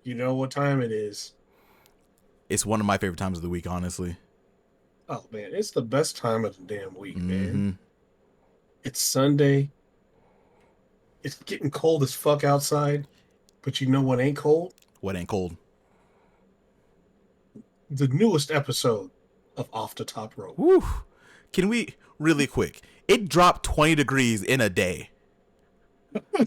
You know what time it is. It's one of my favorite times of the week, honestly. Oh man, it's the best time of the damn week, man. Mm-hmm. It's Sunday. It's getting cold as fuck outside, but you know what ain't cold? What ain't cold? The newest episode of Off the Top Rope. Woo! Can we really quick? It dropped 20 degrees in a day. Yeah,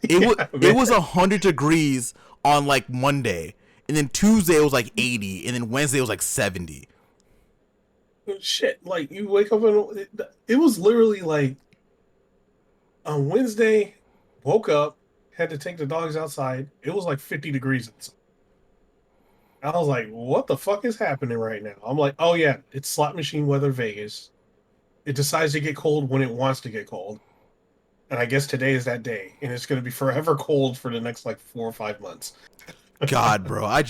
It man. was 100 degrees on like Monday, and then Tuesday it was like 80, and then Wednesday it was like 70. Shit, like you wake up and it was literally like on Wednesday, woke up, had to take the dogs outside. It was like 50 degrees outside. I was like, what the fuck is happening right now? I'm like, oh yeah, it's slot machine weather Vegas. It decides to get cold when it wants to get cold. And I guess today is that day. And it's going to be forever cold for the next like 4 or 5 months. God, bro, I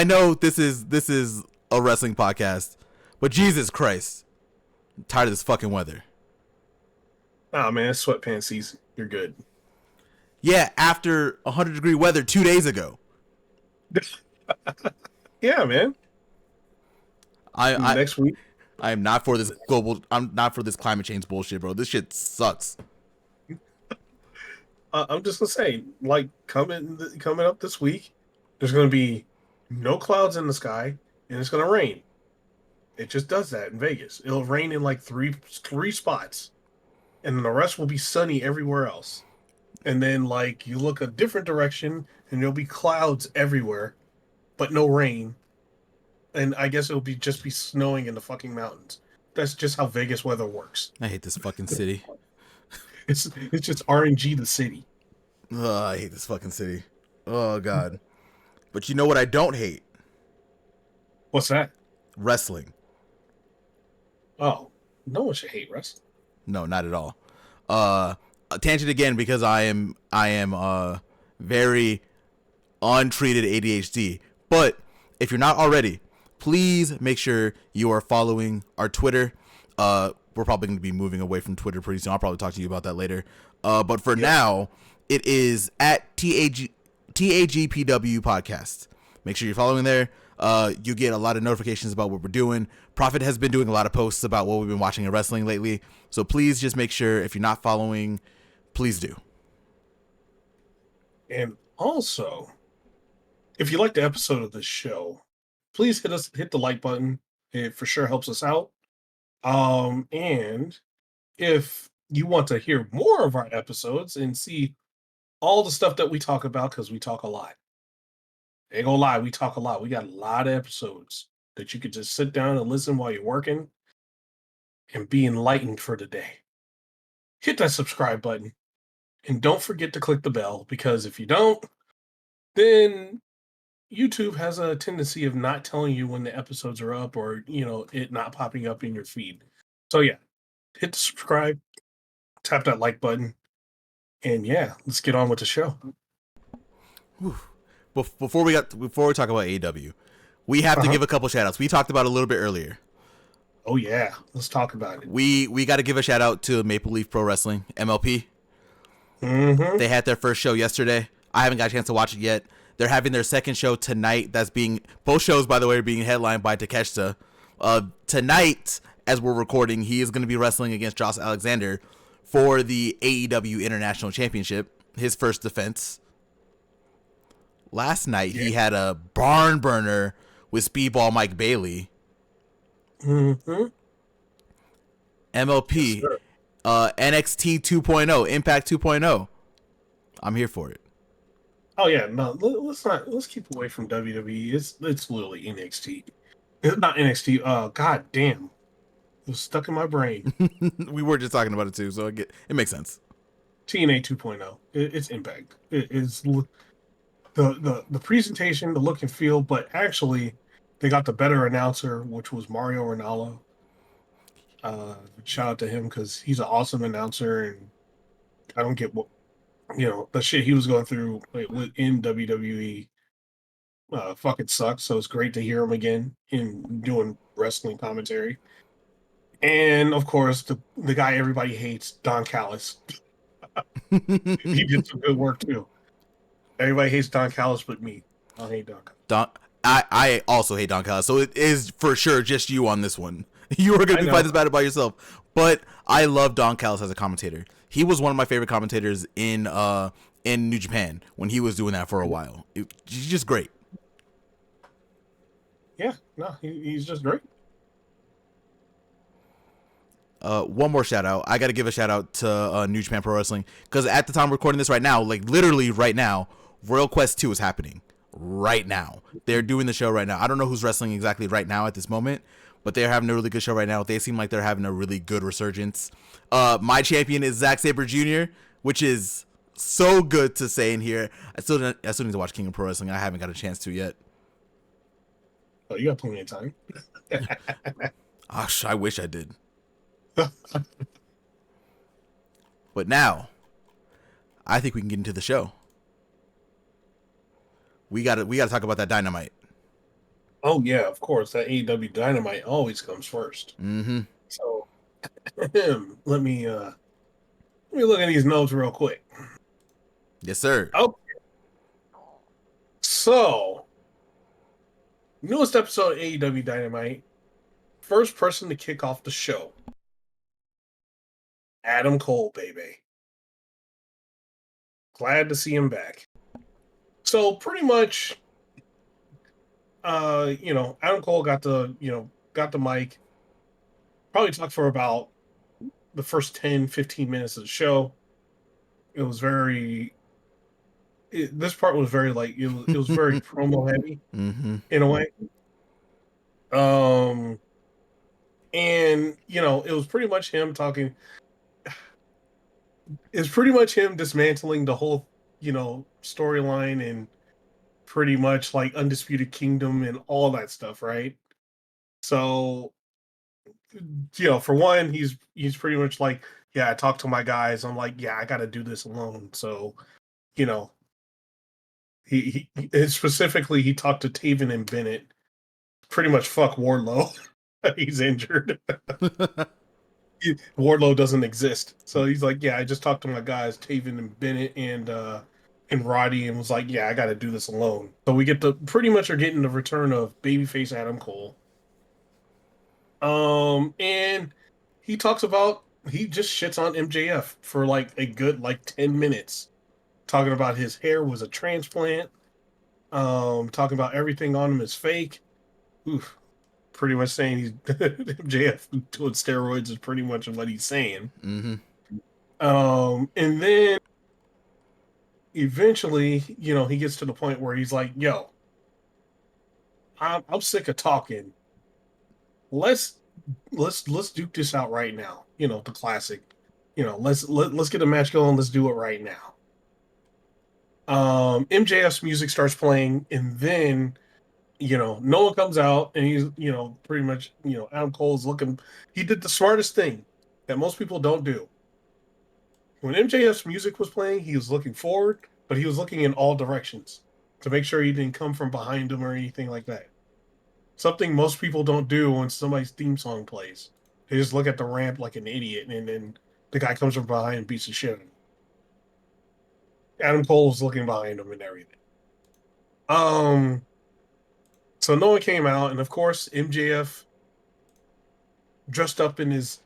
know this is a wrestling podcast, but Jesus Christ, I'm tired of this fucking weather. Oh man, it's sweatpants season. You're good. Yeah, after 100-degree weather 2 days ago. Yeah, man. I Next week, I am not for this global. I'm not for this climate change bullshit, bro. This shit sucks. I'm just gonna say, like coming up this week, there's gonna be no clouds in the sky, and it's gonna rain. It just does that in Vegas. It'll rain in like three spots, and then the rest will be sunny everywhere else. And then like you look a different direction, and there'll be clouds everywhere, but no rain. And I guess it'll be just be snowing in the fucking mountains. That's just how Vegas weather works. I hate this fucking city. It's just RNG the city. Ugh, I hate this fucking city. Oh god. But you know what I don't hate? What's that? Wrestling. Oh, no one should hate wrestling. No, not at all. A tangent again because I am very untreated ADHD. But if you're not already, please make sure you are following our Twitter. We're probably going to be moving away from Twitter pretty soon. I'll probably talk to you about that later. But for now, it is at TAGPW Podcast. Make sure you're following there. You get a lot of notifications about what we're doing. Proffitt has been doing a lot of posts about what we've been watching in wrestling lately. So please just make sure if you're not following, please do. And also, if you like the episode of this show, please hit the like button. It for sure helps us out. And if you want to hear more of our episodes and see all the stuff that we talk about, because we talk a lot. Ain't gonna lie, we talk a lot. We got a lot of episodes that you could just sit down and listen while you're working and be enlightened for the day. Hit that subscribe button and don't forget to click the bell, because if you don't, then YouTube has a tendency of not telling you when the episodes are up, or it not popping up in your feed. So yeah, hit the subscribe, tap that like button, and yeah, let's get on with the show. Whew. Before we talk about AEW, we have to Uh-huh. give a couple shout outs. We talked about it a little bit earlier. Oh yeah, let's talk about it. We got to give a shout out to Maple Leaf Pro Wrestling, MLP. Mm-hmm. They had their first show yesterday. I haven't got a chance to watch it yet. They're having their second show tonight. Both shows, by the way, are being headlined by Takeshita. Tonight, as we're recording, he is going to be wrestling against Josh Alexander for the AEW International Championship, his first defense. Last night, he had a barn burner with Speedball Mike Bailey. Mm-hmm. MLP, Yes, NXT 2.0, Impact 2.0. I'm here for it. oh yeah, no, let's keep away from WWE. It's literally NXT. It's not NXT. God damn, it was stuck in my brain. We were just talking about it too, so it makes sense. TNA 2.0. It's Impact. It's the presentation, the look and feel, but actually, they got the better announcer, which was Mario Ranallo. Shout out to him because he's an awesome announcer, and I don't get what the shit he was going through in WWE. Fucking sucks. So it's great to hear him again in doing wrestling commentary. And of course, the guy everybody hates, Don Callis. He did some good work too. Everybody hates Don Callis but me. I don't hate Don Callis. I also hate Don Callis, so it is for sure just you on this one. You are going to I be know. fighting this battle by yourself. But I love Don Callis as a commentator. He was one of my favorite commentators in New Japan when he was doing that for a while. He's just great. Yeah, no, he's just great. One more shout out. I got to give a shout out to New Japan Pro Wrestling because at the time we're recording this right now, like literally right now, Royal Quest 2 is happening right now. They're doing the show right now. I don't know who's wrestling exactly right now at this moment, but they're having a really good show right now. They seem like they're having a really good resurgence. My champion is Zack Sabre Jr., which is so good to say in here. I still need to watch King of Pro Wrestling. I haven't got a chance to yet. Oh, you got plenty of time. Gosh, I wish I did. But now, I think we can get into the show. We gotta talk about that Dynamite. Oh yeah, of course. That AEW Dynamite always comes first. Mm-hmm. So let me look at these notes real quick. Yes, sir. Oh, so newest episode of AEW Dynamite. First person to kick off the show. Adam Cole, baby. Glad to see him back. So pretty much, Adam Cole got the mic. Probably talked for about the first 10, 15 minutes of the show. It was this part was very like, it was very promo heavy Mm-hmm. in a way. And it was pretty much him talking. It's pretty much him dismantling the whole, storyline and pretty much like Undisputed Kingdom and all that stuff, right? So, for one, he's pretty much like, yeah, I talked to my guys. I'm like, yeah, I got to do this alone. So, you know, he specifically he talked to Taven and Bennett. Pretty much fuck Wardlow. He's injured. Wardlow doesn't exist. So he's like, yeah, I just talked to my guys, Taven and Bennett and Roddy, and was like, yeah, I got to do this alone. So we pretty much are getting the return of babyface Adam Cole. And he just shits on MJF for like a good like 10 minutes, talking about his hair was a transplant, talking about everything on him is fake. Oof. Pretty much saying he's MJF doing steroids is pretty much what he's saying. Mm-hmm. And then eventually, he gets to the point where he's like, "Yo, I'm sick of talking. Let's duke this out right now." The classic. Let's get a match going. Let's do it right now. MJF's music starts playing, and then no one comes out, and he's pretty much Adam Cole's looking. He did the smartest thing that most people don't do. When MJF's music was playing, he was looking forward, but he was looking in all directions to make sure he didn't come from behind him or anything like that. Something most people don't do when somebody's theme song plays. They just look at the ramp like an idiot, and then the guy comes from behind and beats the shit out of him. Adam Cole was looking behind him and everything. So no one came out, and of course MJF dressed up in his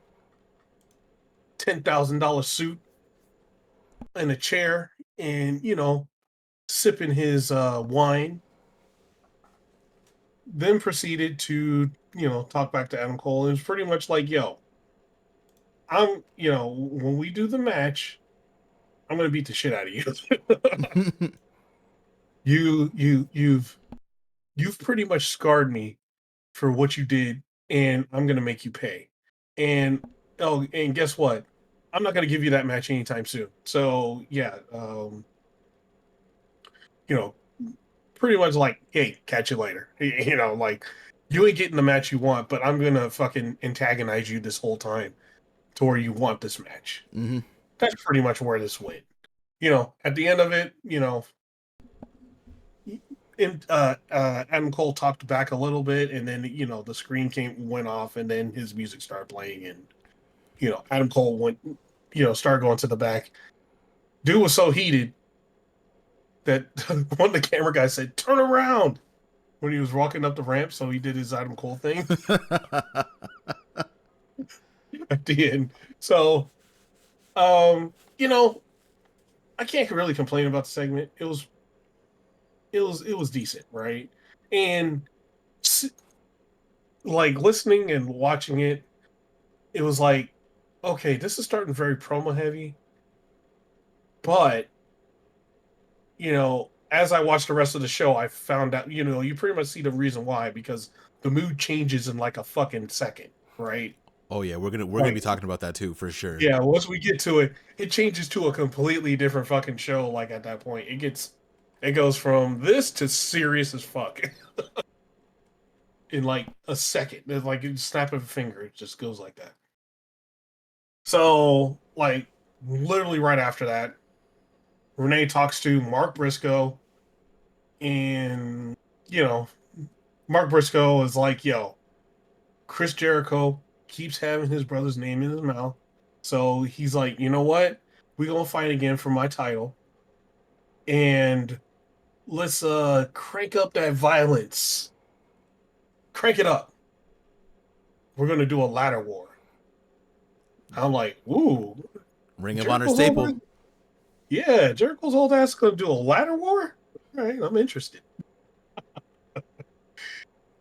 $10,000 suit in a chair and sipping his wine, then proceeded to talk back to Adam Cole. It was pretty much like, yo, when we do the match, I'm gonna beat the shit out of you. You've pretty much scarred me for what you did, and I'm gonna make you pay. And and guess what? I'm not gonna give you that match anytime soon. So yeah, pretty much like, hey, catch you later. Like you ain't getting the match you want, but I'm gonna fucking antagonize you this whole time to where you want this match. Mm-hmm. That's pretty much where this went. At the end of it, Adam Cole talked back a little bit, and then the screen went off, and then his music started playing, and Adam Cole went, started going to the back. Dude was so heated. that one of the camera guys said, "Turn around," when he was walking up the ramp, so he did his Adam Cole thing at the end. So, you know, I can't really complain about the segment. It was decent, right? And like listening and watching it, it was like, okay, this is starting very promo heavy, but as I watched the rest of the show, I found out, you pretty much see the reason why, because the mood changes in like a fucking second, right? Oh yeah, we're gonna be Like, talking about that too for sure. yeah, once we get to it, it changes to a completely different fucking show. Like at that point, it goes from this to serious as fuck in like a second. It's like a snap of a finger, it just goes like that. So, like, literally right after that, Renee talks to Mark Briscoe, and you know, Mark Briscoe is like, "Yo, Chris Jericho keeps having his brother's name in his mouth, so he's like, you know what? We gonna fight again for my title, and let's crank up that violence, crank it up. We're gonna do a ladder war." I'm like, "Ooh, Ring of Honor Jericho's old staple. ass, yeah, Jericho's old ass gonna do a ladder war. All right, I'm interested."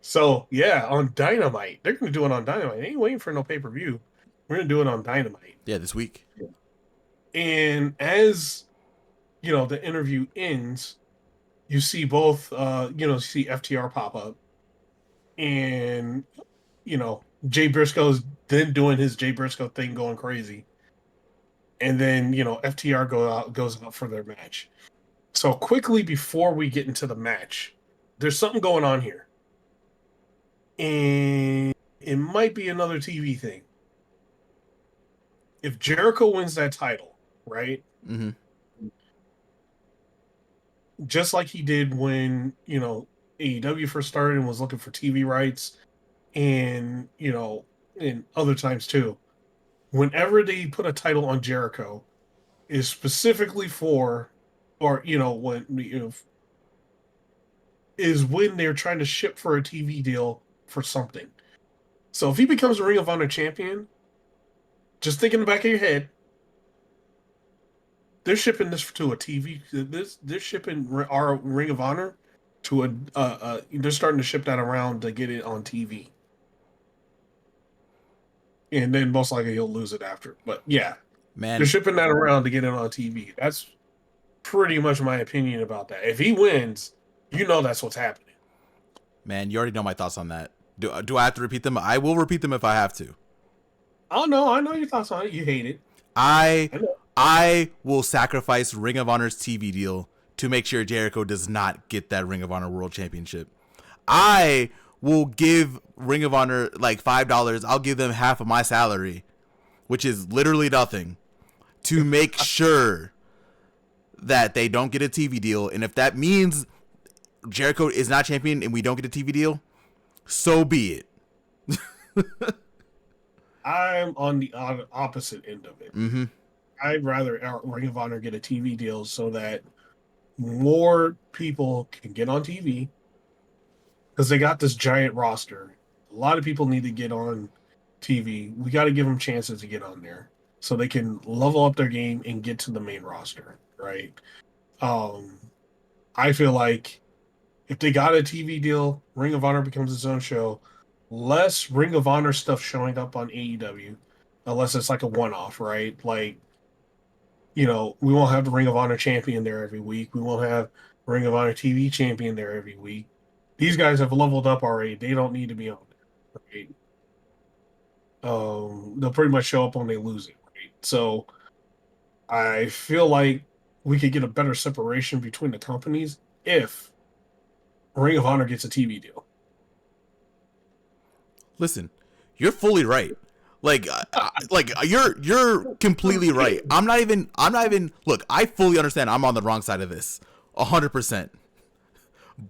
So yeah, on Dynamite, they're gonna do it on Dynamite. They ain't waiting for no pay-per-view. We're gonna do it on Dynamite. Yeah, this week. And as the interview ends, you see both you see FTR pop up, and Jay Briscoe's then doing his Jay Briscoe thing, going crazy. And then, FTR goes out for their match. So quickly before we get into the match, there's something going on here. And it might be another TV thing. If Jericho wins that title, right? Mm-hmm. Just like he did when, AEW first started and was looking for TV rights, and, in other times too. Whenever they put a title on Jericho, is specifically for, or, is when they're trying to ship for a TV deal for something. So if he becomes a Ring of Honor champion, just think in the back of your head, they're shipping this to a TV. They're shipping our Ring of Honor to a. They're starting to ship that around to get it on TV, and then most likely he'll lose it after. But yeah, they're Man, shipping that around to get it on TV. That's pretty much my opinion about that. If he wins, that's what's happening. man, you already know my thoughts on that. Do I have to repeat them? I will repeat them if I have to. Oh no, I know your thoughts on it. You hate it. I I know. I will sacrifice Ring of Honor's TV deal to make sure Jericho does not get that Ring of Honor World Championship. I will give Ring of Honor like $5. I'll give them half of my salary, which is literally nothing, to make sure that they don't get a TV deal. And if that means Jericho is not champion and we don't get a TV deal, so be it. I'm on the opposite end of it. Mm-hmm. I'd rather Ring of Honor get a TV deal so that more people can get on TV, because they got this giant roster. A lot of people need to get on TV. We got to give them chances to get on there so they can level up their game and get to the main roster, right? I feel like if they got a TV deal, Ring of Honor becomes its own show. Less Ring of Honor stuff showing up on AEW, unless it's like a one-off, right? Like, we won't have the Ring of Honor champion there every week. We won't have Ring of Honor TV champion there every week. These guys have leveled up already. They don't need to be on there, right? They'll pretty much show up when they lose it, right? So I feel like we could get a better separation between the companies if Ring of Honor gets a TV deal. Listen, you're fully right. Like you're completely right. I'm not even. Look, I fully understand. I'm on the wrong side of this, 100%.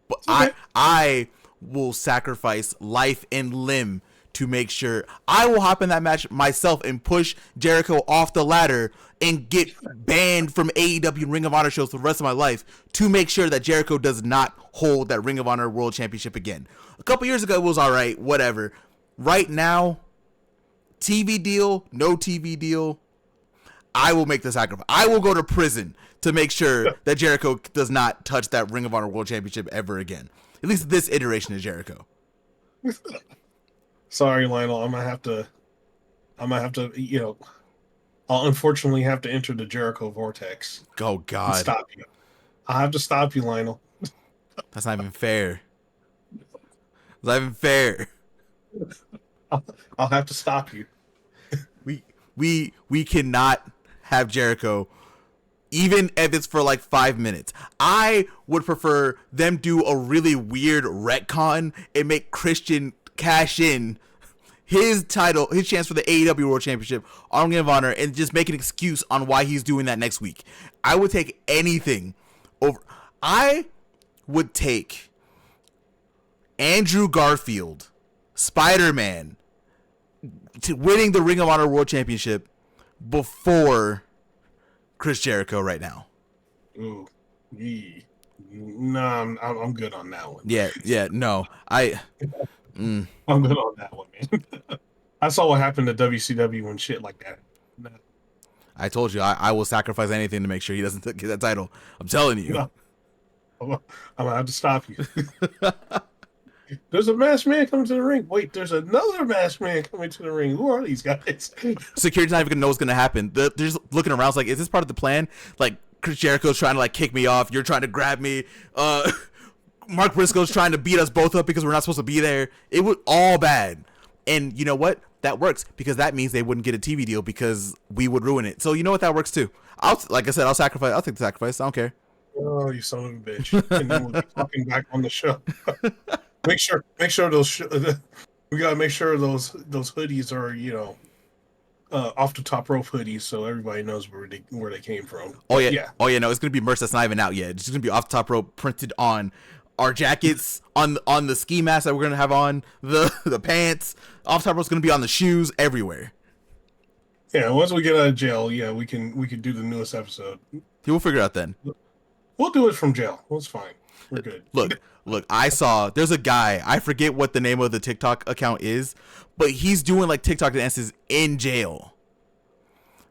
But Okay. I will sacrifice life and limb to make sure I will hop in that match myself and push Jericho off the ladder and get banned from AEW Ring of Honor shows for the rest of my life to make sure that Jericho does not hold that Ring of Honor World Championship again. A couple years ago, it was all right, whatever. Right now, TV deal, no TV deal, I will make the sacrifice. I will go to prison to make sure that Jericho does not touch that Ring of Honor World Championship ever again. At least this iteration of Jericho. Sorry, Lionel. I'm gonna have to. I'll unfortunately have to enter the Jericho vortex. Oh God! Stop you. I have to stop you, Lionel. That's not even fair. It's not even fair. I'll have to stop you. We cannot have Jericho, even if it's for like 5 minutes. I would prefer them do a really weird retcon and make Christian cash in his title, his chance for the AEW World Championship on Ring of Honor, and just make an excuse on why he's doing that next week. I would take anything over. I would take Andrew Garfield, Spider-Man, to winning the Ring of Honor World Championship before Chris Jericho right now. Ooh, no, I'm good on that one. Yeah, no, I'm good on that one, man. I saw what happened to WCW when shit like that. No. I told you I will sacrifice anything to make sure he doesn't get that title. I'm telling you. No. I'm gonna have to stop you. There's a masked man coming to the ring. Wait, there's another masked man coming to the ring. Who are these guys? Security's not even gonna know what's gonna happen. They're just looking around. It's like, is this part of the plan? Like, Chris Jericho's trying to like kick me off. You're trying to grab me. Mark Briscoe's trying to beat us both up because we're not supposed to be there. It was all bad. And you know what? That works because that means they wouldn't get a TV deal because we would ruin it. So you know what? That works too. Like I said, I'll sacrifice. I'll take the sacrifice. I don't care. Oh, you son of a bitch! And then we'll be talking back on the show. Make sure those we gotta make sure those hoodies are off the top rope hoodies so everybody knows where they came from. Oh yeah. No, it's gonna be merch that's not even out yet. It's just gonna be off the top rope printed on our jackets, on the ski mask that we're gonna have on, the pants. Off the top rope's gonna be on the shoes, everywhere. Yeah, once we get out of jail, yeah, we can do the newest episode. We'll figure it out then. We'll do it from jail. That's fine. We're good. Look, I saw there's a guy, I forget what the name of the TikTok account is, but he's doing like TikTok dances in jail.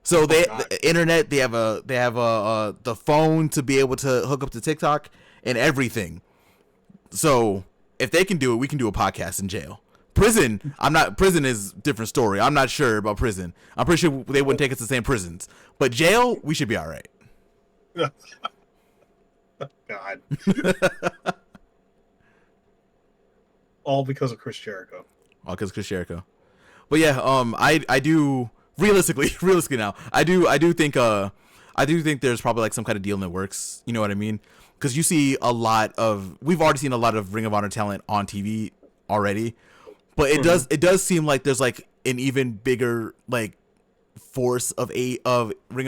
So the internet, they have the phone to be able to hook up to TikTok and everything. So if they can do it, we can do a podcast in jail. Prison is a different story. I'm not sure about prison. I'm pretty sure they wouldn't take us to the same prisons. But jail, we should be all right. God. All because of Chris Jericho. All because of Chris Jericho. But yeah, I do realistically now. I do think there's probably like some kind of deal in the works. You know what I mean? Because we've already seen a lot of Ring of Honor talent on TV already, but it does seem like there's like an even bigger like force of Ring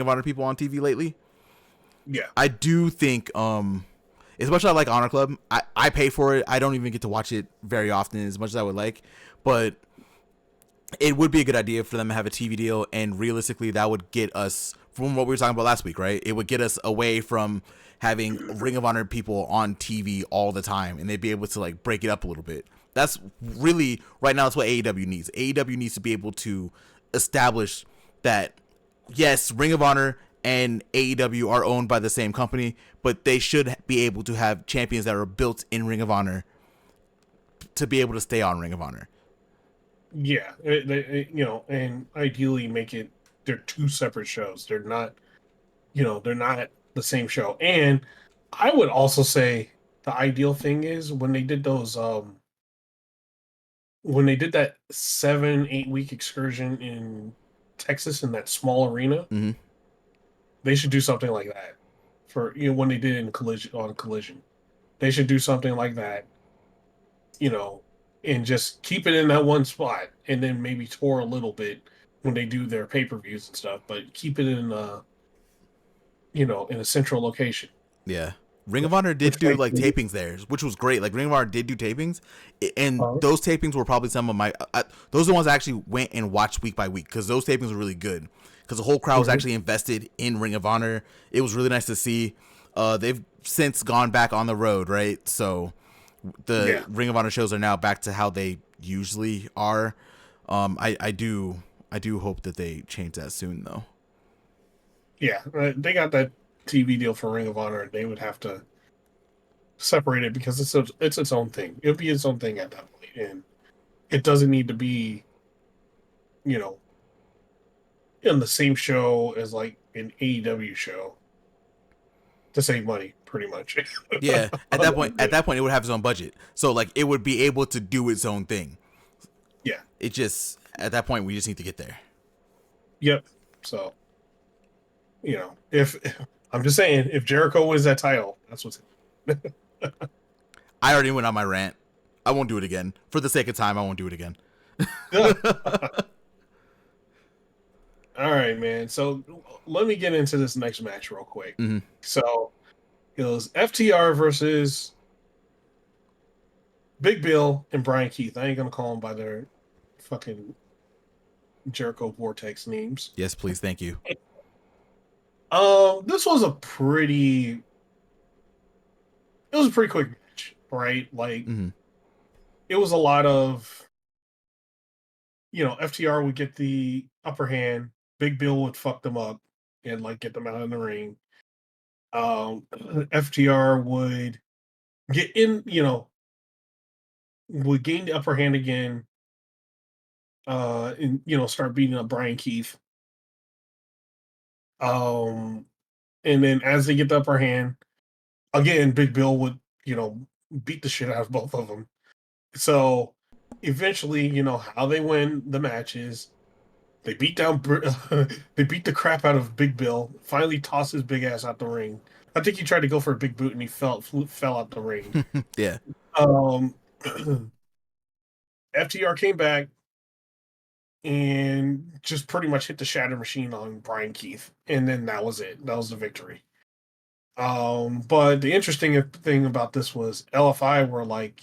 of Honor people on TV lately. Yeah, I do think as much as I like Honor Club, I pay for it. I don't even get to watch it very often as much as I would like, but it would be a good idea for them to have a TV deal, and realistically that would get us from what we were talking about last week, right? It would get us away from having Ring of Honor people on TV all the time, and they'd be able to like break it up a little bit. That's really right now that's what AEW needs. AEW needs to be able to establish that yes, Ring of Honor and AEW are owned by the same company, but they should be able to have champions that are built in Ring of Honor to be able to stay on Ring of Honor. Yeah, and ideally make it they're two separate shows. They're not the same show. And I would also say the ideal thing is when they did those when they did that 7-8 week excursion in Texas in that small arena. Mm-hmm. They should do something like that for when they did it in Collision. They should do something like that, and just keep it in that one spot, and then maybe tour a little bit when they do their pay-per-views and stuff. But keep it in in a central location. Yeah, Ring of Honor did which do makes like me. tapings there, which was great. Like Ring of Honor did do tapings, and Uh, those tapings were probably some of my. Those are the ones I actually went and watched week by week because those tapings were really good. Because the whole crowd was mhm. actually invested in Ring of Honor. It was really nice to see. They've since gone back on the road, right? So the Yeah, Ring of Honor shows are now back to how they usually are. I do hope that they change that soon, though. yeah. They got that TV deal for Ring of Honor, and they would have to separate it because it's its own thing. It'll be its own thing at that point, and it doesn't need to be, you know, in the same show as like an AEW show to save money, pretty much. Yeah, On that at bit. that point, it would have its own budget, so like it would be able to do its own thing. Yeah. It just at that point we just need to get there. Yep. So, if I'm just saying, if Jericho wins that title, that's what's. I already went on my rant. I won't do it again. For the sake of time, I won't do it again. All right, man. So let me get into this next match real quick. Mm-hmm. So it was FTR versus Big Bill and Brian Keith. I ain't gonna call them by their fucking Jericho Vortex names. Yes, please, thank you. This was a pretty. It was a pretty quick match, right? Like Mm-hmm. it was a lot of, FTR would get the upper hand. Big Bill would fuck them up and like get them out of the ring. FTR would get in, would gain the upper hand again, and start beating up Brian Keith. Um, and then as they get the upper hand, again, Big Bill would, beat the shit out of both of them. So eventually, how they win the matches. They beat down, they beat the crap out of Big Bill. Finally, tossed his big ass out the ring. I think he tried to go for a big boot and he fell out the ring. Yeah. Um, FTR came back and just pretty much hit the shatter machine on Brian Keith, and then that was it. That was the victory. But the interesting thing about this was LFI were like,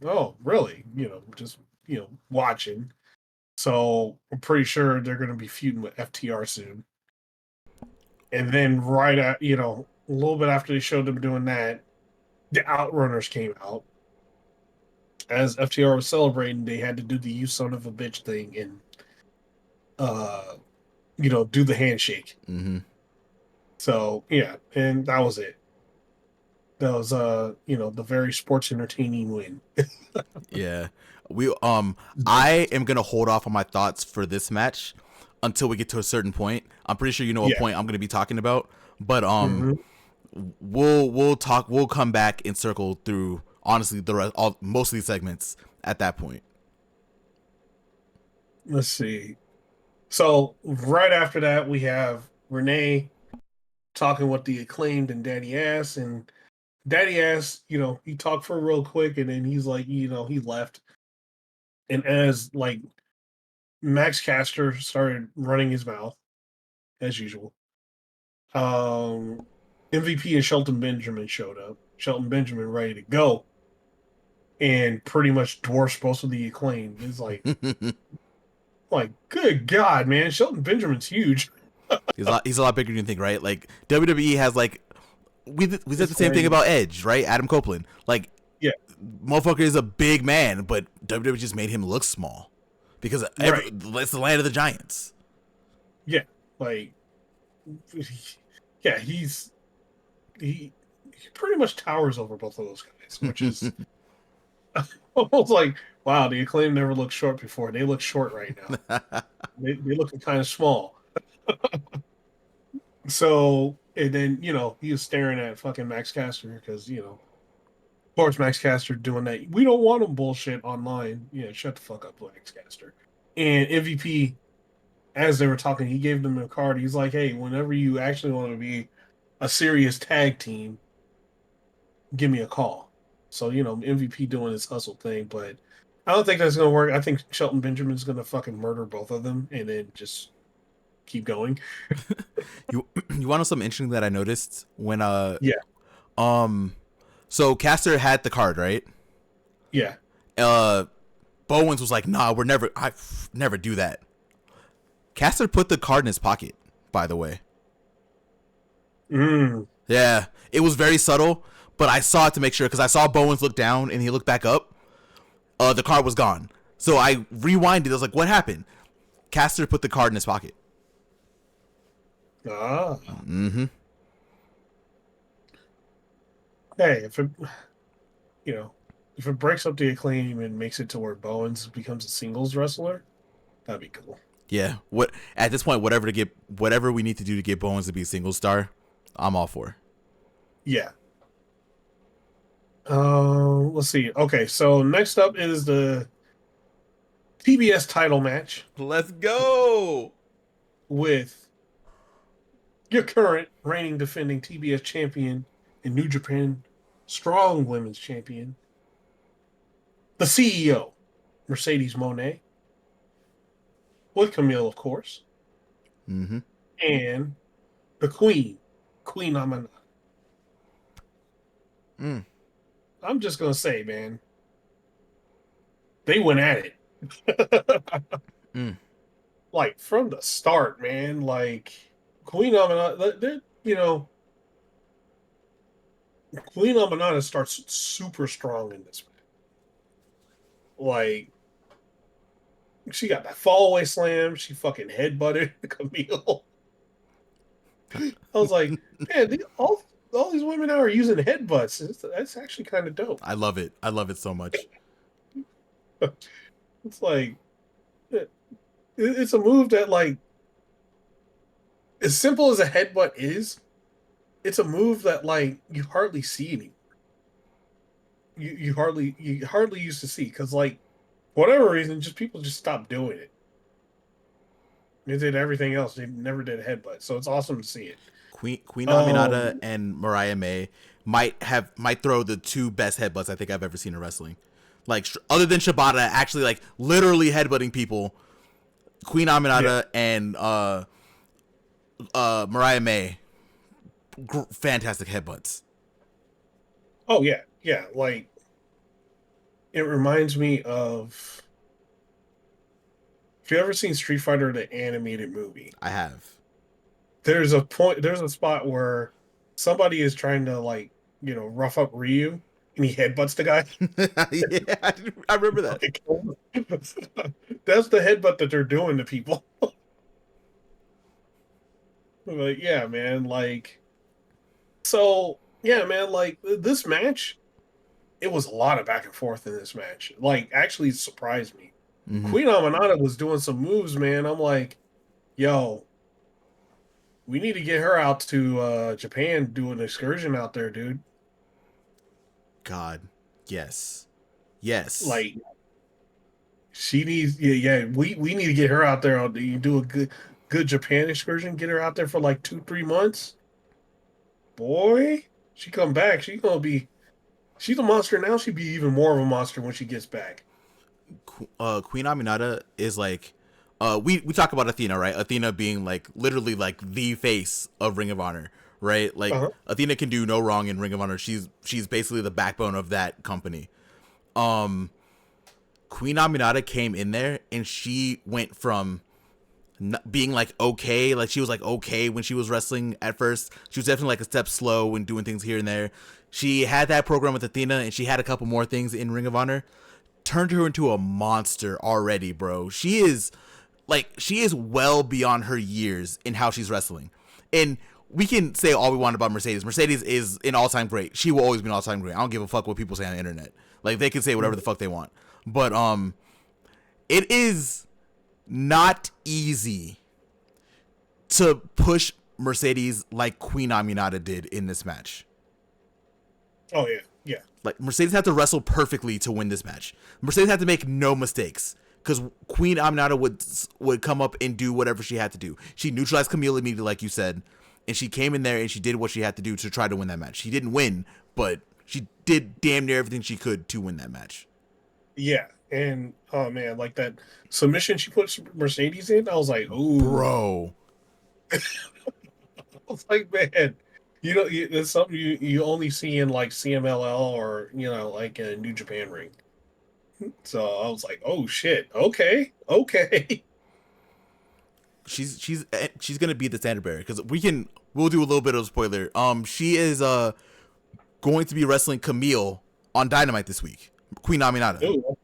oh really, just watching. So I'm pretty sure they're going to be feuding with FTR soon. And then right at a little bit after they showed them doing that, the Outrunners came out. As FTR was celebrating, they had to do the "you son of a bitch" thing and uh do the handshake. Mm-hmm. So yeah, and that was it. That was the very sports entertaining win. Yeah. We I am gonna hold off on my thoughts for this match until we get to a certain point. I'm pretty sure you know what Yeah. point I'm gonna be talking about, but Hmm. we'll come back and circle through honestly most of these segments at that point. Let's see. So right after that, we have Renee talking with the Acclaimed and Daddy Ass, and Daddy Ass, he talked for real quick, and then he's like, he left. And as like Max Caster started running his mouth as usual, um, MVP and Shelton Benjamin showed up. Shelton Benjamin ready to go, and pretty much dwarfs both of the Acclaimed. It's like, good God, man, Shelton Benjamin's huge. He's a lot bigger than you think, right? Like WWE has like we said It's the same thing hilarious. about Edge, right? Adam Copeland. Like Yeah, motherfucker is a big man, but WWE just made him look small because right. it's the land of the giants. Yeah, like, yeah, he he pretty much towers over both of those guys, which is almost like, wow, the Acclaim never looked short before. They look short right now. They look kind of small. So, and then, he was staring at fucking Max Caster because, of course, Max Caster doing that. We don't want him bullshit online. Yeah, shut the fuck up, Max Caster. And MVP, as they were talking, he gave them a card. He's like, hey, whenever you actually want to be a serious tag team, give me a call. So, MVP doing his hustle thing, but I don't think that's going to work. I think Shelton Benjamin's going to fucking murder both of them and then just keep going. You you want to know something interesting that I noticed when Yeah. So Caster had the card, right? Yeah. Uh, Bowens was like, "Nah, I never do that." Caster put the card in his pocket, by the way. Mm. Yeah, it was very subtle, but I saw it to make sure because I saw Bowens look down and he looked back up. The card was gone. So I rewinded. I was like, "What happened?" Caster put the card in his pocket. Ah. Mm-hmm. Hey, you know, if it breaks up the Acclaim and makes it to where Bowens becomes a singles wrestler, that'd be cool. Yeah. What at this point, whatever we need to do to get Bowens to be a single star, I'm all for. Yeah. Let's see. Okay, so next up is the TBS title match Let's go. with your current reigning defending TBS champion and New Japan Strong Women's Champion, the CEO, Mercedes Moné, with Camille, of course, Mm-hmm. and the Queen, Queen Amana. Mm. I'm just gonna say, man, they went at it. Mm. Like from the start, man. Like Queen Amana, Queen Amanada starts super strong in this match. Like she got that fallaway slam. She fucking headbutted Camille. I was like, man, all these women now are using headbutts. That's actually kind of dope. I love it. I love it so much. It's like it's a move that, like, as simple as a headbutt is, it's a move that, like, you hardly see anymore. You hardly used to see, because, like, for whatever reason, just people just stopped doing it. They did everything else. They never did a headbutt, so it's awesome to see it. Queen Aminata Um, and Mariah May might throw the two best headbutts I think I've ever seen in wrestling. Like other than Shibata actually like literally headbutting people, Queen Aminata yeah. and Mariah May, fantastic headbutts. Oh yeah, yeah. Like it reminds me of. If you ever seen Street Fighter the animated movie, I have. there's a spot where somebody is trying to, like, rough up Ryu, and he headbutts the guy. Yeah, I remember that. Fucking kill him. That's the headbutt that they're doing to people. Like, yeah, man. Like, so yeah, man. Like this match, it was a lot of back and forth in this match. Like, actually surprised me. Mm-hmm. Queen Amanada was doing some moves, man. I'm like, yo, we need to get her out to Japan, do an excursion out there, dude. God, yes, yes. Like, she needs, yeah, yeah. We need to get her out there. You do a good Japan excursion. Get her out there for like 2-3 months. Boy, she come back. She's a monster now. She'd be even more of a monster when she gets back. Queen Aminata is like, we talk about Athena, right? Athena being like literally like the face of Ring of Honor, right? Like Uh-huh. Athena can do no wrong in Ring of Honor. She's basically the backbone of that company. Um, Queen Aminata came in there and she went from being like okay, like she was like okay when she was wrestling at first. She was definitely like a step slow and doing things here and there. She had that program with Athena and she had a couple more things in Ring of Honor. Turned her into a monster already, bro. She is well beyond her years in how she's wrestling. And we can say all we want about Mercedes. Mercedes is an all-time great. She will always be an all-time great. I don't give a fuck what people say on the internet. Like they can say whatever the fuck they want. But it is not easy to push Mercedes like Queen Aminata did in this match. Oh yeah, yeah, Like Mercedes had to wrestle perfectly to win this match. Mercedes had to make no mistakes because Queen Aminata would come up and do whatever she had to do. She neutralized Camille immediately, like you said, and she came in there and she did what she had to do to try to win that match. She didn't win, but she did damn near everything she could to win that match. yeah. And oh man, like that submission she put Mercedes in, I was like, ooh. Bro, I was like, man, it's something you only see in like CMLL or like a New Japan ring. So I was like, oh shit, okay, okay. She's gonna be the standard bearer because we'll do a little bit of a spoiler. She is going to be wrestling Camille on Dynamite this week. Queen Aminata. Ooh,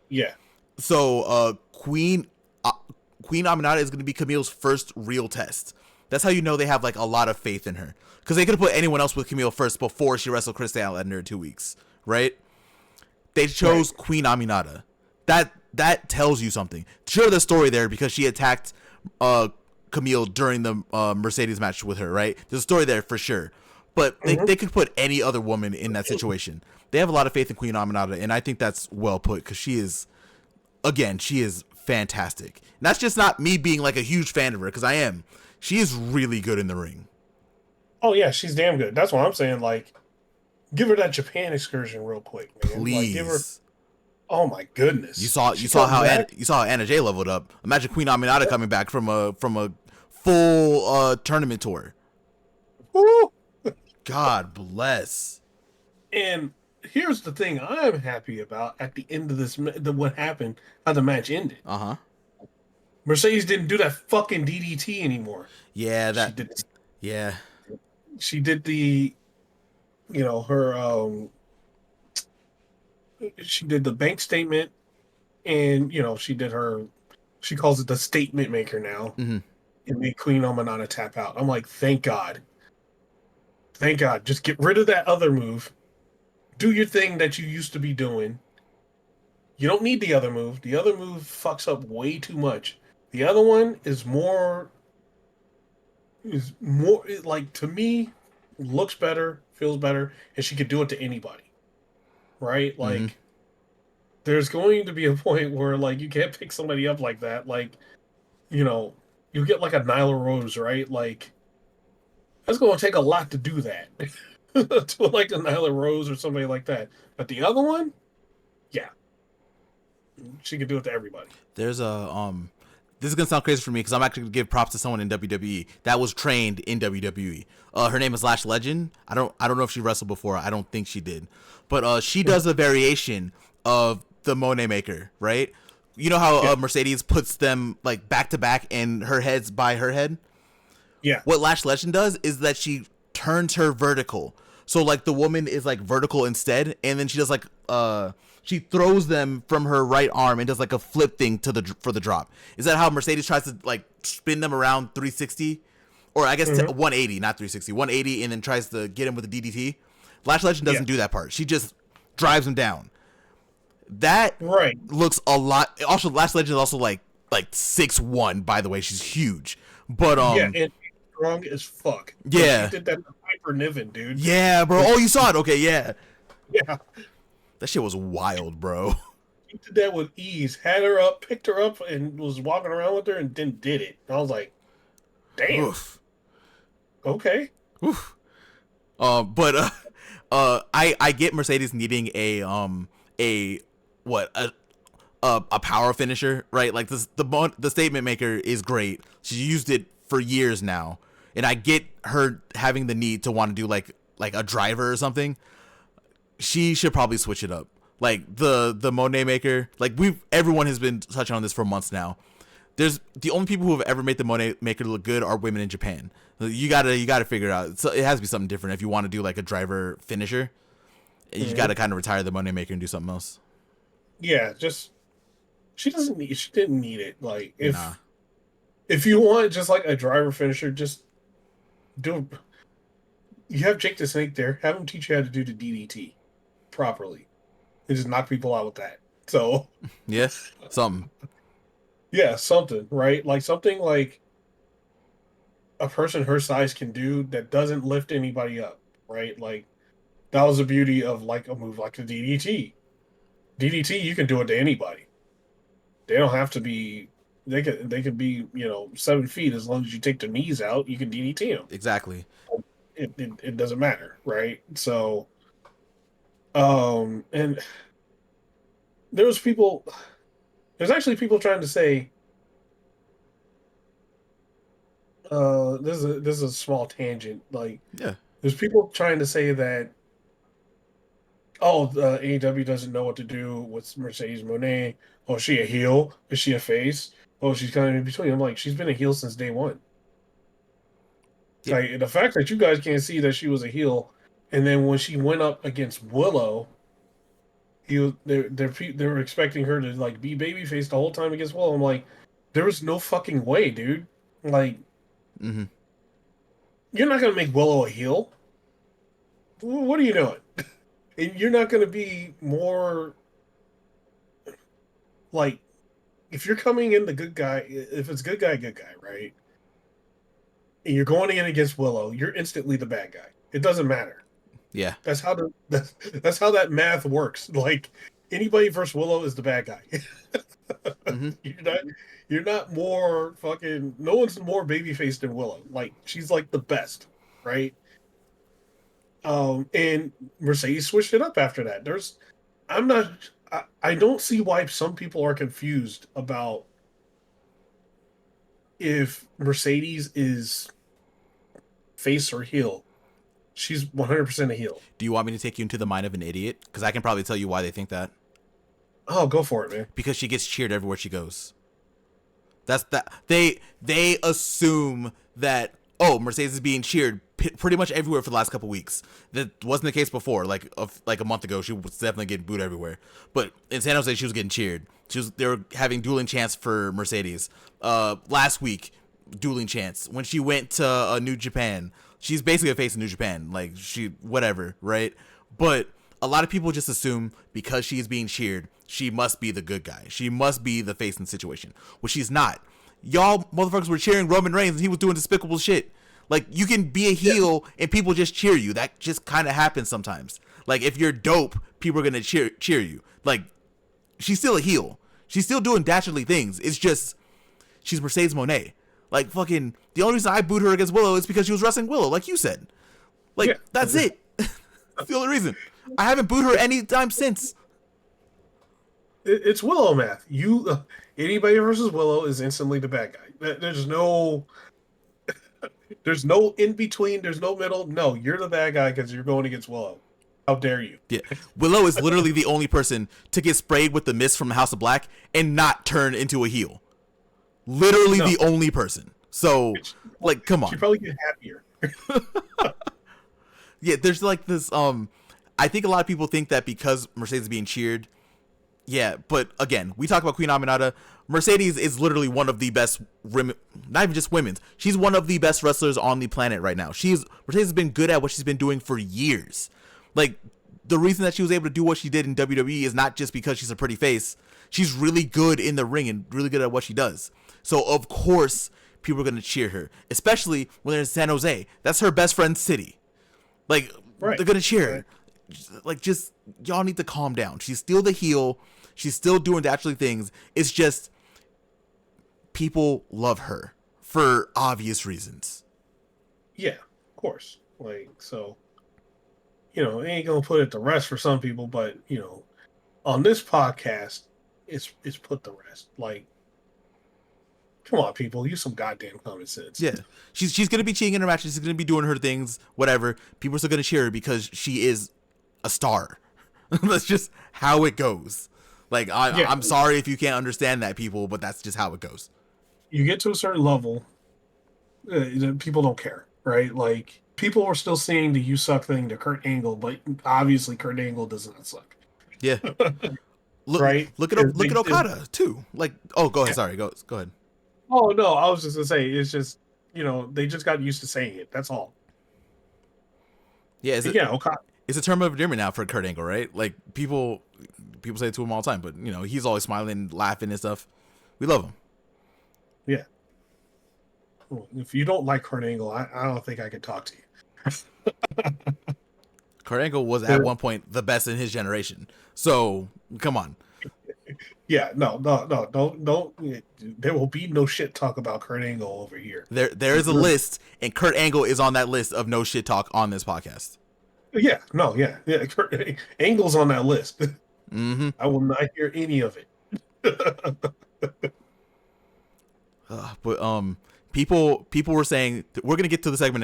yeah, So Queen Aminata is gonna be Camille's first real test. That's how you know they have like a lot of faith in her because they could have put anyone else with Camille first before she wrestled Chris Statlander in 2 weeks, right? They chose right. Queen Aminata. That tells you something. Sure, the story there because she attacked Camille during the Mercedes match with her, right? There's a story there for sure. But they could put any other woman in that situation. They have a lot of faith in Queen Aminata, and I think that's well put because she is fantastic. And that's just not me being like a huge fan of her because I am. She is really good in the ring. Oh yeah, she's damn good. That's what I'm saying. Like, give her that Japan excursion real quick, man. Like, give her. Please. Oh my goodness. You saw how Anna Jay leveled up. Imagine Queen Aminata coming back from a full tournament tour. Woo! God bless. And here's the thing I'm happy about at the end of what happened, how the match ended. Uh-huh. Mercedes didn't do that fucking DDT anymore. Yeah, She did. yeah. She did the, her. She did the bank statement, and she did her. She calls it the statement maker now, Mm-hmm. and made Queen Omanana tap out. I'm like, thank God. Thank God. Just get rid of that other move. Do your thing that you used to be doing. You don't need the other move. The other move fucks up way too much. The other one is more like, to me, looks better, feels better, and she could do it to anybody. Right? Mm-hmm. Like, there's going to be a point where like you can't pick somebody up like that. Like, you get like a Nyla Rose, right? Like, that's going to take a lot to do that. To like a Nyla Rose or somebody like that. But the other one, yeah, she could do it to everybody. There's a this is gonna sound crazy for me because I'm actually gonna give props to someone in WWE that was trained in WWE. Her name is Lash Legend. I don't know if she wrestled before. I don't think she did, but she does a variation of the Monet Maker, right? You know how Yeah. Mercedes puts them like back to back and her head's by her head. Yeah. What Lash Legend does is that she turns her vertical. So like the woman is like vertical instead, and then she does like she throws them from her right arm and does like a flip thing for the drop. Is that how Mercedes tries to like spin them around 360? Or I guess 180, not 360, 180, and then tries to get him with the DDT. Lash Legend doesn't do that part. She just drives him down. That Right. looks a lot. Also, Lash Legend is also like 6'1", by the way. She's huge. But Yeah, and strong as fuck. Yeah. She did that to Piper Niven, dude. Yeah, bro. Oh, you saw it? Okay, yeah. Yeah. That shit was wild, bro. He did that with ease. Had her up, picked her up, and was walking around with her, and then did it. And I was like, damn. Oof. Okay. Oof. I get Mercedes needing a power finisher, right? Like the statement maker is great. She's used it for years now, and I get her having the need to want to do like a driver or something. She should probably switch it up. Like the Monet Maker, like everyone has been touching on this for months now. There's the only people who have ever made the Monet Maker look good are women in Japan. You gotta figure it out. So it has to be something different if you want to do like a driver finisher. You gotta kind of retire the Monet Maker and do something else. Yeah, just she didn't need it. Like Nah. if you want just like a driver finisher, just do. You have Jake the Snake there. Have him teach you how to do the DDT properly, and just knock people out with that. So Yeah, something. yeah, something right, like something like a person her size can do that doesn't lift anybody up. Right, like that was the beauty of like a move like the DDT. DDT, you can do it to anybody. They don't have to be. They could be 7 feet as long as you take their knees out. You can DDT them. Exactly. It doesn't matter, right? So, and there's actually people trying to say, this is a small tangent. Like, Yeah. There's people trying to say that, oh, the AEW doesn't know what to do with Mercedes Moné. Oh, is she a heel? Is she a face? Oh, she's kind of in between. I'm like, she's been a heel since day one. Yeah. Like the fact that you guys can't see that she was a heel, and then when she went up against Willow, they're expecting her to like be babyface the whole time against Willow. I'm like, there was no fucking way, dude. Like, Mm-hmm. you're not gonna make Willow a heel. What are you doing? And you're not gonna be more like if you're coming in the good guy. If it's good guy, right? And you're going in against Willow, you're instantly the bad guy. It doesn't matter. Yeah. That's how that math works. Like anybody versus Willow is the bad guy. Mm-hmm. You're not more fucking. No one's more babyface than Willow. Like she's like the best, right? And Mercedes switched it up after that. I'm not. I don't see why some people are confused about if Mercedes is face or heel. She's 100% a heel. Do you want me to take you into the mind of an idiot? Because I can probably tell you why they think that. Oh, go for it, man. Because she gets cheered everywhere she goes. That's that they assume that, oh, Mercedes is being cheered pretty much everywhere for the last couple weeks. That wasn't the case before. Like a month ago, she was definitely getting booed everywhere. But in San Jose, she was getting cheered. They were having dueling chants for Mercedes. Last week, dueling chants when she went to New Japan. She's basically a face in New Japan. Like she whatever, right? But a lot of people just assume because she is being cheered, she must be the good guy. She must be the face in the situation, which she's not. Y'all motherfuckers were cheering Roman Reigns and he was doing despicable shit. Like, you can be a heel and people just cheer you. That just kind of happens sometimes. Like, if you're dope, people are going to cheer you. Like, she's still a heel. She's still doing dastardly things. It's just, she's Mercedes Moné. Like, fucking, the only reason I booed her against Willow is because she was wrestling Willow, like you said. Like, that's it. That's the only reason. I haven't booed her any time since. It's Willow math. Anybody versus Willow is instantly the bad guy. There's no in between. There's no middle. No, you're the bad guy because you're going against Willow. How dare you? Yeah, Willow is literally the only person to get sprayed with the mist from House of Black and not turn into a heel. Literally the only person. So, like, come on. She probably get happier. Yeah, there's like this. I think a lot of people think that because Mercedes is being cheered. Yeah, but again, we talk about Queen Aminata. Mercedes is literally one of the best women, not even just women's. She's one of the best wrestlers on the planet right now. Mercedes has been good at what she's been doing for years. Like, the reason that she was able to do what she did in WWE is not just because she's a pretty face. She's really good in the ring and really good at what she does. So, of course, people are going to cheer her, especially when they're in San Jose. That's her best friend's city. Like, They're going to cheer her. Like, just, y'all need to calm down. She's still the heel. She's still doing dastardly things. It's just, people love her for obvious reasons. Yeah, of course. Like, so, it ain't gonna put it to rest for some people, but on this podcast, it's put to rest. Like, come on, people, use some goddamn common sense. Yeah, she's gonna be cheating in her matches. She's gonna be doing her things, whatever. People are still gonna cheer her because she is a star. That's just how it goes. Like, I'm sorry if you can't understand that, people, but that's just how it goes. You get to a certain level, people don't care, right? Like, people are still saying the "you suck" thing to Kurt Angle, but obviously Kurt Angle does not suck. Yeah. Right? Look at Okada too. Like, oh, go ahead. Sorry, go ahead. Oh no, I was just gonna say it's just they just got used to saying it. That's all. Yeah, Okada. It's a term of endearment now for Kurt Angle, right? Like, people say it to him all the time, but he's always smiling, laughing and stuff. We love him. Yeah. Well, if you don't like Kurt Angle, I don't think I can talk to you. Kurt Angle was at one point the best in his generation. So come on. Yeah, no, don't. There will be no shit talk about Kurt Angle over here. There is a list, and Kurt Angle is on that list of no shit talk on this podcast. Yeah, no, yeah. Kurt Angle's on that list. Mm-hmm. I will not hear any of it. But people were saying we're gonna get to the segment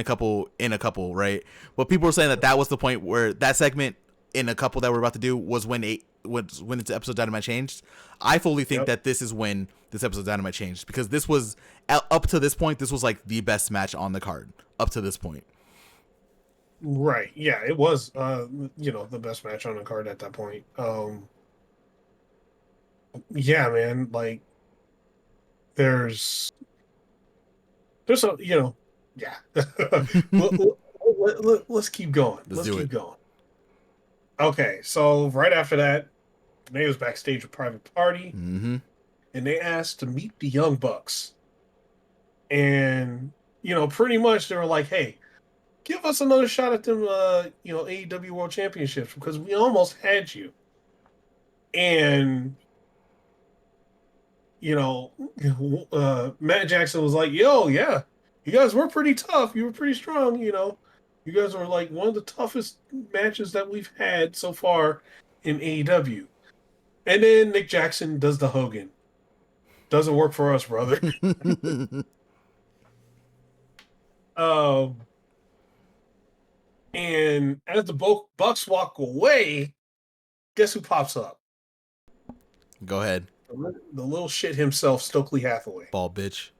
in a couple, right? But people were saying that was the point where that segment in a couple that we're about to do was when this episode Dynamite changed. I fully think that this is when this episode Dynamite changed, because this was up to this point, this was like the best match on the card up to this point. Right. Yeah, it was the best match on the card at that point. Yeah, man, like there's a yeah. Let's keep going. Let's do keep it. going. Okay, so right after that, Renee was backstage with Private Party, Mm-hmm. and they asked to meet the Young Bucks. And, pretty much they were like, hey, give us another shot at them, AEW World Championships, because we almost had you. And, Matt Jackson was like, yo, yeah, you guys were pretty tough. You were pretty strong, You guys were like one of the toughest matches that we've had so far in AEW. And then Nick Jackson does the Hogan. Doesn't work for us, brother. And as the Bucks walk away, guess who pops up? Go ahead. The little shit himself, Stokely Hathaway. Ball bitch.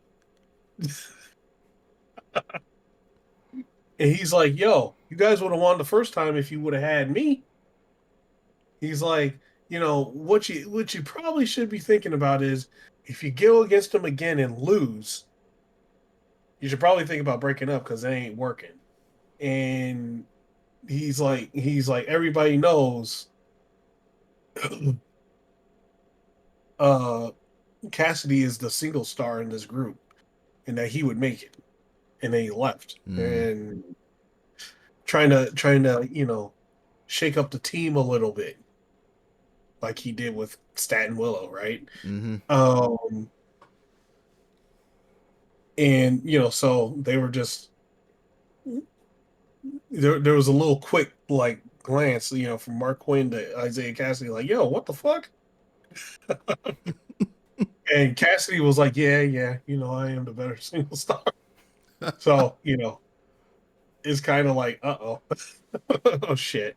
And he's like, yo, you guys would have won the first time if you would have had me. He's like, what you probably should be thinking about is if you go against him again and lose, you should probably think about breaking up because it ain't working. And he's like, everybody knows Cassidy is the single star in this group and that he would make it. And then he left. And trying to, shake up the team a little bit. Like he did with Staten Willow, right? Mm-hmm. And so they were just there was a little quick like glance, from Mark Quinn to Isaiah Cassidy, like, yo, what the fuck? And Cassidy was like, yeah, I am the better single star. So, it's kind of like, uh-oh. Oh shit.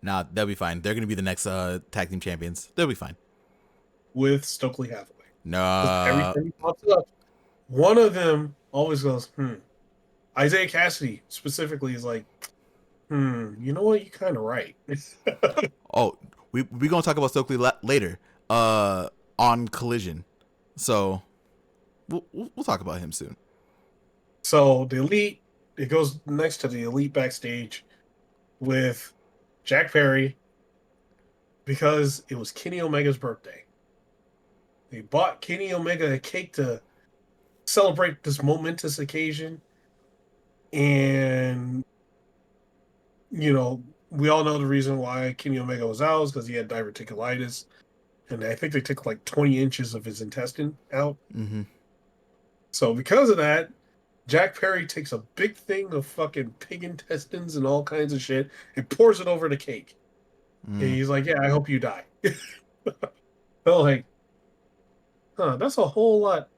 Nah, they'll be fine. They're gonna be the next tag team champions. They'll be fine. With Stokely Hathaway. No. Every time he pops up, one of them always goes, Isaiah Cassidy specifically is like, you know what? You're kind of right. Oh, we gonna talk about Stokely later. On Collision, so we'll talk about him soon. So the Elite, it goes next to the Elite backstage with Jack Perry because it was Kenny Omega's birthday. They bought Kenny Omega a cake to celebrate this momentous occasion. And, we all know the reason why Kenny Omega was out is because he had diverticulitis. And I think they took like 20 inches of his intestine out. Mm-hmm. So because of that, Jack Perry takes a big thing of fucking pig intestines and all kinds of shit and pours it over the cake. And he's like, yeah, I hope you die. So like, that's a whole lot.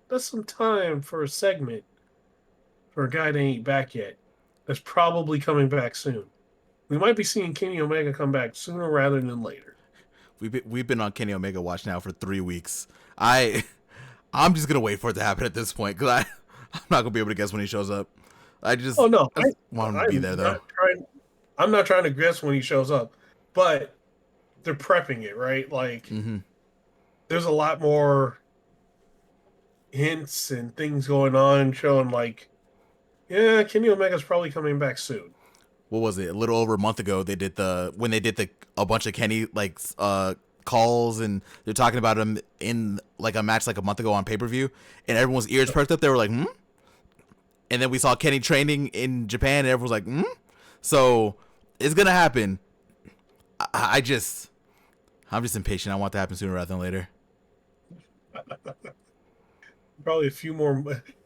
That's some time for a segment for a guy that ain't back yet. That's probably coming back soon. We might be seeing Kenny Omega come back sooner rather than later. We've been on Kenny Omega watch now for 3 weeks. I'm just gonna wait for it to happen at this point because I'm not gonna be able to guess when he shows up. I want him to be there though. I'm not trying to guess when he shows up, but they're prepping it, right? Like, there's a lot more hints and things going on showing like, yeah, Kenny Omega's probably coming back soon. What was it? A little over a month ago, they did a bunch of Kenny calls, and they're talking about him in like a match like a month ago on pay-per-view, and everyone's ears perked up. They were like, And then we saw Kenny training in Japan, and everyone's like, So it's gonna happen. I'm just impatient. I want that to happen sooner rather than later. Probably a few more.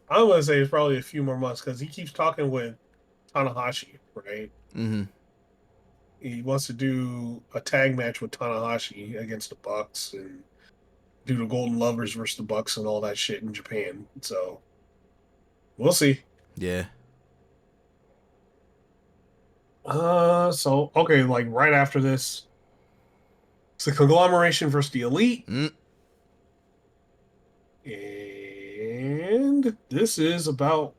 I'm gonna say it's probably a few more months because he keeps talking with Tanahashi, right? Mm-hmm. He wants to do a tag match with Tanahashi against the Bucks, and do the Golden Lovers versus the Bucks and all that shit in Japan. So we'll see. Yeah. So okay, like right after this, it's the conglomeration versus the elite. Mm. And this is about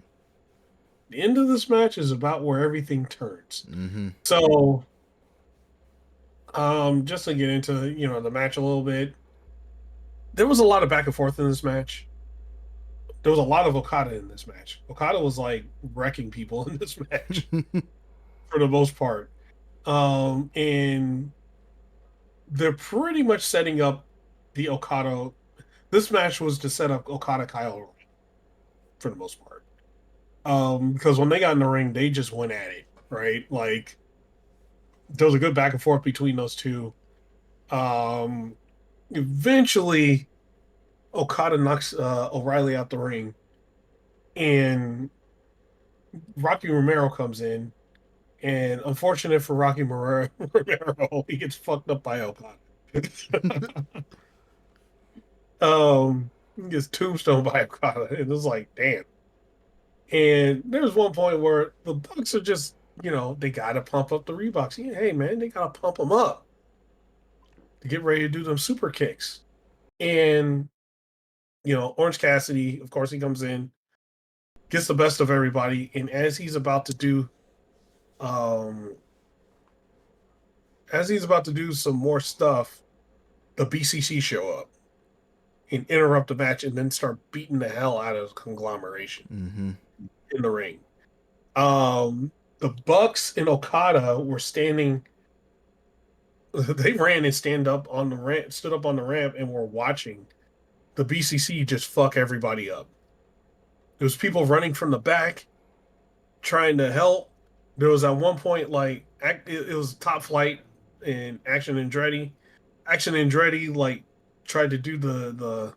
the end of this match is about where everything turns. Mm-hmm. So, just to get into, the match a little bit, there was a lot of back and forth in this match. There was a lot of Okada in this match. Okada was like wrecking people in this match for the most part. And they're pretty much setting up the Okada. This match was to set up Okada Kyle for the most part. Because when they got in the ring, they just went at it, right? Like there was a good back and forth between those two. Eventually, Okada knocks O'Reilly out the ring, and Rocky Romero comes in. And unfortunate for Rocky Romero, he gets fucked up by Okada. He gets tombstone by Okada, and it's like, damn. And there's one point where the Bucks are just, they gotta pump up the Reeboks. Yeah, hey man, they gotta pump them up to get ready to do them super kicks. And Orange Cassidy, of course, he comes in, gets the best of everybody, and um, as he's about to do some more stuff, the BCC show up and interrupt the match, and then start beating the hell out of the conglomeration in the ring. The Bucks and Okada were standing. They ran and stood up on the ramp, and were watching the BCC just fuck everybody up. There was people running from the back trying to help. There was at one point like it was Top Flight and Action Andretti. Action Andretti like tried to do the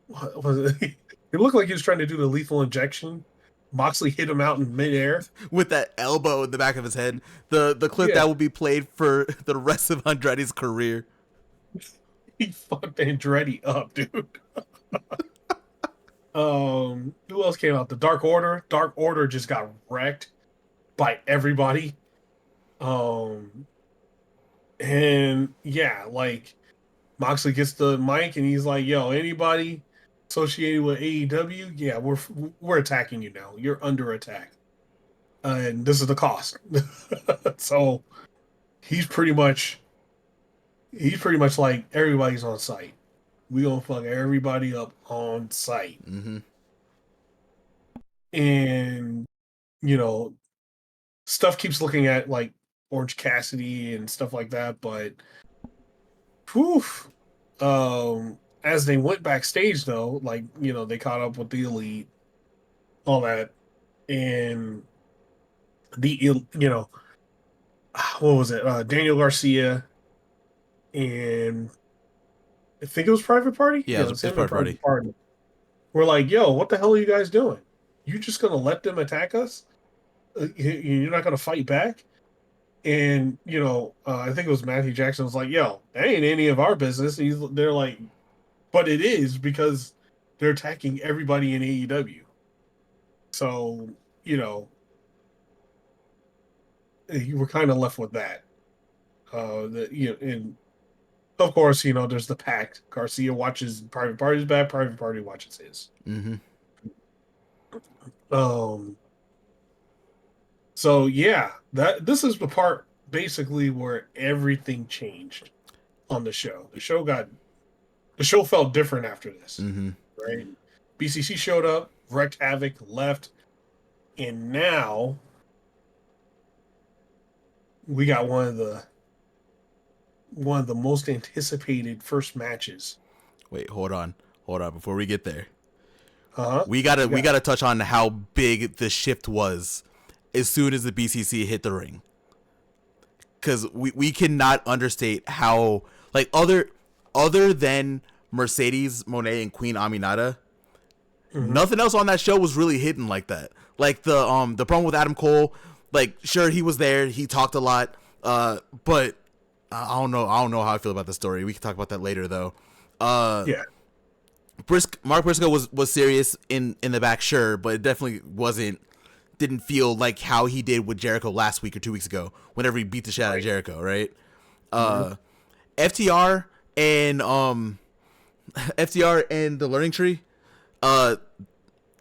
what was it? It looked like he was trying to do the lethal injection. Moxley hit him out in midair with that elbow in the back of his head. The clip that will be played for the rest of Andretti's career. He fucked Andretti up, dude. Who else came out? The Dark Order. Dark Order just got wrecked by everybody. And yeah, like Moxley gets the mic and he's like, "Yo, anybody associated with AEW, yeah, we're attacking you now. You're under attack, and this is the cost." So he's pretty much like everybody's on site. We gonna fuck everybody up on site, and stuff keeps looking at like Orange Cassidy and stuff like that, but poof. As they went backstage though, like, they caught up with the elite, all that, and what was it? Daniel Garcia and I think it was Private Party. Yeah, it was Private Party. We're like, yo, what the hell are you guys doing? You just gonna let them attack us? You're not gonna fight back? And I think it was Matthew Jackson was like, yo, that ain't any of our business. They're like, but it is because they're attacking everybody in AEW. So, you were kind of left with that. And of course, there's the pact. Garcia watches Private Party's back. Private Party watches his. So yeah, this is the part basically where everything changed on the show. The show felt different after this, right? BCC showed up, wreaked havoc, left, and now we got one of the most anticipated first matches. Wait, hold on. Before we get there, Uh-huh. We gotta touch on how big the shift was as soon as the BCC hit the ring. Because we cannot understate how, like, other than Mercedes Moné and Queen Aminata, nothing else on that show was really hidden like that. Like the promo with Adam Cole, like, sure, he was there, he talked a lot, but I don't know how I feel about the story. We can talk about that later though. Uh, Yeah. Mark Briscoe was serious in the back, sure, but it definitely didn't feel like how he did with Jericho last week or 2 weeks ago, whenever he beat the shit out of Right. Jericho, right? Mhm. FTR and FTR and the Learning Tree, uh,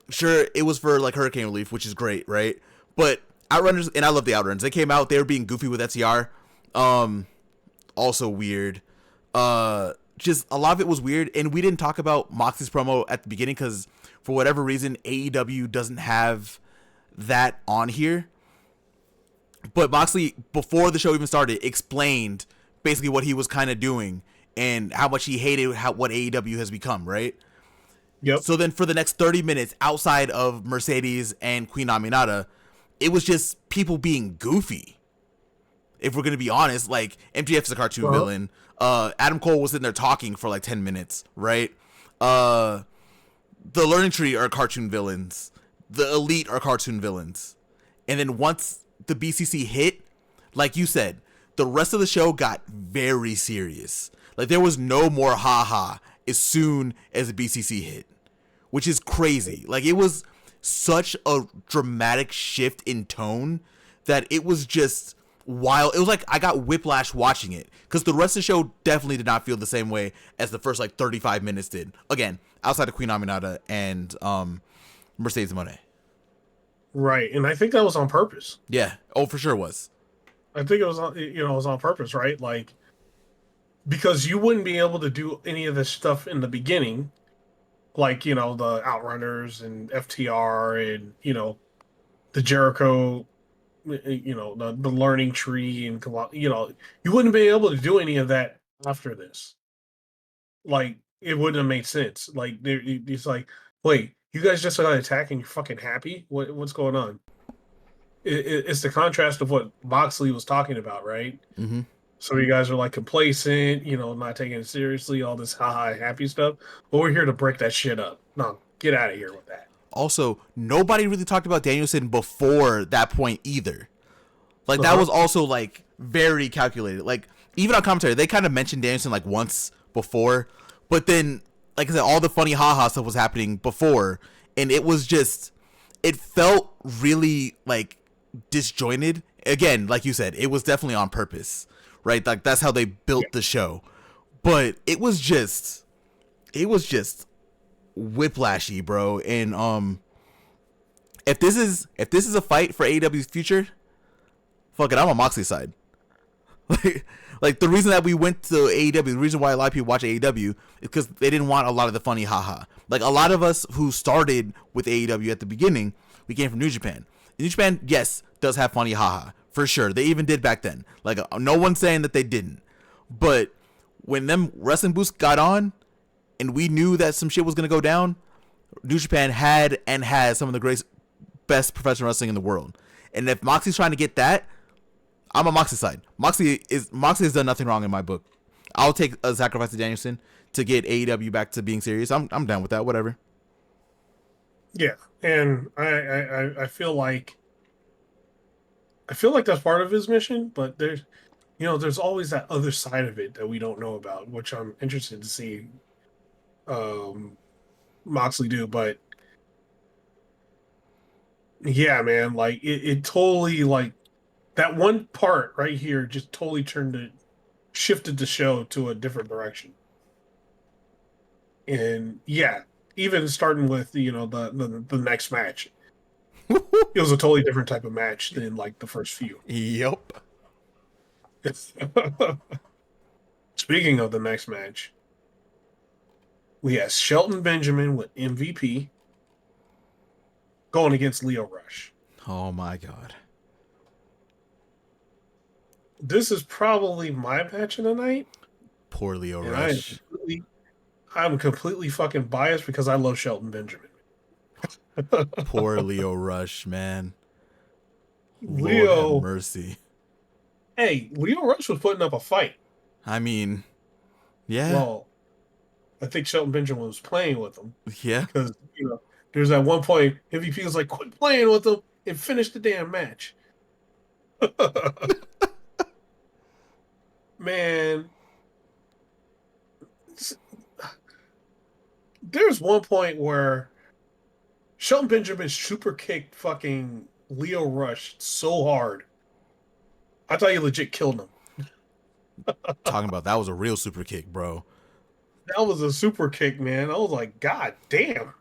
sure, it was for like hurricane relief, which is great, right? But Outrunners, and I love the Outrunners. They came out, they were being goofy with FTR, also weird. Just a lot of it was weird, and we didn't talk about Moxie's promo at the beginning because for whatever reason AEW doesn't have that on here. But Moxley, before the show even started, explained basically what he was kind of doing and how much he hated what AEW has become, right? Yep. So then for the next 30 minutes, outside of Mercedes and Queen Aminata, it was just people being goofy. If we're going to be honest, like MJF is a cartoon villain. Adam Cole was sitting there talking for like 10 minutes, right? The Learning Tree are cartoon villains. The Elite are cartoon villains. And then once the BCC hit, like you said, the rest of the show got very serious. Like there was no more haha as soon as the BCC hit, which is crazy. Like it was such a dramatic shift in tone that it was just wild. It was like I got whiplash watching it because the rest of the show definitely did not feel the same way as the first like 35 minutes did. Again, outside of Queen Aminata and Mercedes Moné. Right. And I think that was on purpose. Yeah. Oh, for sure was. I think it was it was on purpose, right? Like because you wouldn't be able to do any of this stuff in the beginning, like the Outrunners and FTR and the Jericho, the Learning Tree and you wouldn't be able to do any of that after this. Like it wouldn't have made sense. Like it's like, wait, you guys just got attacked and you're fucking happy? What's going on? It's the contrast of what Moxley was talking about, right? Mm-hmm. So you guys are like complacent, not taking it seriously, all this haha happy stuff. But we're here to break that shit up. No, get out of here with that. Also, nobody really talked about Danielson before that point either. Like that Uh-huh. was also like very calculated. Like even on commentary, they kind of mentioned Danielson like once before, but then like I said, all the funny haha stuff was happening before, and it felt really like disjointed. Again, like you said, it was definitely on purpose, right? Like that's how they built the show, but it was just whiplashy, bro. And if this is a fight for AEW's future, fuck it, I'm on Moxley's side. like the reason that we went to AEW, the reason why a lot of people watch AEW is because they didn't want a lot of the funny haha. Like a lot of us who started with AEW at the beginning, we came from New Japan. New Japan, yes, does have funny haha for sure. They even did back then. Like no one's saying that they didn't, but when them wrestling boots got on, and we knew that some shit was gonna go down, New Japan had and has some of the greatest, best professional wrestling in the world. And if Moxley's trying to get that, I'm on Moxley's side. Moxley has done nothing wrong in my book. I'll take a sacrifice to Danielson to get AEW back to being serious. I'm down with that. Whatever. Yeah, and I feel like that's part of his mission, but there's always that other side of it that we don't know about, which I'm interested to see Moxley do. But yeah, man, like it totally like that one part right here just totally shifted the show to a different direction. And yeah, even starting with the next match, it was a totally different type of match than like the first few. Yep. Speaking of the next match, we have Shelton Benjamin with MVP going against Lio Rush. Oh my god. This is probably my match of the night, Poor Lio and Rush. I'm completely fucking biased because I love Shelton Benjamin. Poor Lio Rush, man. Lord have Leo, mercy. hey, Leo Rush was putting up a fight. I mean, yeah, Well, I think Shelton Benjamin was playing with him yeah. because there's that one point MVP was like, "Quit playing with him and finish the damn match." Man, there's one point where Shelton Benjamin super kicked fucking Lio Rush so hard. I thought he legit killed him. Talking about that was a real super kick, bro. That was a super kick, man. I was like, God damn.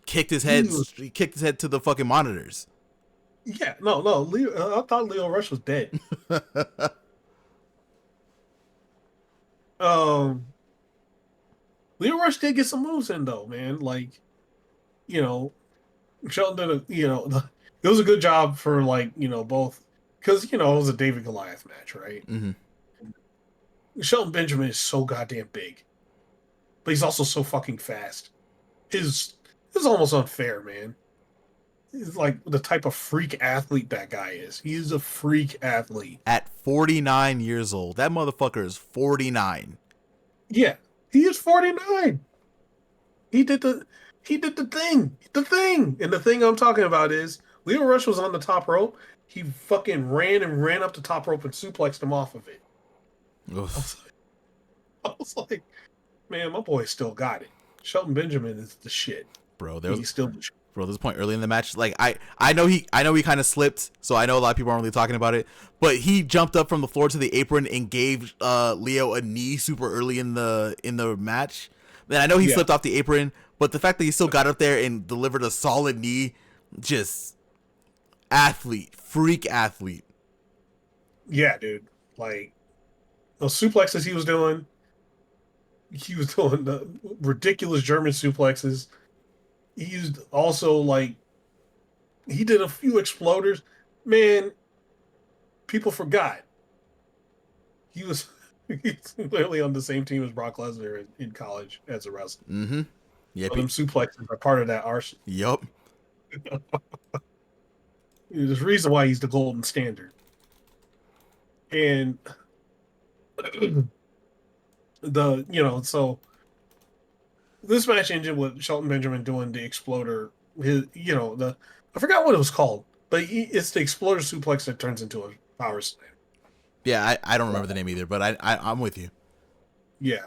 Kicked his He head. was- He kicked his head to the fucking monitors. Yeah, no. Leo, I thought Lio Rush was dead. um, Lio Rush did get some moves in though, man. Like, you know, Shelton did it was a good job for both because it was a David Goliath match, right? Mm-hmm. Shelton Benjamin is so goddamn big, but he's also so fucking fast. Is almost unfair, man. He's like the type of freak athlete that guy is. He's a freak athlete. At 49 years old, that motherfucker is 49. Yeah, he is 49. He did the thing. And the thing I'm talking about is Leo Rush was on the top rope. He fucking ran up the top rope and suplexed him off of it. I was like, man, my boy still got it. Shelton Benjamin is the shit. Bro, He's still the shit. Bro, this point early in the match, like I know he kind of slipped, so I know a lot of people aren't really talking about it. But he jumped up from the floor to the apron and gave Leo a knee super early in the match. Then I know he slipped off the apron, but the fact that he still got up there and delivered a solid knee, just freak athlete. Yeah, dude. Like those suplexes he was doing the ridiculous German suplexes. He used also he did a few exploders. Man, people forgot. He's literally on the same team as Brock Lesnar in college as a wrestler. Mm-hmm. Yeah, them suplexes are part of that arsenal. Yup. There's a reason why he's the golden standard. And so this match ended with Shelton Benjamin doing the exploder. I forgot what it was called, but it's the exploder suplex that turns into a power slam. Yeah, I don't remember the name either, but I'm with you. Yeah,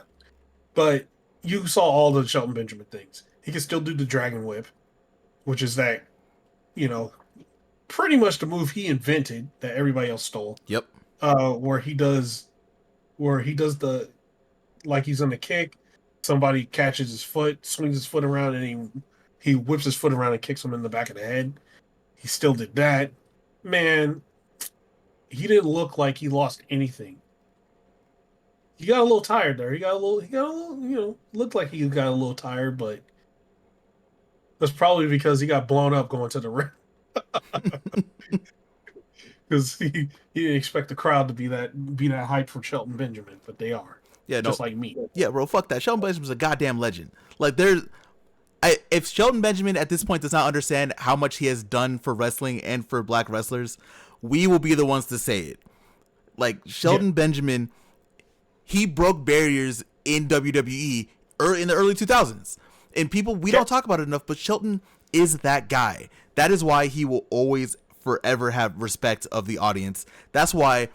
but you saw all the Shelton Benjamin things. He can still do the dragon whip, which is that, pretty much the move he invented that everybody else stole. Yep. Where he does the, like he's on the kick, somebody catches his foot, swings his foot around, and he whips his foot around and kicks him in the back of the head. He still did that. Man, he didn't look like he lost anything. He got a little tired there. He got a little, looked like he got a little tired, but that's probably because he got blown up going to the ring. Because he didn't expect the crowd to be that hyped for Shelton Benjamin, but they are. Yeah, just like me. Yeah, bro, fuck that. Shelton Benjamin's a goddamn legend. Like, if Shelton Benjamin at this point does not understand how much he has done for wrestling and for black wrestlers, we will be the ones to say it. Like, Shelton Benjamin, he broke barriers in WWE in the early 2000s. And we don't talk about it enough, but Shelton is that guy. That is why he will always forever have respect of the audience. That's why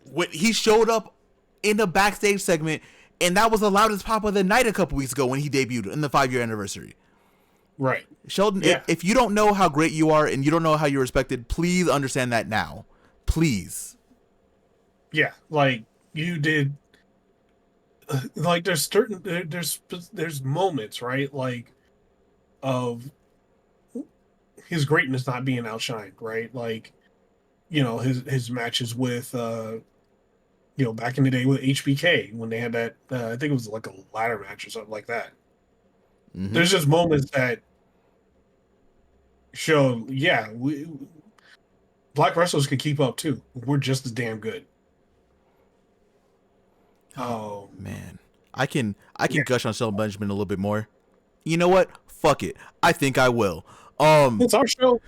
when he showed up in the backstage segment, and that was the loudest pop of the night a couple weeks ago when he debuted in the 5-year anniversary. Right. Shelton, if you don't know how great you are and you don't know how you're respected, please understand that now. Please. Yeah, like you did. Like there's moments, right? Like of his greatness not being outshined, right? Like, his matches with back in the day with HBK when they had that I think it was like a ladder match or something like that. Mm-hmm. There's just moments that show, black wrestlers can keep up too. We're just as damn good. Oh man, I can gush on Shelton Benjamin a little bit more. You know what? Fuck it. I think I will. It's our show.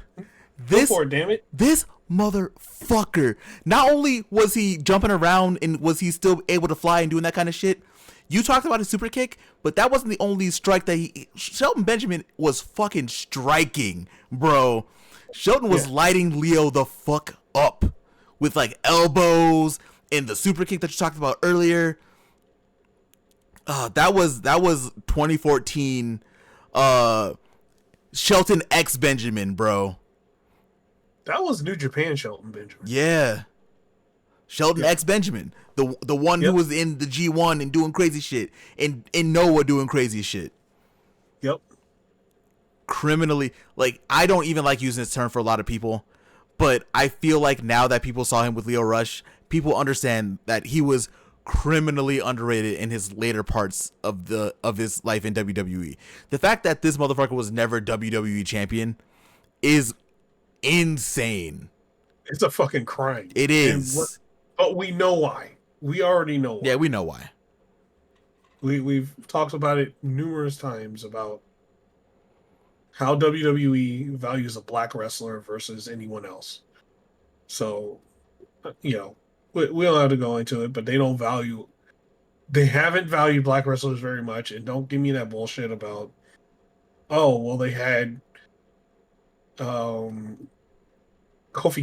Go for it, damn it. This motherfucker. Not only was he jumping around and was he still able to fly and doing that kind of shit. You talked about his super kick, but that wasn't the only strike that Shelton Benjamin was fucking striking, bro. Shelton was lighting Leo the fuck up with like elbows and the super kick that you talked about earlier. That was 2014. Shelton X Benjamin, bro. That was New Japan Shelton Benjamin. Yeah. Shelton Yeah. X Benjamin, the one who Yep. was in the G1 and doing crazy shit, and in Noah doing crazy shit. Yep. Criminally, like, I don't even like using this term for a lot of people, but I feel like now that people saw him with Leo Rush, people understand that he was criminally underrated in his later parts of his life in WWE. The fact that this motherfucker was never WWE champion is insane. It's a fucking crime. It is. But we know why. We already know why. Yeah, we know why. We've talked about it numerous times about how WWE values a black wrestler versus anyone else. So, you know, we don't have to go into it, but they haven't valued black wrestlers very much. And don't give me that bullshit about, oh, well, they had Kofi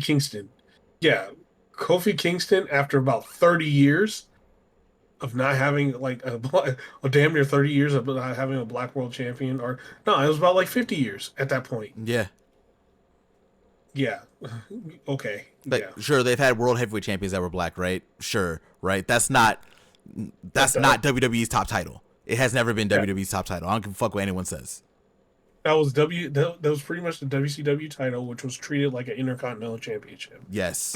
Kingston. Yeah, Kofi Kingston, after about 30 years of not having like a damn near 30 years of not having a black world champion, or no, it was about like 50 years at that point. Yeah. Yeah. Okay. Like, yeah. sure, they've had world heavyweight champions that were black, right? Sure, right? That's not WWE's top title. It has never been WWE's top title. I don't give a fuck what anyone says. That was that was pretty much the WCW title, which was treated like an Intercontinental Championship. Yes.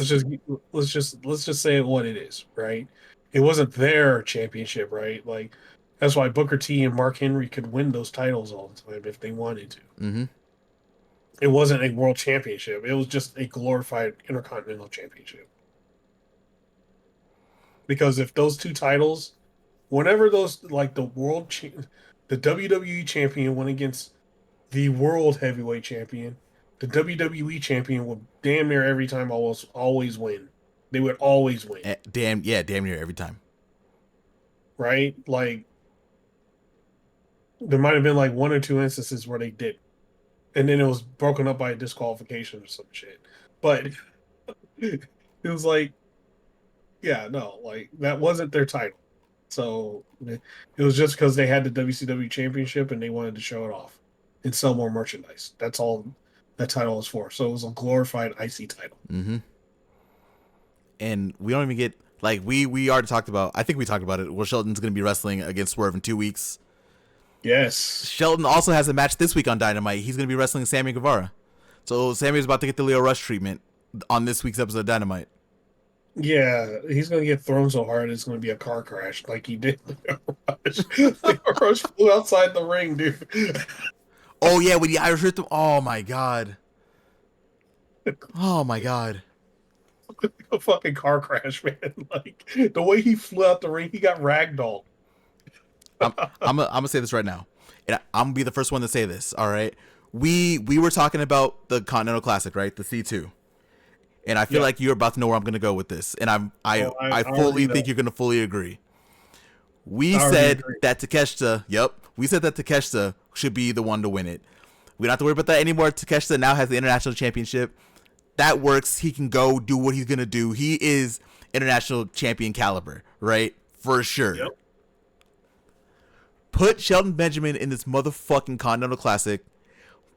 Let's just say what it is, right? It wasn't their championship, right? Like that's why Booker T and Mark Henry could win those titles all the time if they wanted to. Mm-hmm. It wasn't a world championship. It was just a glorified Intercontinental Championship. Because if those two titles, whenever those like the WWE champion went against the world heavyweight champion, the WWE champion would damn near every time always win. They would always win. Damn near every time. Right? Like there might have been like one or two instances where they did. And then it was broken up by a disqualification or some shit. But it was like, yeah, no, like that wasn't their title. So it was just because they had the WCW championship and they wanted to show it off and sell more merchandise. That's all that title was for. So it was a glorified IC title. Mm-hmm. And we don't even get like we already talked about. I think we talked about it. Well, Shelton's going to be wrestling against Swerve in 2 weeks. Yes. Shelton also has a match this week on Dynamite. He's going to be wrestling Sammy Guevara. So Sammy's about to get the Leo Rush treatment on this week's episode of Dynamite. Yeah, he's going to get thrown so hard it's going to be a car crash like he did. Leo Rush flew outside the ring, dude. Oh, yeah, when he Irish ripped him. Oh, my God. Oh, my God. A fucking car crash, man. Like, the way he flew out the ring, he got ragdolled. I'm gonna say this right now, and I'm gonna be the first one to say this. All right, we were talking about the Continental Classic, right? The C2, and I feel like you're about to know where I'm gonna go with this, and I fully think you're gonna fully agree. We said that Takeshita, we said that Takeshita should be the one to win it. We don't have to worry about that anymore. Takeshita now has the international championship. That works. He can go do what he's gonna do. He is international champion caliber, right? For sure. Yep. Put Shelton Benjamin in this motherfucking Continental Classic.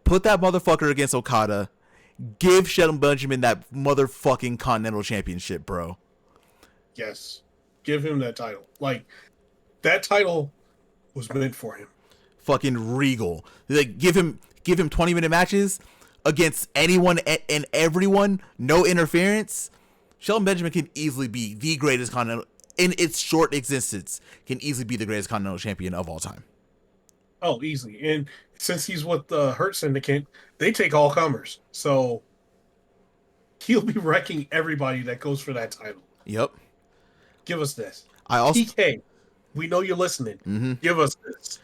Put that motherfucker against Okada. Give Shelton Benjamin that motherfucking Continental Championship, bro. Yes. Give him that title. Like, that title was meant for him. Fucking regal. Like, give him 20-minute matches against anyone and everyone. No interference. Shelton Benjamin can easily be the greatest Continental, in its short existence, can easily be the greatest Continental Champion of all time. Oh, easily. And since he's with the Hurt Syndicate, they take all comers. So he'll be wrecking everybody that goes for that title. Yep. Give us this. PK, we know you're listening. Mm-hmm. Give us this.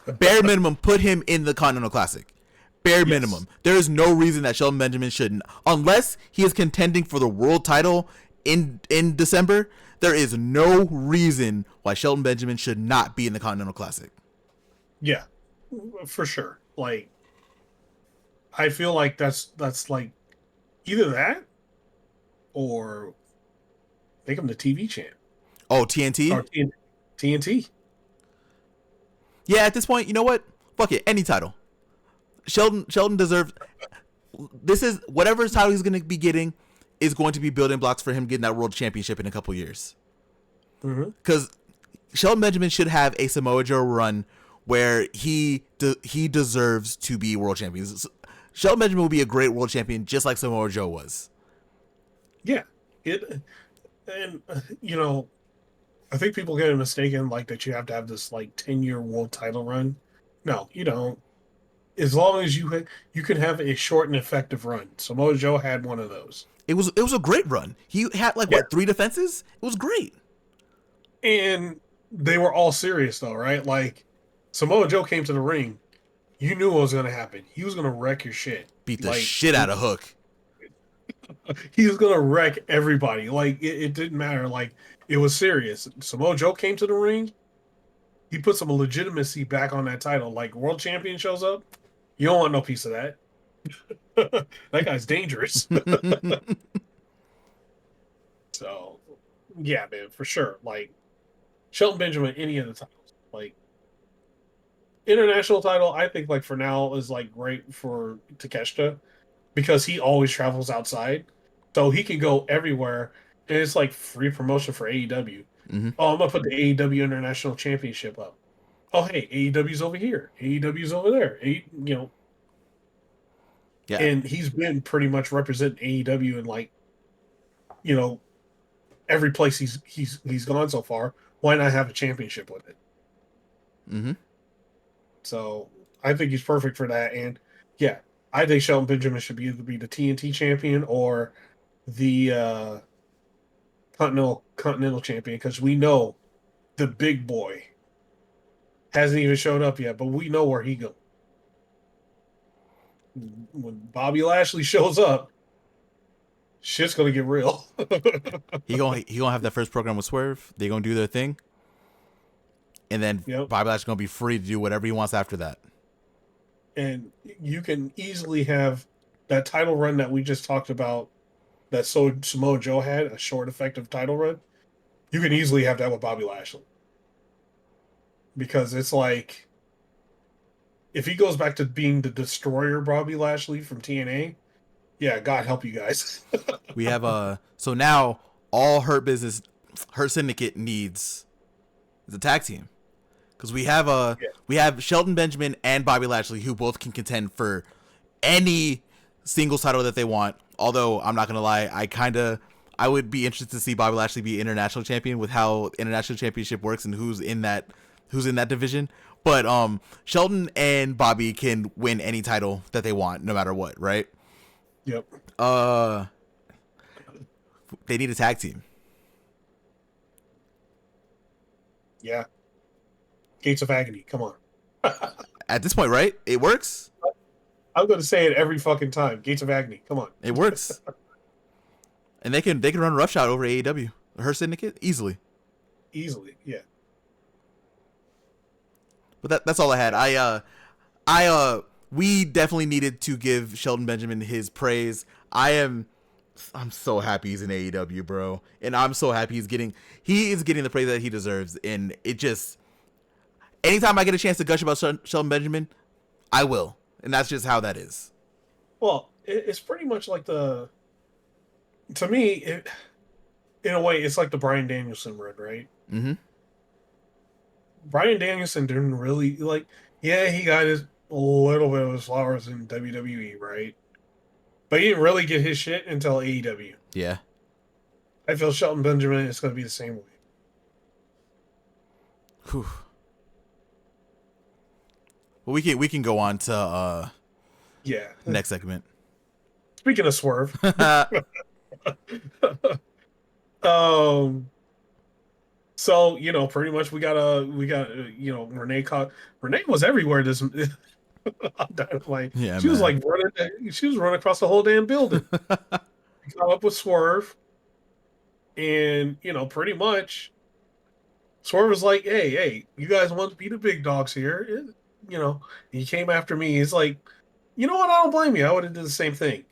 Bare minimum, put him in the Continental Classic. Bare minimum. There is no reason that Shelton Benjamin shouldn't. Unless he is contending for the world title in December, there is no reason why Shelton Benjamin should not be in the Continental Classic. Yeah, for sure. Like, I feel like that's like either that or make him the TV champ. Oh, TNT? Or TNT. Yeah, at this point, you know what? Fuck it, any title. Shelton deserves. This is whatever title he's going to be getting is going to be building blocks for him getting that world championship in a couple years. Because Shelton Benjamin should have a Samoa Joe run where he deserves to be world champion. Shelton Benjamin will be a great world champion, just like Samoa Joe was. Yeah, and I think people get it mistaken like that you have to have this like 10-year world title run. No, you don't. As long as you can have a short and effective run. Samoa Joe had one of those. It was a great run. He had like what 3 defenses? It was great. And they were all serious though, right? Like Samoa Joe came to the ring, you knew what was going to happen. He was going to wreck your shit. Beat the shit out of Hook. He was going to wreck everybody. Like it didn't matter. Like it was serious. Samoa Joe came to the ring. He put some legitimacy back on that title. Like world champion shows up, you don't want no piece of that. That guy's dangerous. So, yeah, man, for sure. Like Shelton Benjamin, any of the titles, like international title, I think like for now is like great for Takeshita because he always travels outside, so he can go everywhere, and it's like free promotion for AEW. Mm-hmm. Oh, I'm gonna put the AEW International Championship up. Oh, hey, AEW's over here. AEW's over there. Yeah. And he's been pretty much representing AEW in like, every place he's gone so far. Why not have a championship with it? Mm-hmm. So I think he's perfect for that. And yeah, I think Shelton Benjamin should either be the TNT champion or the Continental champion because we know the big boy hasn't even showed up yet, but we know where he goes. When Bobby Lashley shows up, shit's gonna get real. he gonna have that first program with Swerve. They gonna do their thing, and then Bobby Lashley's gonna be free to do whatever he wants after that. And you can easily have that title run that we just talked about. That Samoa Joe had a short, effective title run. You can easily have that with Bobby Lashley because it's like if he goes back to being the destroyer Bobby Lashley from TNA, yeah, God help you guys. We have so now all Hurt Syndicate needs is a tag team because we have Shelton Benjamin and Bobby Lashley who both can contend for any singles title that they want. Although I'm not gonna lie, I would be interested to see Bobby Lashley be international champion with how international championship works and who's in that division. But Shelton and Bobby can win any title that they want, no matter what, right? Yep. They need a tag team. Yeah. Gates of Agony. Come on. At this point, right? It works. I'm going to say it every fucking time. Gates of Agony. Come on. It works. And they can run roughshod over AEW. Her Syndicate easily. Easily, yeah. But that's all I had. We definitely needed to give Shelton Benjamin his praise. I'm so happy he's in AEW, bro. And I'm so happy he is getting the praise that he deserves. And it just, anytime I get a chance to gush about Shelton Benjamin, I will. And that's just how that is. Well, it's pretty much like to me, in a way, it's like the Bryan Danielson run, right? Mm-hmm. Bryan Danielson didn't really, he got a little bit of his flowers in WWE, right? But he didn't really get his shit until AEW. Yeah. I feel Shelton Benjamin is going to be the same way. Whew. Well, we can go on to next segment. Speaking of Swerve, so pretty much we got Renee was everywhere this Dynamite. Yeah, she was like running across the whole damn building. She caught up with Swerve, and pretty much Swerve was like, hey, you guys want to be the big dogs here? He came after me. He's like, you know what? I don't blame you. I would have did the same thing.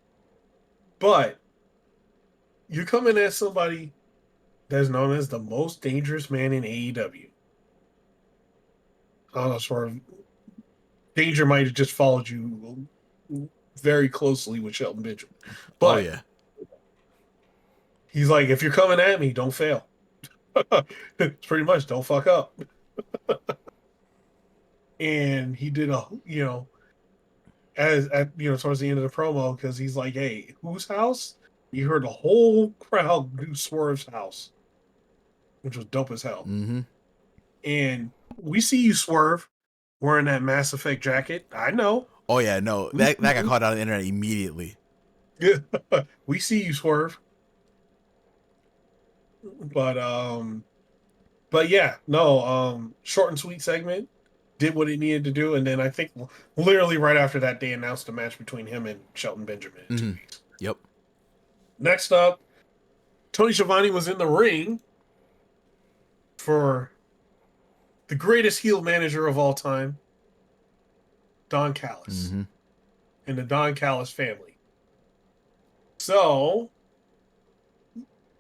But you come in as somebody that's known as the most dangerous man in AEW. sort of danger might have just followed you very closely with Shelton Benjamin. Oh But yeah. he's like, if you're coming at me, don't fail. It's pretty much don't fuck up. And he did a, as at towards the end of the promo because he's like, hey, whose house? You heard the whole crowd do Swerve's house, which was dope as hell. Mm-hmm. And we see you, Swerve, wearing that Mass Effect jacket. I know. Oh yeah, no, We that see got caught on the internet immediately. you. We see you, Swerve. But yeah, no, short and sweet segment. Did what it needed to do, and then I think literally right after that they announced a match between him and Shelton Benjamin in 2 Mm-hmm. weeks. Yep. Next up, Tony Schiavone was in the ring for the greatest heel manager of all time, Don Callis, Mm-hmm. and the Don Callis family. So,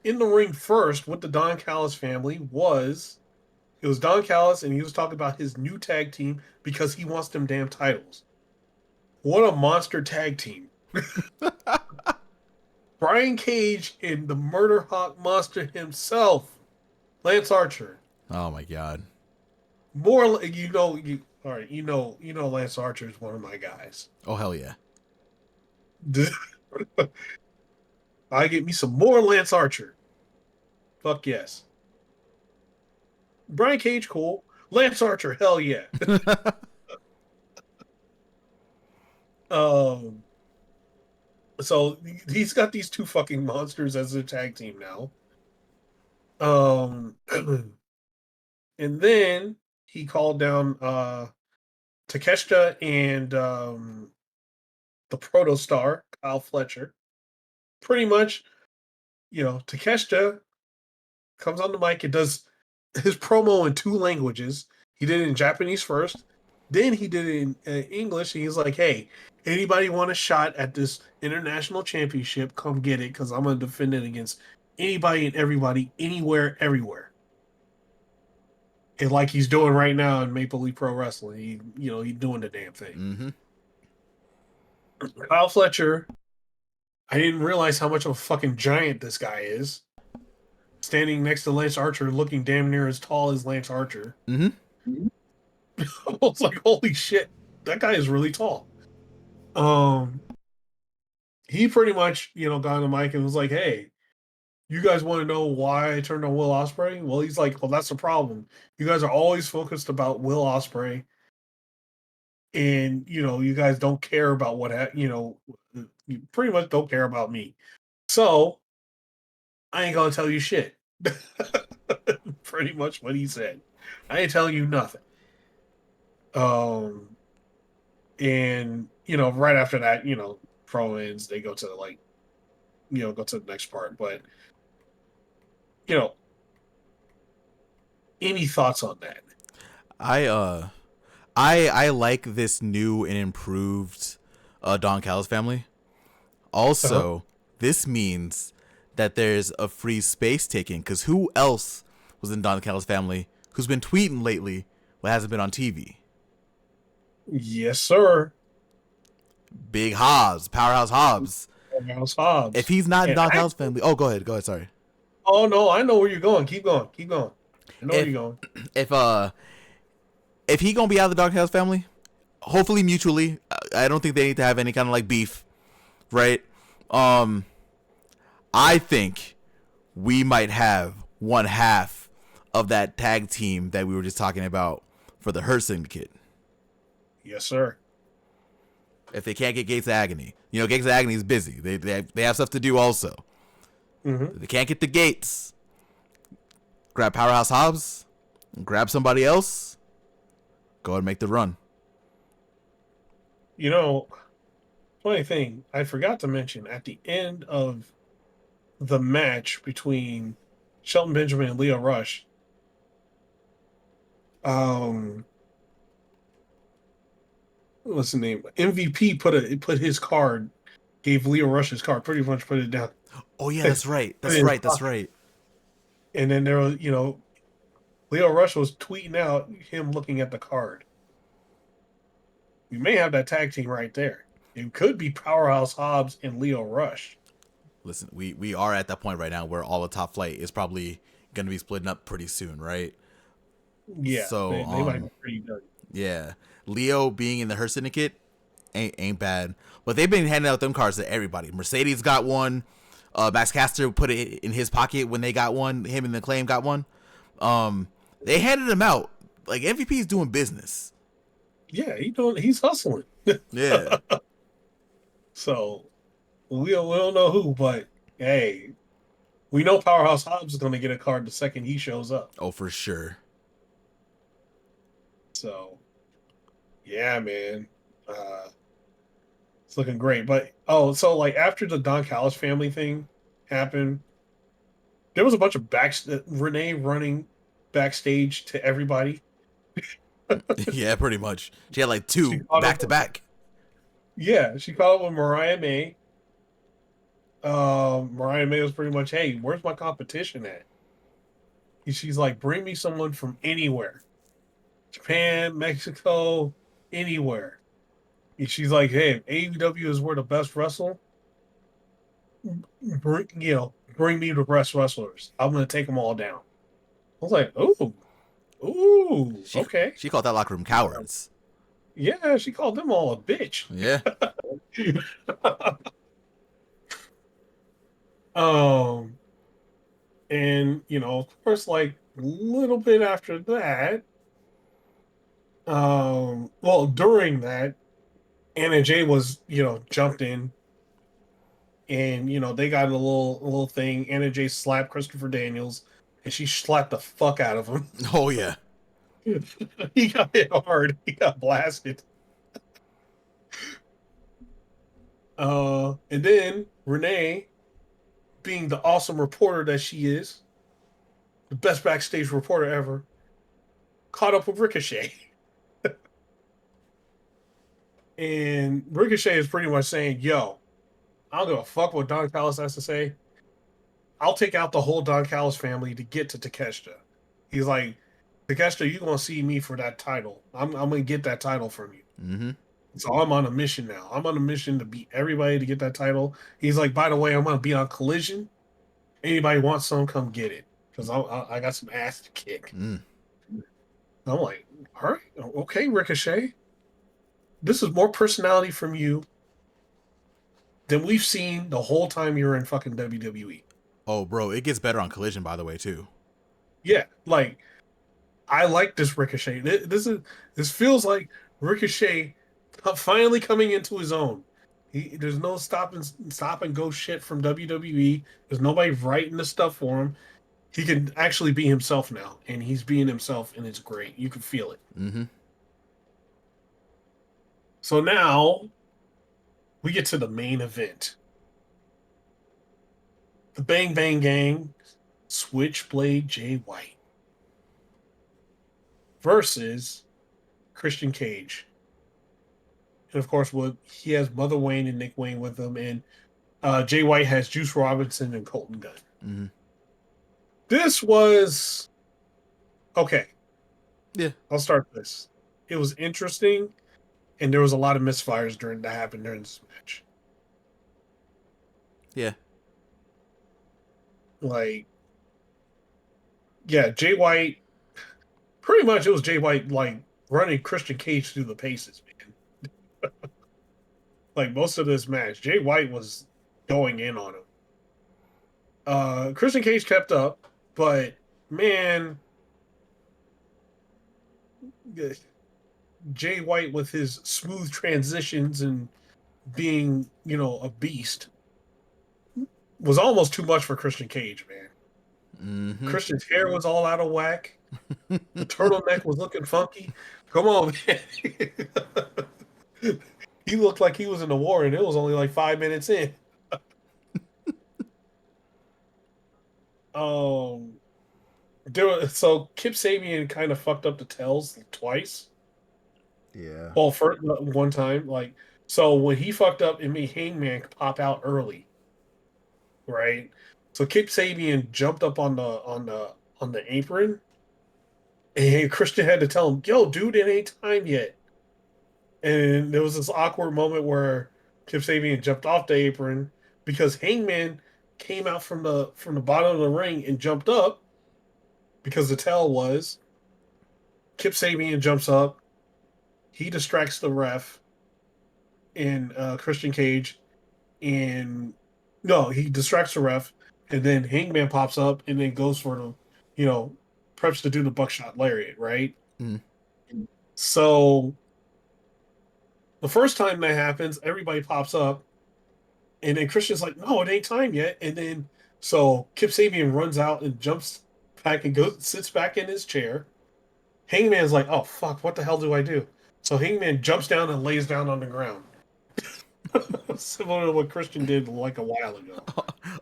in the ring first with the Don Callis family was it was Don Callis, and he was talking about his new tag team because he wants them damn titles. What a monster tag team! Brian Cage and the Murder Hawk Monster himself, Lance Archer. Oh my god. More, all right, Lance Archer is one of my guys. Oh hell yeah. I get me some more Lance Archer. Fuck yes. Brian Cage, cool. Lance Archer, hell yeah. um, so he's got these two fucking monsters as a tag team now. And then he called down Takeshita and the Proto Star, Kyle Fletcher. Pretty much, Takeshita comes on the mic and does his promo in two languages. He did it in Japanese first, then he did it in English. And he's like, "Hey, anybody want a shot at this international championship? Come get it, because I'm gonna defend it against anybody and everybody, anywhere, everywhere." And like he's doing right now in Maple Leaf Pro Wrestling, he's doing the damn thing. Mm-hmm. Kyle Fletcher, I didn't realize how much of a fucking giant this guy is. Standing next to Lance Archer, looking damn near as tall as Lance Archer. Mm-hmm. I was like, holy shit, that guy is really tall. He pretty much, got on the mic and was like, hey, you guys want to know why I turned on Will Ospreay? Well, he's like, well, that's the problem. You guys are always focused about Will Ospreay, and you guys don't care about you pretty much don't care about me. So I ain't gonna tell you shit. Pretty much what he said. I ain't telling you nothing. And right after that, pro ends, they go to go to the next part. But any thoughts on that? I like this new and improved Don Callis family. Uh-huh. Also, this means that there's a free space taken, because who else was in Don Callis family who's been tweeting lately but hasn't been on TV? Yes, sir. Big Hobbs, Powerhouse Hobbs. House Hobbs. If he's not in And Don Callis family, oh, go ahead, sorry. oh no, I know where you're going. Keep going. Keep going. I know where If you're going. if he gonna be out of the Don Callis family, hopefully mutually. I don't think they need to have any kind of like beef, right? I think we might have one half of that tag team that we were just talking about for the Hurt Syndicate. Yes, sir. If they can't get Gates of Agony, Gates of Agony is busy. They have stuff to do also. Mm-hmm. If they can't get the Gates, grab Powerhouse Hobbs, grab somebody else, go ahead and make the run. Funny thing, I forgot to mention at the end of the match between Shelton Benjamin and Leo Rush, um, what's the name? MVP put his card, gave Leo Rush his card, pretty much put it down. Oh yeah, that's right. Put it in his That's pocket. right. And then there was, Leo Rush was tweeting out him looking at the card. We may have that tag team right there. It could be Powerhouse Hobbs and Leo Rush. Listen, we are at that point right now where all the Top Flight is probably going to be splitting up pretty soon, right? Yeah, So, they might be pretty done. yeah, Leo being in the Her Syndicate ain't bad, but they've been handing out them cards to everybody. Mercedes got one. Max Caster put it in his pocket when they got one. Him and the Claim got one. They handed them out. Like MVP's doing business. Yeah, he's hustling. Yeah. So we don't know who, but hey, we know Powerhouse Hobbs is going to get a card the second he shows up. Oh, for sure. So yeah, man, it's looking great. But so like after the Don Callis family thing happened, there was a bunch of Renee running backstage to everybody. Yeah, pretty much. She had like She two caught back up. to back. Yeah, she caught up with Mariah May. Mariah May was pretty much, hey, where's my competition at? And she's like, bring me someone from anywhere, Japan, Mexico, anywhere. And she's like, hey, if AEW is where the best wrestle, bring me the best wrestlers. I'm gonna take them all down. I was like, ooh, She okay. she called that locker room cowards. Yeah, she called them all a bitch. Yeah. um, and of course, like a little bit after that, well, during that, Anna Jay was, jumped in, and they got a little thing. Anna Jay slapped Christopher Daniels, and she slapped the fuck out of him. Oh yeah. He got hit hard. He got blasted. And then Renee, being the awesome reporter that she is, the best backstage reporter ever, caught up with Ricochet. And Ricochet is pretty much saying, yo, I don't give a fuck what Don Callis has to say. I'll take out the whole Don Callis family to get to Takeshita. He's like, Takeshita, you're going to see me for that title. I'm going to get that title from you. Mm-hmm. So I'm on a mission now. I'm on a mission to beat everybody to get that title. He's like, by the way, I'm going to be on Collision. Anybody wants some, come get it. Because I got some ass to kick. Mm. I'm like, all right, okay, Ricochet. This is more personality from you than we've seen the whole time you're in fucking WWE. Oh, bro, it gets better on Collision, by the way, too. Yeah, like I like this Ricochet. This feels like Ricochet finally coming into his own. There's no stop and go shit from WWE. There's nobody writing the stuff for him. He can actually be himself now, and he's being himself, and it's great. You can feel it. Mm-hmm. So now we get to the main event. The Bang Bang Gang, Switchblade Jay White versus Christian Cage. And of course, he has Mother Wayne and Nick Wayne with him, and Jay White has Juice Robinson and Colton Gunn. Mm-hmm. This was okay. Yeah. I'll start this. It was interesting, and there was a lot of misfires that happened during this match. Yeah. Like, yeah, Jay White. Pretty much, it was Jay White like running Christian Cage through the paces, man. Like most of this match, Jay White was going in on him. Christian Cage kept up, but man, Jay White with his smooth transitions and being, a beast was almost too much for Christian Cage, man. Mm-hmm. Christian's hair was all out of whack. The turtleneck was looking funky. Come on, man. He looked like he was in the war, and it was only like 5 minutes in. Um, so Kip Sabian kind of fucked up the tells twice. Yeah. Well, for one time, like so when he fucked up, it made Hangman pop out early, right? So Kip Sabian jumped up on the apron, And Christian had to tell him, "Yo, dude, it ain't time yet." And there was this awkward moment where Kip Sabian jumped off the apron because Hangman came out from the bottom of the ring and jumped up because the tell was Kip Sabian jumps up, he distracts the ref and Christian Cage, and no, he distracts the ref, and then Hangman pops up and then goes for the, you know, preps to do the buckshot lariat, right? Mm. So the first time that happens, everybody pops up, and then Christian's like, "No, it ain't time yet." And then so Kip Sabian runs out and jumps back and goes sits back in his chair. Hangman's like, "Oh fuck, what the hell do I do?" So Hangman jumps down and lays down on the ground, similar to what Christian did like a while ago.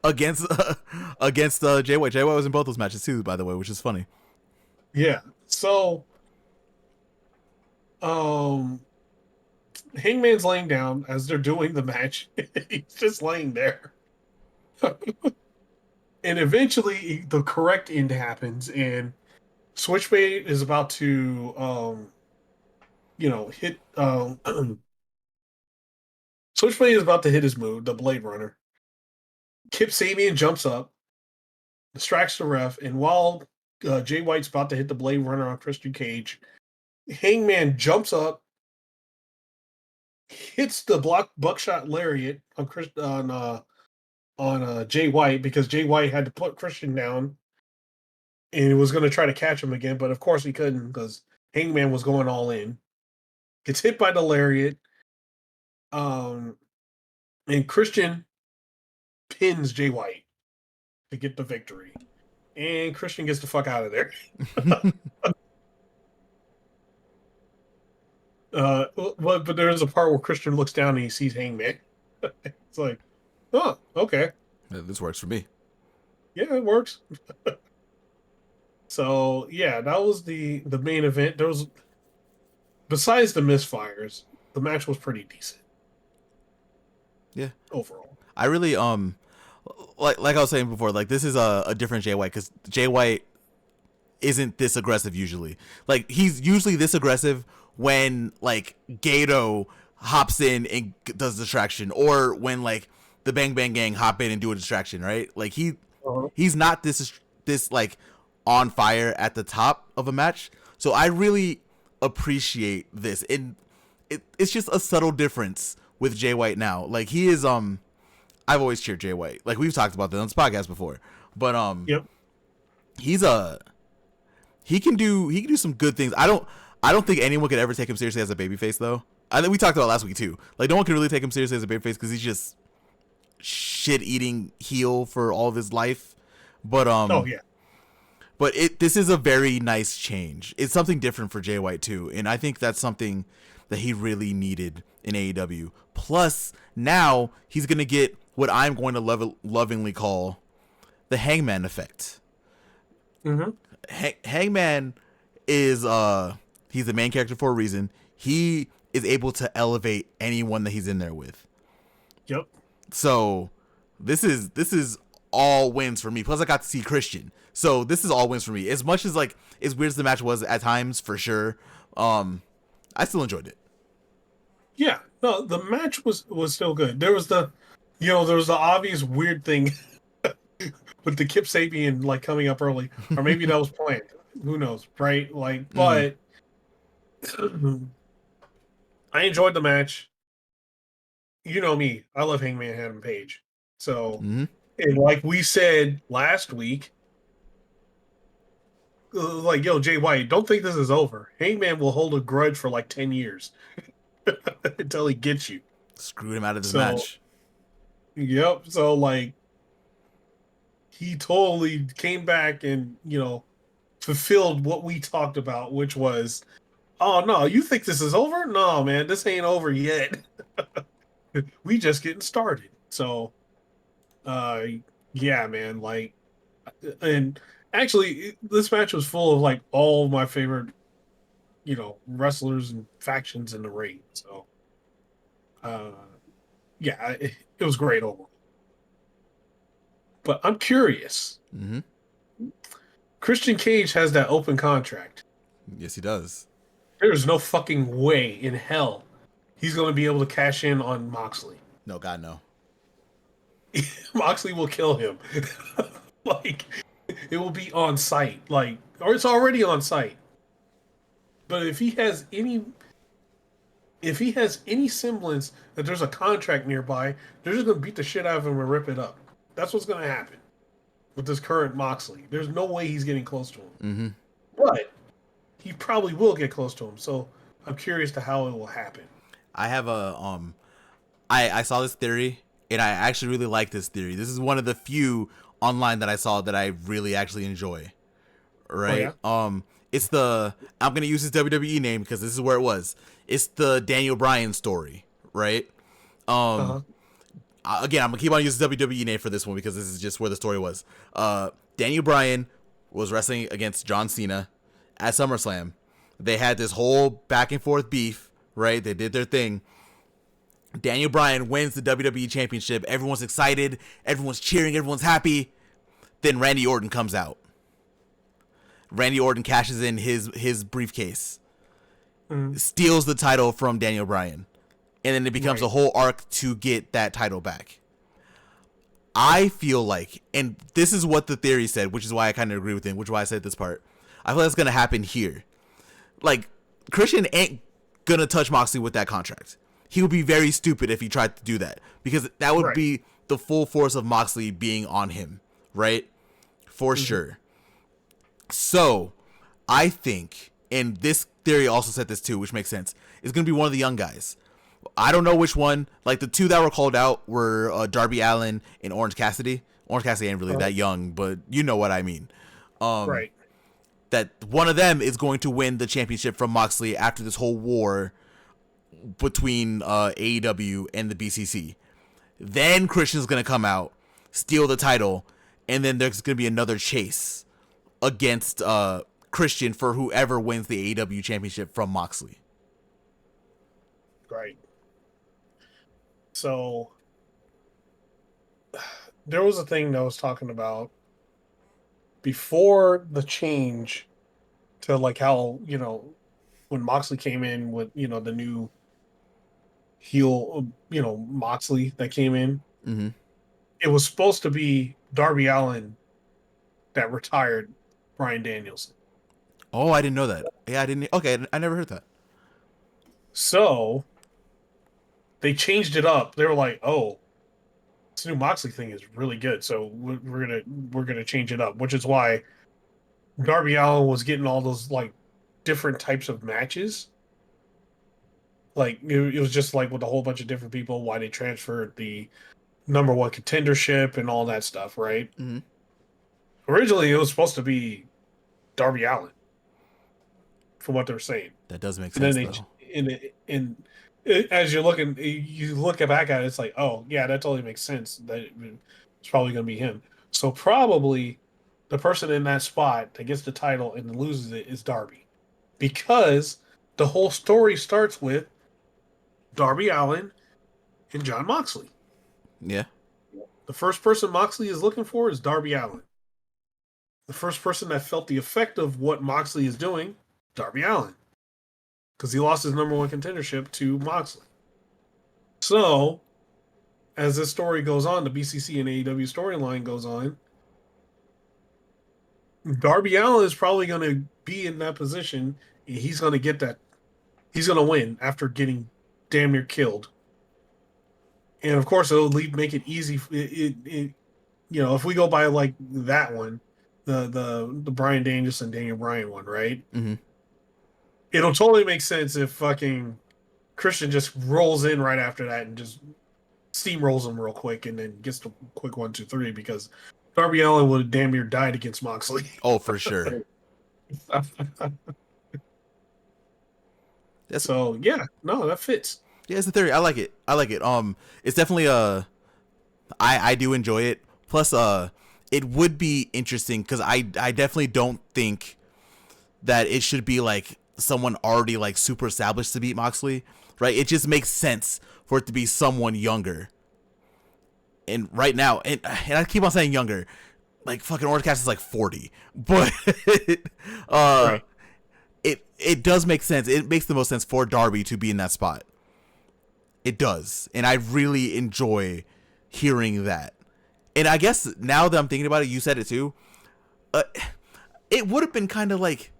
against against Jay White. Jay White was in both those matches too, by the way, which is funny. Yeah. So um Hangman's laying down as they're doing the match. He's just laying there. And eventually the correct end happens and Switchblade is about to hit Switchblade is about to hit his move, the Blade Runner. Kip Sabian jumps up, distracts the ref, and while Jay White's about to hit the Blade Runner on Christian Cage, Hangman jumps up, hits the buckshot lariat on Jay White because Jay White had to put Christian down and was going to try to catch him again, but of course he couldn't because Hangman was going all in. Gets hit by the lariat, and Christian pins Jay White to get the victory, and Christian gets the fuck out of there. But there's a part where Christian looks down and he sees Hangman. It's like, oh, okay, This works for me. yeah, it works. So yeah, that was the main event. There was, besides the misfires, the match was pretty decent. Yeah, Overall. I really like I was saying before, like this is a different Jay White because Jay White isn't this aggressive usually. Like he's usually this aggressive when like Gato hops in and does distraction, or when like the Bang Bang Gang hop in and do a distraction, right? Like he's not this like on fire at the top of a match. So I really appreciate this, and it's just a subtle difference with Jay White now. Like he is I've always cheered Jay White. Like we've talked about this on this podcast before, but Yep. he's he can do some good things. I don't think anyone could ever take him seriously as a babyface though. I think we talked about last week too. Like no one can really take him seriously as a babyface because he's just shit eating heel for all of his life. But Oh yeah. but this is a very nice change. It's something different for Jay White too, and I think that's something that he really needed in AEW. Plus, now he's gonna get what I'm going to lovingly call the Hangman effect. Mm-hmm. Hangman is he's the main character for a reason. He is able to elevate anyone that he's in there with. Yep. So this is all wins for me. Plus I got to see Christian. So this is all wins for me. As much as like as weird as the match was at times for sure, I still enjoyed it. Yeah. No, the match was still good. There was the obvious weird thing with the Kip Sabian like coming up early, or maybe that was planned. Who knows, right? Like, but I enjoyed the match. You know me, I love Hangman Adam Page. So, Mm-hmm. and like we said last week, like, yo, Jay White, don't think this is over. Hangman will hold a grudge for like 10 years until he gets you. Screwed him out of this So, match. yep. So, like, he totally came back and, fulfilled what we talked about, which was, oh, no, you think this is over? No, man, this ain't over yet. We just getting started. So, uh, yeah, man, like, and actually, this match was full of like all my favorite, wrestlers and factions in the ring. So, uh, yeah, it was great overall. But I'm curious. Mm-hmm. Christian Cage has that open contract. Yes, he does. There's no fucking way in hell he's going to be able to cash in on Moxley. No, God, no. Moxley will kill him. Like, it will be on site. Like, or it's already on site. But if he has any semblance that there's a contract nearby, they're just gonna beat the shit out of him and rip it up. That's what's gonna happen with this current Moxley. There's no way he's getting close to him. Mm-hmm. But he probably will get close to him. So I'm curious to how it will happen. I have I saw this theory, and I actually really like this theory. This is one of the few online that I saw that I really actually enjoy. Right? Oh, yeah? It's the, I'm gonna use his WWE name because this is where it was. It's the Daniel Bryan story, right? Uh-huh. Again, I'm gonna keep on using WWE name for this one because this is just where the story was. Daniel Bryan was wrestling against John Cena at SummerSlam. They had this whole back and forth beef, right? They did their thing. Daniel Bryan wins the WWE Championship. Everyone's excited. Everyone's cheering. Everyone's happy. Then Randy Orton comes out. Randy Orton cashes in his briefcase, steals the title from Daniel Bryan, and then it becomes a whole arc to get that title back. I feel like, and this is what the theory said, which is why I kind of agree with him, which is why I said this part. I feel that's going to happen here. Like, Christian ain't going to touch Moxley with that contract. He would be very stupid if he tried to do that, because that would be the full force of Moxley being on him, right? For sure. So, I think, and this theory also said this too, which makes sense, it's going to be one of the young guys. I don't know which one. Like, the two that were called out were Darby Allin and Orange Cassidy. Orange Cassidy ain't really that young, but you know what I mean. That one of them is going to win the championship from Moxley after this whole war between AEW and the BCC. Then Christian's going to come out, steal the title, and then there's going to be another chase against Christian for whoever wins the AEW championship from Moxley. Right. So there was a thing that I was talking about before the change to, like, how, you know, when Moxley came in with, you know, the new heel, you know, Moxley that came in. Mm-hmm. It was supposed to be Darby Allin that retired Bryan Danielson. Oh, I didn't know that. Yeah, I didn't. Okay, I never heard that. So they changed it up. They were like, "Oh, this new Moxley thing is really good, so we're gonna change it up." Which is why Darby Allin was getting all those, like, different types of matches. Like, it was just like with a whole bunch of different people. Why they transferred the number one contendership and all that stuff, right? Mm-hmm. Originally, it was supposed to be Darby Allin, from what they're saying. That does make And sense, then though. as you're looking, you look back at it, it's like, oh yeah, that totally makes sense. That it's probably going to be him. So probably the person in that spot that gets the title and loses it is Darby, because the whole story starts with Darby Allin and Jon Moxley. Yeah. The first person Moxley is looking for is Darby Allin. The first person that felt the effect of what Moxley is doing, Darby Allin. Because he lost his number one contendership to Moxley. So, as this story goes on, the BCC and AEW storyline goes on, Darby Allin is probably going to be in that position, and he's going to get that. He's going to win after getting damn near killed. And of course, it'll make it easy. You know, if we go by like that one, the Bryan Danielson, Daniel Bryan one, right? Mm-hmm. It'll totally make sense if fucking Christian just rolls in right after that and just steamrolls him real quick and then gets the quick 1, 2, 3, because Darby Allin would have damn near died against Moxley. Oh, for sure. So yeah, no, that fits. Yeah, it's a theory. I like it. It's definitely I do enjoy it. Plus, it would be interesting because I definitely don't think that it should be like someone already like super established to beat Moxley, right? It just makes sense for it to be someone younger. And right now, and I keep on saying younger, like fucking Orange Cassidy's like 40, but right. it does make sense. It makes the most sense for Darby to be in that spot. It does. And I really enjoy hearing that. And I guess now that I'm thinking about it, you said it too. It would have been kind of like,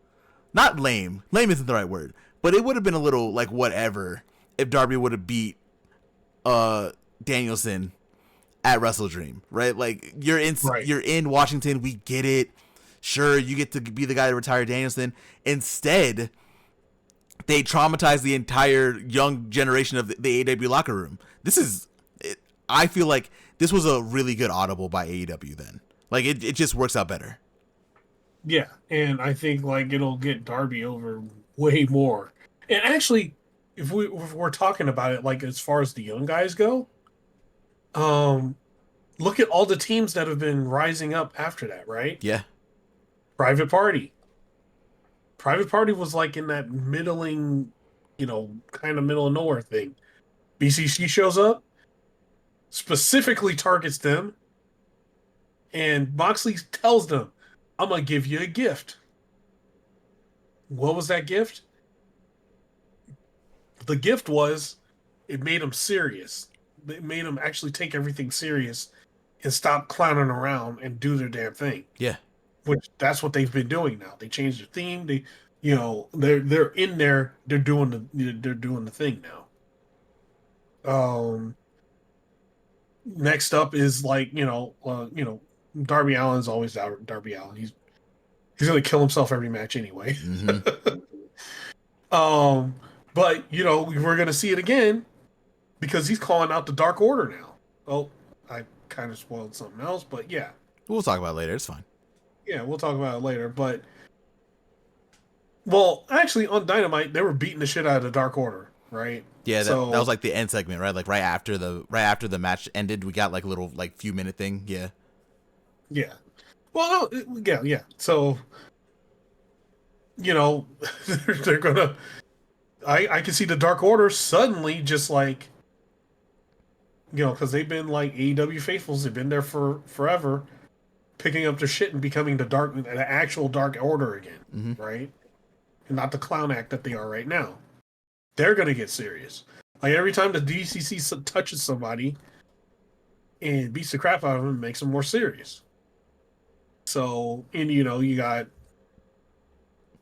not lame. Lame isn't the right word. But it would have been a little like whatever if Darby would have beat Danielson at Wrestle Dream, right? Like you're in Washington, we get it. Sure, you get to be the guy to retire Danielson. Instead, they traumatize the entire young generation of the AEW locker room. I feel like this was a really good audible by AEW then. Like it just works out better. Yeah, and I think like it'll get Darby over way more. And actually, if we're talking about it, like as far as the young guys go, look at all the teams that have been rising up after that, right? Yeah. Private Party. Private Party was like in that middling, kind of middle of nowhere thing. BCC shows up, specifically targets them, and Moxley tells them, I'm going to give you a gift. What was that gift? The gift was, it made them serious. It made them actually take everything serious and stop clowning around and do their damn thing. Yeah. Which that's what they've been doing now. They changed their theme. They're in there. They're doing the thing now. Next up is like Darby Allin's always Darby Allin. He's gonna kill himself every match anyway. Mm-hmm. But we're gonna see it again because he's calling out the Dark Order now. Oh, I kind of spoiled something else, but yeah, we'll talk about it later. It's fine. Yeah, we'll talk about it later. But well, actually, on Dynamite, they were beating the shit out of the Dark Order, right? Yeah, that was like the end segment, right? Like right after the match ended, we got like a little like few minute thing. Yeah. Yeah. Well, no, yeah. So, they're gonna. I can see the Dark Order suddenly just like, because they've been like AEW faithfuls. They've been there for forever, picking up their shit and becoming the actual Dark Order again, right? And not the clown act that they are right now. They're gonna get serious. Like every time the DCC touches somebody and beats the crap out of them, it makes them more serious. So, and you got,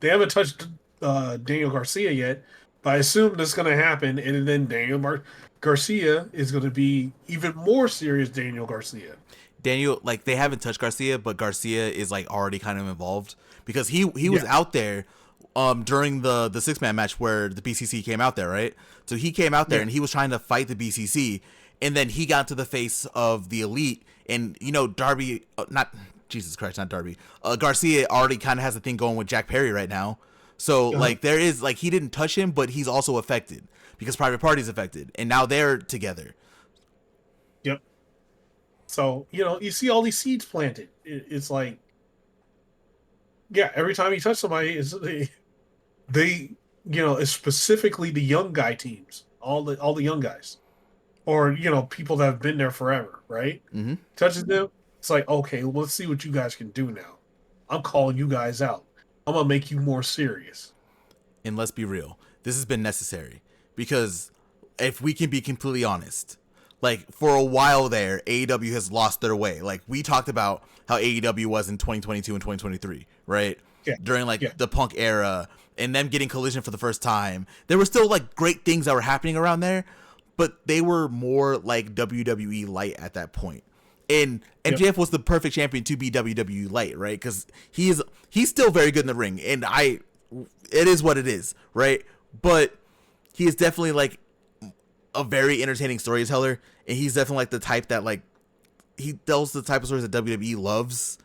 they haven't touched Daniel Garcia yet, but I assume that's going to happen, and then Daniel Garcia is going to be even more serious Daniel Garcia. Daniel, like they haven't touched Garcia, but Garcia is like already kind of involved because he was out there during the 6-man match where the BCC came out there, right? So he came out there and he was trying to fight the BCC, and then he got to the face of the Elite, and Darby, Jesus Christ, not Darby. Garcia already kind of has a thing going with Jack Perry right now. So, like, there is, like, he didn't touch him, but he's also affected because Private Party's affected. And now they're together. Yep. So, you see all these seeds planted. It's like, yeah, every time you touch somebody, it's specifically the young guy teams, all the young guys. Or, people that have been there forever, right? Mm-hmm. Touches them. It's like, okay, let's see what you guys can do now. I'm calling you guys out. I'm going to make you more serious. And let's be real. This has been necessary. Because if we can be completely honest, like for a while there, AEW has lost their way. Like we talked about how AEW was in 2022 and 2023, right? Yeah. During the Punk era and them getting Collision for the first time. There were still like great things that were happening around there, but they were more like WWE light at that point. And MJF was the perfect champion to be WWE light, right? Because he's still very good in the ring, and it is what it is, right? But he is definitely like a very entertaining storyteller, and he's definitely like the type that like he tells the type of stories that WWE loves,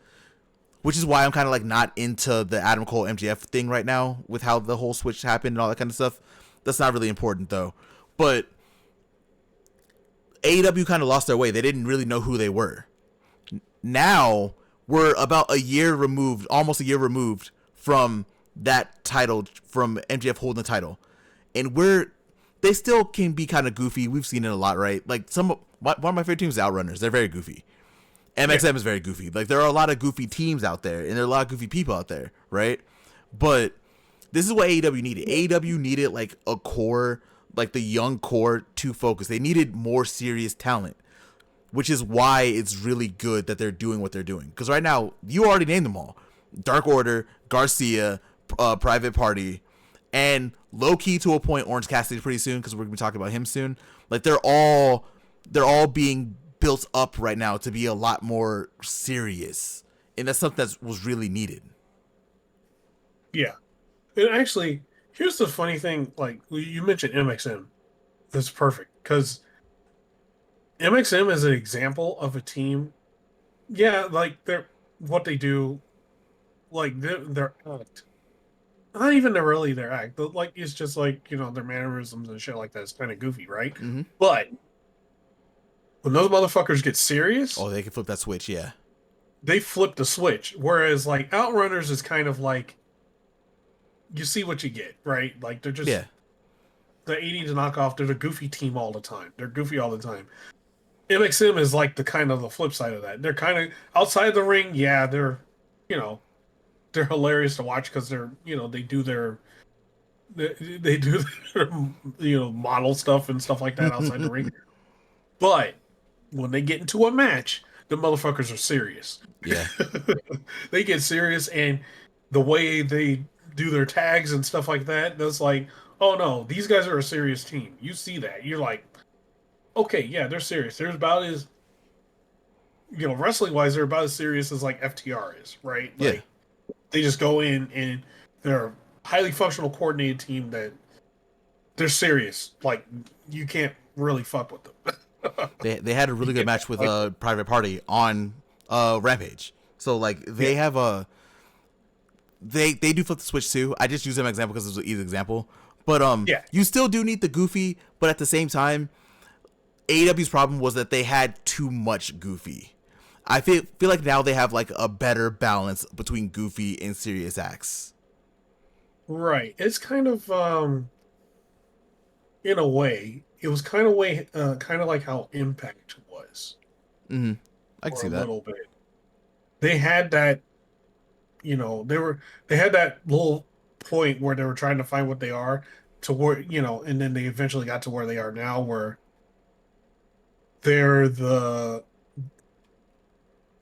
which is why I'm kind of like not into the Adam Cole MJF thing right now with how the whole switch happened and all that kind of stuff. That's not really important though, but AEW kind of lost their way. They didn't really know who they were. Now we're about almost a year removed from that title, from MJF holding the title, and they still can be kind of goofy. We've seen it a lot, right? Like one of my favorite teams is Outrunners. They're very goofy. MXM is very goofy. Like there are a lot of goofy teams out there, and there are a lot of goofy people out there, right? But This is what AEW needed. AEW needed like a core, like the young core to focus. They needed more serious talent, which is why it's really good that they're doing what they're doing. Because right now, you already named them all: Dark Order, Garcia, Private Party, and low key to a point, Orange Cassidy pretty soon, because we're gonna be talking about him soon. Like they're all being built up right now to be a lot more serious, and that's something that was really needed. Yeah. And actually, here's the funny thing. Like, you mentioned MXM. That's perfect. Because MXM is an example of a team. Yeah, like, what they do, like, their act. Not even really their act. But, like, it's just like, their mannerisms and shit like that is kind of goofy, right? Mm-hmm. But when those motherfuckers get serious, Oh, they can flip that switch, yeah. they flip the switch. Whereas, like, Outrunners is kind of like, you see what you get, right? Like, they're just the 80s knockoff. They're the goofy team all the time. They're goofy all the time. MXM is like the kind of the flip side of that. They're kind of outside the ring. Yeah, you know, they're hilarious to watch because they do they do their, model stuff and stuff like that outside the ring. But when they get into a match, the motherfuckers are serious. Yeah. They get serious, and the way they do their tags and stuff like that, that's like, oh no, these guys are a serious team. You see that. You're like, okay, yeah, they're serious. They're about as, wrestling wise, they're about as serious as like FTR is, right? Yeah. Like, they just go in and they're a highly functional, coordinated team that they're serious. Like, you can't really fuck with them. They had a really good match with Private Party on Rampage. So like they have a they do flip the switch too. I just use them as an example because it's an easy example. But you still do need the goofy, but at the same time, AEW's problem was that they had too much goofy. I feel like now they have like a better balance between goofy and serious acts. Right. It's kind of in a way, it was kind of like how Impact was. Mm-hmm. I can For see a that. little bit. They had that, they had that little point where they were trying to find what they are to where, and then they eventually got to where they are now, where they're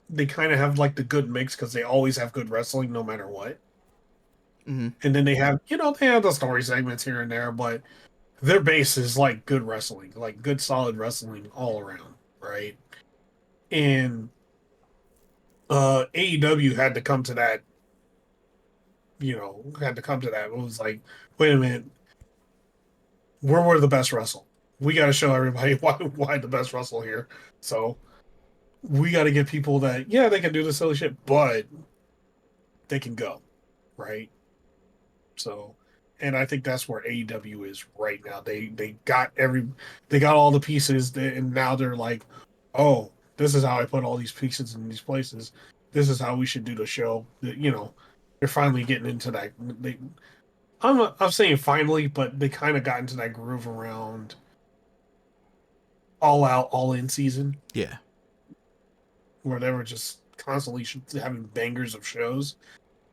they kind of have like the good mix because they always have good wrestling no matter what. Mm-hmm. And then they have, they have the story segments here and there, but their base is like good wrestling, like good solid wrestling all around, right? And AEW had to come to that, had to come to that. It was like, wait a minute, we're the best wrestle. We got to show everybody why the best wrestle here. So we got to get people that, yeah, they can do the silly shit, but they can go, right? So, and I think that's where AEW is right now. They got all the pieces, and now they're like, oh, this is how I put all these pieces in these places. This is how we should do the show. They're finally getting into that. I'm saying finally, but they kind of got into that groove around All Out, All In season, Yeah. where they were just constantly having bangers of shows.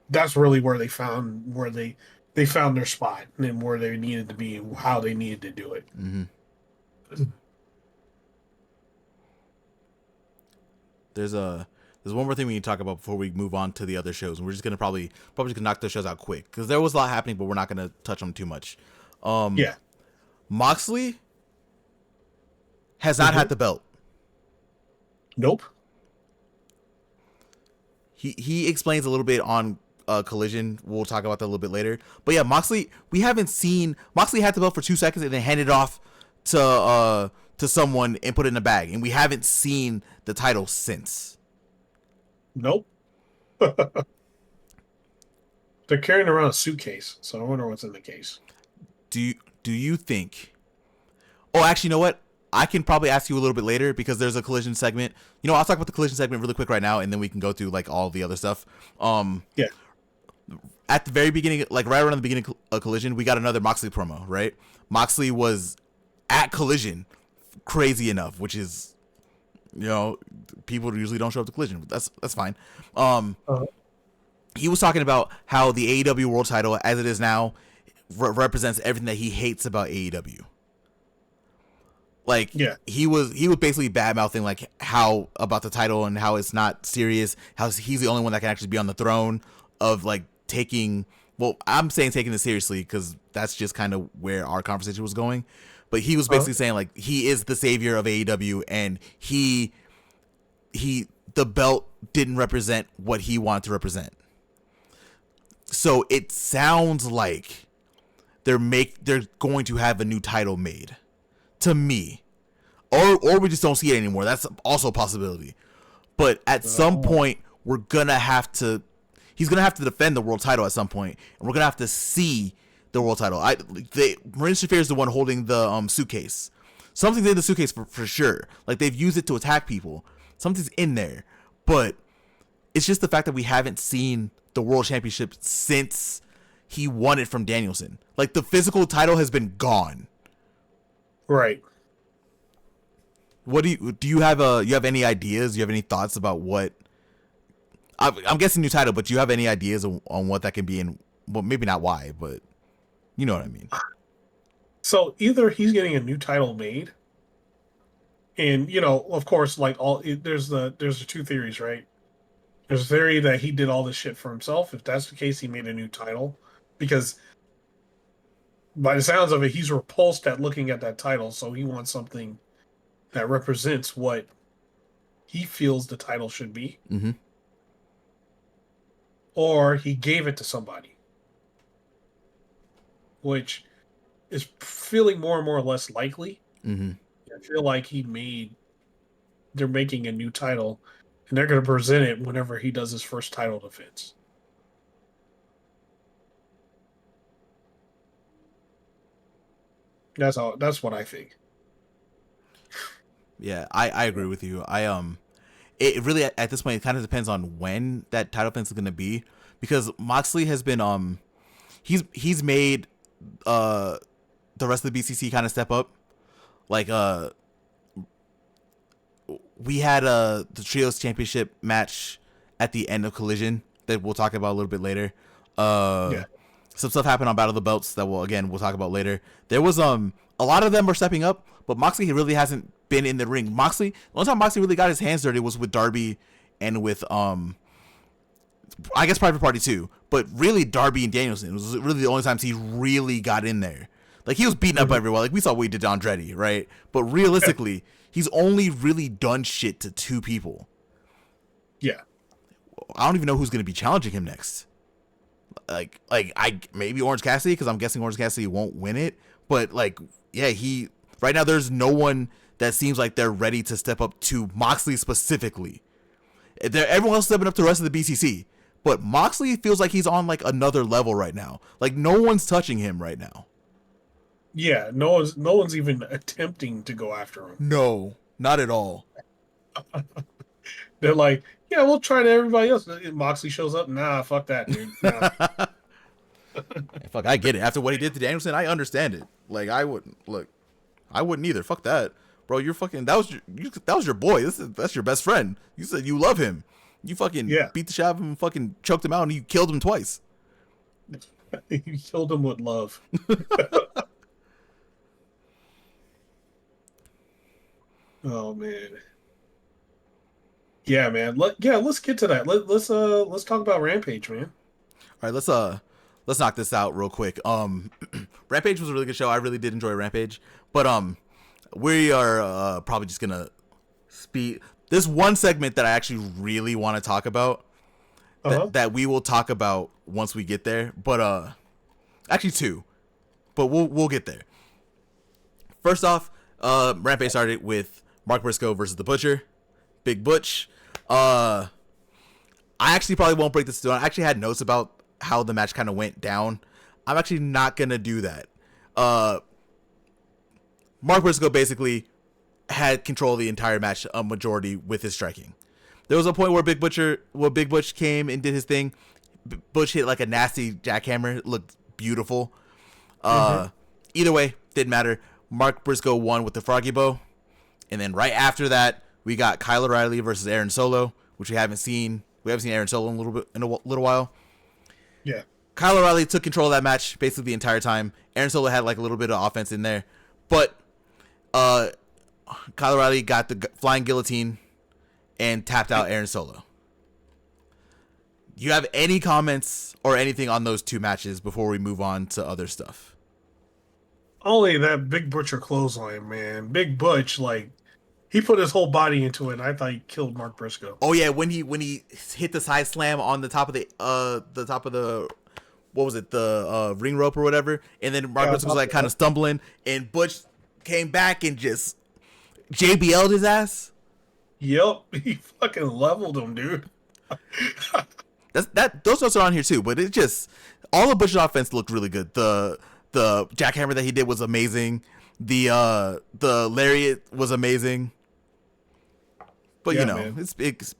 That's really where they found they found their spot and where they needed to be and how they needed to do it. Mm-hmm. There's one more thing we need to talk about before we move on to the other shows, and we're just gonna probably just gonna knock those shows out quick because there was a lot happening, but we're not gonna touch on them too much. Yeah, Moxley has not had the belt. Nope. He explains a little bit on Collision. We'll talk about that a little bit later. But yeah, Moxley, we haven't seen Moxley had the belt for 2 seconds and then handed it off to someone and put it in a bag, and we haven't seen the title since. Nope. They're carrying around a suitcase, so I wonder what's in the case. Do you think? Oh, actually, you know what? I can probably ask you a little bit later because there's a Collision segment. I'll talk about the Collision segment really quick right now, and then we can go through like all the other stuff. Yeah. At the very beginning, like right around the beginning of Collision, we got another Moxley promo, right? Moxley was at Collision, crazy enough, which is, people usually don't show up to Collision. That's fine. he was talking about how the AEW World Title, as it is now, represents everything that he hates about AEW. Like Yeah. he was basically bad mouthing like how about the title and how it's not serious, how he's the only one that can actually be on the throne of like taking. Well, I'm saying taking it seriously because that's just kind of where our conversation was going. But he was basically saying like he is the savior of AEW, and he the belt didn't represent what he wanted to represent. So it sounds like they're going to have a new title made, to me, or we just don't see it anymore. That's also a possibility. But at some point, he's gonna have to defend the world title at some point, and we're gonna have to see the world title. Marina Shafir is the one holding the suitcase. Something's in the suitcase for sure. Like they've used it to attack people. Something's in there, but it's just the fact that we haven't seen the world championship since he won it from Danielson. Like the physical title has been gone. Right. What do you have any ideas? Do you have any thoughts about what? I'm guessing new title, but do you have any ideas on what that can be, and well, maybe not why, but you know what I mean. So either he's getting a new title made, and of course, like there's the two theories, right? There's a theory that he did all this shit for himself. If that's the case, he made a new title because, by the sounds of it, he's repulsed at looking at that title, so he wants something that represents what he feels the title should be. Mm-hmm. Or he gave it to somebody, which is feeling more and more or less likely. Mm-hmm. I feel like they're making a new title, and they're going to present it whenever he does his first title defense. That's what I think. Yeah, I agree with you. It really at this point it kind of depends on when that title defense is going to be, because Moxley has been he's made the rest of the BCC kind of step up. Like we had the Trios Championship match at the end of Collision that we'll talk about a little bit later. Yeah. Some stuff happened on Battle of the Belts that we'll talk about later. There was a lot of them are stepping up, but Moxley really hasn't been in the ring. The only time Moxley really got his hands dirty was with Darby and with I guess Private Party too. But really Darby and Danielson was really the only times he really got in there. Like he was beating up everyone. Like we saw what he did to Andretti, right? But realistically, he's only really done shit to two people. Yeah. I don't even know who's going to be challenging him next. Like maybe Orange Cassidy, because I'm guessing Orange Cassidy won't win it. But like, yeah, right now there's no one that seems like they're ready to step up to Moxley specifically. Everyone else stepping up to the rest of the BCC, but Moxley feels like he's on like another level right now. Like no one's touching him right now. Yeah, no one's even attempting to go after him. No, not at all. They're like, yeah, we'll try to everybody else. Moxley shows up. Nah, fuck that, dude. Nah. Fuck, I get it. After what he did to Danielson, I understand it. Like I wouldn't either. Fuck that, bro. You're fucking. That was your boy. That's your best friend. You said you love him. You fucking beat the shit out of him and fucking choked him out, and you killed him twice. You killed him with love. Oh man. Yeah, man. Let's get to that. Let's talk about Rampage, man. All right, let's knock this out real quick. Rampage was a really good show. I really did enjoy Rampage, but we are probably just gonna speed. There's one segment that I actually really want to talk about that we will talk about once we get there. But actually two, but we'll get there. First off, Rampage started with Mark Briscoe versus the Butcher, Big Butch. I actually probably won't break this down. I actually had notes about how the match kind of went down. I'm actually not gonna do that. Mark Briscoe basically had control of the entire match, a majority with his striking. There was a point where Big Butch came and did his thing. Butch hit like a nasty jackhammer. It looked beautiful. Either way, didn't matter. Mark Briscoe won with the Froggy Bow. And then right after that, we got Kyle O'Reilly versus Aaron Solo, which we haven't seen. We haven't seen Aaron Solo in a little while. Yeah. Kyle O'Reilly took control of that match basically the entire time. Aaron Solo had like a little bit of offense in there, but Kyle O'Reilly got the flying guillotine and tapped out Aaron Solo. Do you have any comments or anything on those two matches before we move on to other stuff? Only that Big Butcher clothesline, man. Big Butch, like, he put his whole body into it, and I thought he killed Mark Briscoe. Oh yeah, when he hit the side slam on the top of the what was it, the ring rope or whatever, and then Mark Briscoe was like kind of stumbling, and Butch came back and just JBL'd his ass. Yep, he fucking leveled him, dude. Those notes are on here too, but it just all the Butch's offense looked really good. The jackhammer that he did was amazing. The lariat was amazing. But Yeah, you know, man.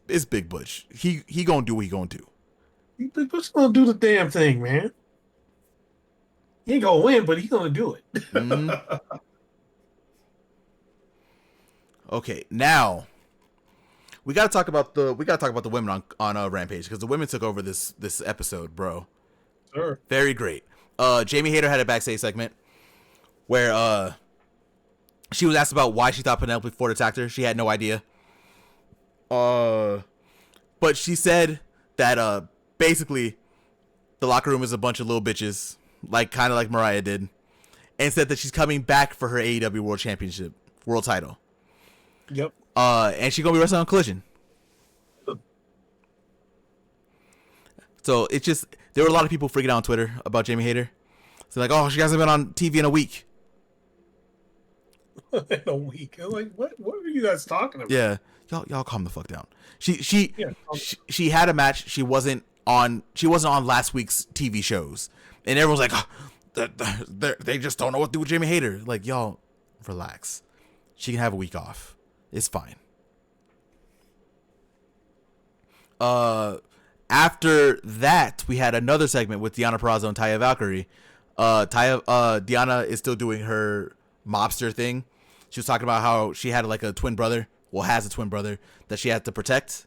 it's Big Butch. He gonna do what he gonna do. Big Butch gonna do the damn thing, man. He ain't gonna win, but he's gonna do it. Mm-hmm. Okay, now we gotta talk about the women on Rampage, because the women took over this episode, bro. Sure. Very great. Jamie Hayter had a backstage segment where she was asked about why she thought Penelope Ford attacked her. She had no idea. But she said that basically the locker room is a bunch of little bitches, kind of like Mariah did, and said that she's coming back for her AEW World Title. Yep. And she's gonna be wrestling on Collision. So it's just, there were a lot of people freaking out on Twitter about Jamie Hayter. So like, oh, she hasn't been on TV in a week. In a week. I'm like, what are you guys talking about? Yeah. Y'all calm the fuck down. She had a match. She wasn't on last week's TV shows. And everyone's like, oh, they just don't know what to do with Jamie Hayter. Like, y'all relax. She can have a week off. It's fine. After that, we had another segment with Deonna Purrazzo and Taya Valkyrie. Deonna is still doing her mobster thing. She was talking about how she had like a twin brother, has a twin brother that she had to protect,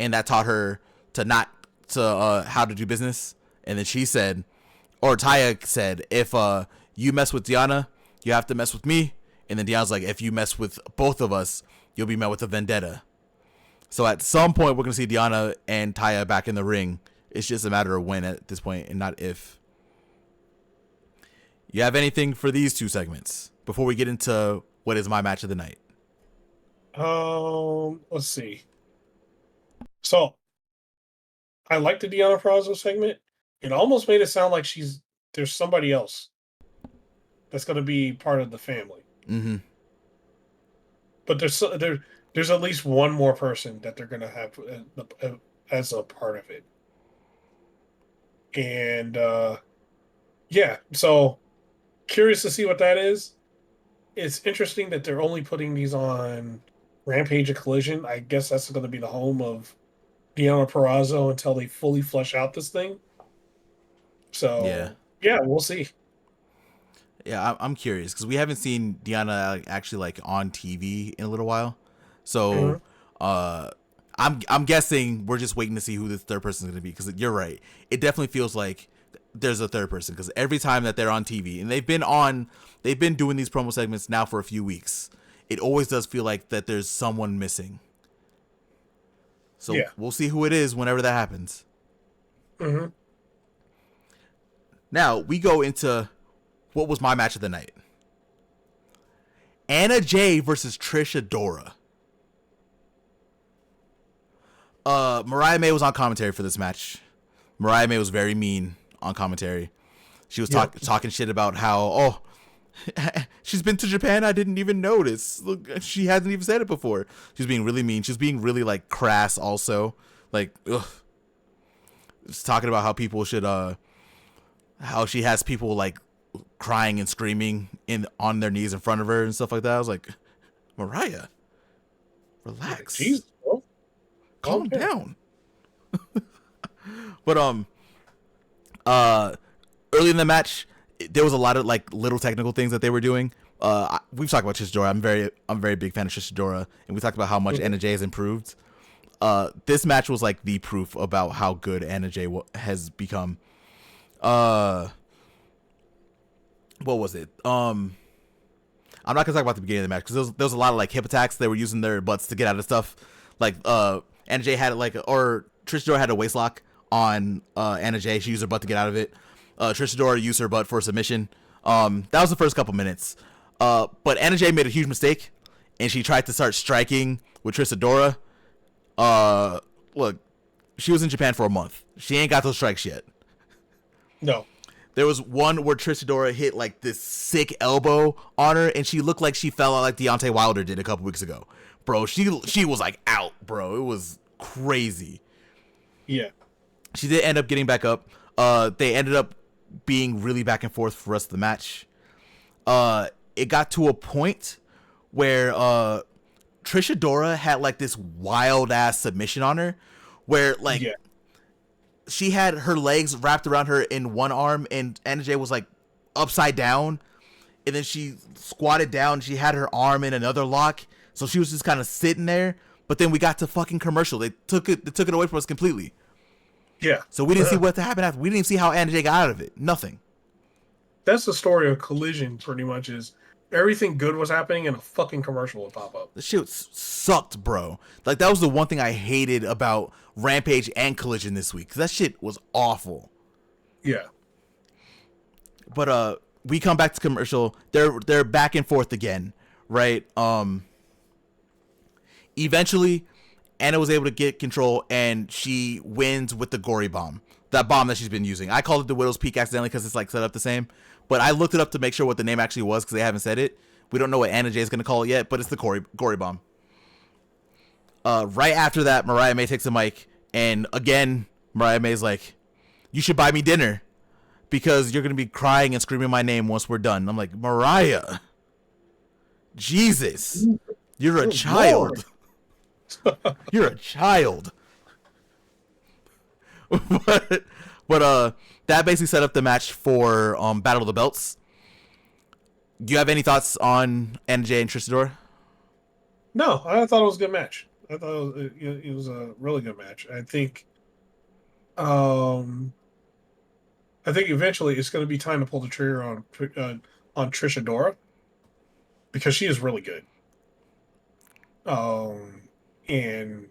and that taught her how to do business. And then Taya said, if you mess with Deonna, you have to mess with me. And then Deonna's like, if you mess with both of us, you'll be met with a vendetta. So at some point, we're going to see Deonna and Taya back in the ring. It's just a matter of when at this point, and not if. You have anything for these two segments before we get into what is my match of the night? Let's see. So, I like the Deonna Purrazzo segment. It almost made it sound like there's somebody else that's going to be part of the family. Mm-hmm. But there's at least one more person that they're going to have as a part of it. And yeah, so curious to see what that is. It's interesting that they're only putting these on Rampage and Collision. I guess that's going to be the home of Deonna Purrazzo until they fully flesh out this thing. So yeah, we'll see. Yeah, I'm curious because we haven't seen Deonna actually on TV in a little while. So I'm guessing we're just waiting to see who this third person is going to be, because you're right. It definitely feels like there's a third person, because every time that they're on TV, and they've been doing these promo segments now for a few weeks, it always does feel like that there's someone missing. So we'll see who it is whenever that happens. Mm-hmm. Now we go into what was my match of the night. Anna Jay versus Trish Adora. Mariah May was on commentary for this match. Mariah May was very mean on commentary. She was talking shit about how, she's been to Japan, I didn't even notice. Look, she hasn't even said it before. She was being really mean. She was being really crass also. Just talking about how people should how she has people crying and screaming on their knees in front of her and stuff like that. I was like, Mariah, relax. Jesus, bro. Calm down. But early in the match, there was a lot of little technical things that they were doing. We've talked about Trish Adora. I'm a very big fan of Trish Adora, and we talked about how much Anna Jay has improved. This match was the proof about how good Anna Jay has become. uh, what was it? I'm not gonna talk about the beginning of the match because there was a lot of like hip attacks. They were using their butts to get out of stuff. Like Anna Jay had like, or Trish Adora had a waist lock on Anna Jay. She used her butt to get out of it. Trish Adora used her butt for a submission. That was the first couple minutes. But Anna Jay made a huge mistake, and she tried to start striking with Trish Adora. Look, she was in Japan for a month. She ain't got those strikes yet. No. There was one where Trish Adora hit like this sick elbow on her, and she looked like she fell out like Deontay Wilder did a couple weeks ago. Bro, she was like out, bro. It was crazy. Yeah. She did end up getting back up. They ended up being really back and forth for the rest of the match. It got to a point where Trish Adora had like this wild ass submission on her, where like she had her legs wrapped around her in one arm, and Anna Jay was like upside down, and then she squatted down. She had her arm in another lock, so she was just kind of sitting there. But then we got to fucking commercial. They took it away from us completely. Yeah. So we didn't see what happened after. We didn't even see how Anna Jay got out of it. Nothing. That's the story of Collision, pretty much, is everything good was happening and a fucking commercial would pop up. The shit sucked, bro. Like, that was the one thing I hated about Rampage and Collision this week. Cause that shit was awful. Yeah. But we come back to commercial. They're back and forth again, right? Eventually, Anna was able to get control, and she wins with the Gory Bomb. That bomb that she's been using. I called it the Widow's Peak accidentally because it's like set up the same. But I looked it up to make sure what the name actually was because they haven't said it. We don't know what Anna Jay is going to call it yet, but it's the Gory Bomb. Right after that, Mariah May takes the mic, and again, Mariah May's like, "You should buy me dinner because you're going to be crying and screaming my name once we're done." I'm like, Mariah, Jesus, you're a child. You're a child. but that basically set up the match for Battle of the Belts. Do you have any thoughts on Anna Jay and Trish Adora? No, I thought it was a good match. I thought it was a really good match. I think eventually it's going to be time to pull the trigger on Trish Adora because she is really good. And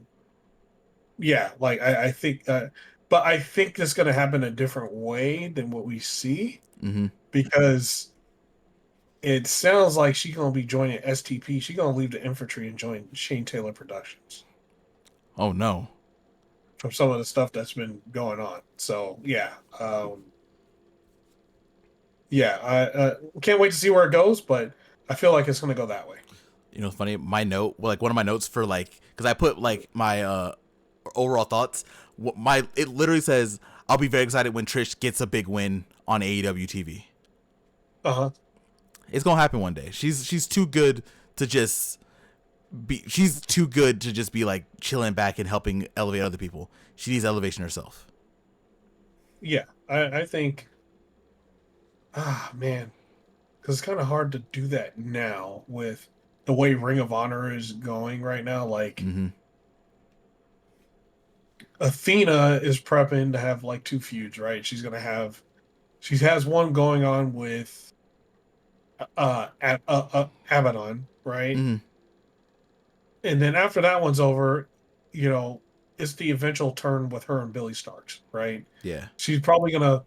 yeah, like I think, but I think it's going to happen a different way than what we see because it sounds like she's going to be joining STP. She's going to leave the infantry and join Shane Taylor Productions. Oh no! From some of the stuff that's been going on. So yeah, I can't wait to see where it goes, but I feel like it's going to go that way. You know, it's funny. My note, like one of my notes for like, because I put like my overall thoughts. It literally says, "I'll be very excited when Trish gets a big win on AEW TV." It's gonna happen one day. She's too good to just be. She's too good to just be like chilling back and helping elevate other people. She needs elevation herself. Yeah, I think. Man, because it's kind of hard to do that now with the way Ring of Honor is going right now. Like Athena is prepping to have like 2 feuds, right? She has one going on with Abaddon, right? And then after that one's over, it's the eventual turn with her and Billy Starks, right? Yeah. She's probably gonna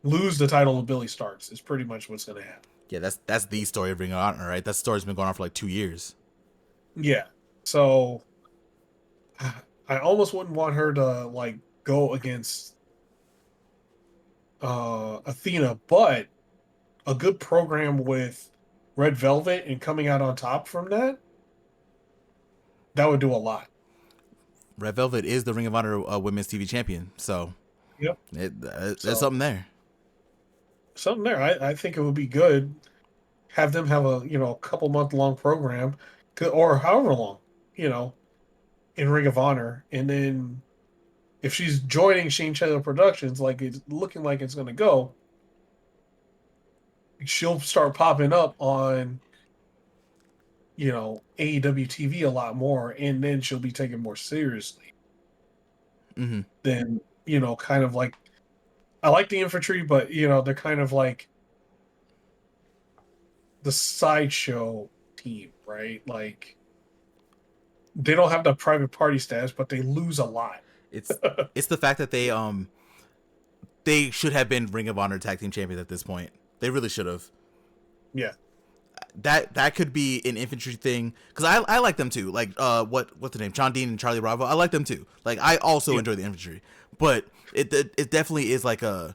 lose the title of Billy Starks. Is pretty much what's gonna happen. Yeah, that's the story of Ring of Honor, right? That story's been going on for like 2 years. Yeah. So I almost wouldn't want her to like go against Athena, but a good program with Red Velvet and coming out on top from that would do a lot. Red Velvet is the Ring of Honor Women's TV champion, so yep, there's something there. Something there. I think it would be good. Have them have a couple month long program, or however long, in Ring of Honor, and then if she's joining Shane Taylor Productions, like it's looking like it's going to go, she'll start popping up on AEW TV a lot more, and then she'll be taken more seriously than kind of like I like the infantry, but they're kind of like the sideshow team, right? Like they don't have the private party status, but they lose a lot. It's it's the fact that they should have been Ring of Honor tag team champions at this point. They really should have. Yeah. That could be an infantry thing, because I like them too. Like what's the name? John Dean and Charlie Bravo. I like them too. Like I also enjoy the infantry, but it definitely is like the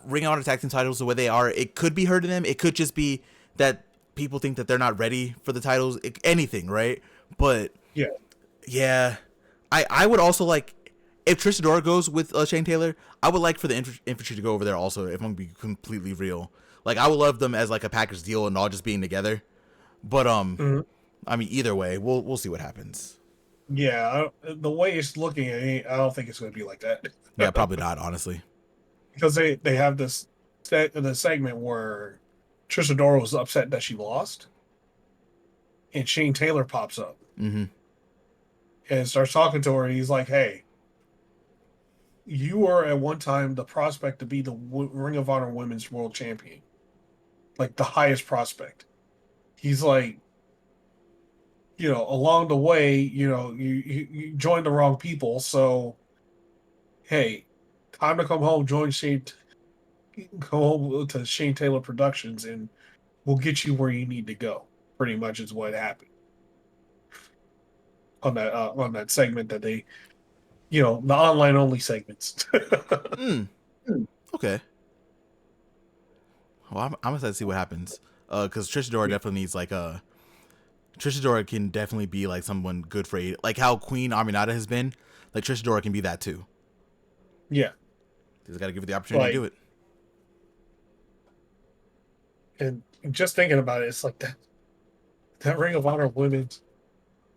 Ring of Honor tag team titles the way they are. It could be hurting them. It could just be that people think that they're not ready for the titles. Anything, right? But Yeah. yeah, I would also like, if Trish Adora goes with Shane Taylor, I would like for the infantry to go over there also, if I'm gonna be completely real. Like, I would love them as like a package deal and all just being together. But I mean, either way, we'll see what happens. Yeah, the way it's looking, I don't think it's going to be like that. Yeah, probably not, honestly. Because they have the segment where Trish Adora was upset that she lost, and Shane Taylor pops up Mm-hmm. and starts talking to her. And he's like, "Hey, you were at one time the prospect to be the Ring of Honor Women's World Champion, like the highest prospect." He's like, along the way, you joined the wrong people. So, hey, time to come home, go home to Shane Taylor Productions, and we'll get you where you need to go. Pretty much is what happened on that segment that they, the online only segments. Okay. Well, I'm excited to see what happens. Because Trish Adora definitely needs like a. Trish Adora can definitely be like someone good for like how Queen Aminata has been. Like Trish Adora can be that too. Yeah, Just got to give her the opportunity to do it. And just thinking about it, it's like that Ring of Honor Women's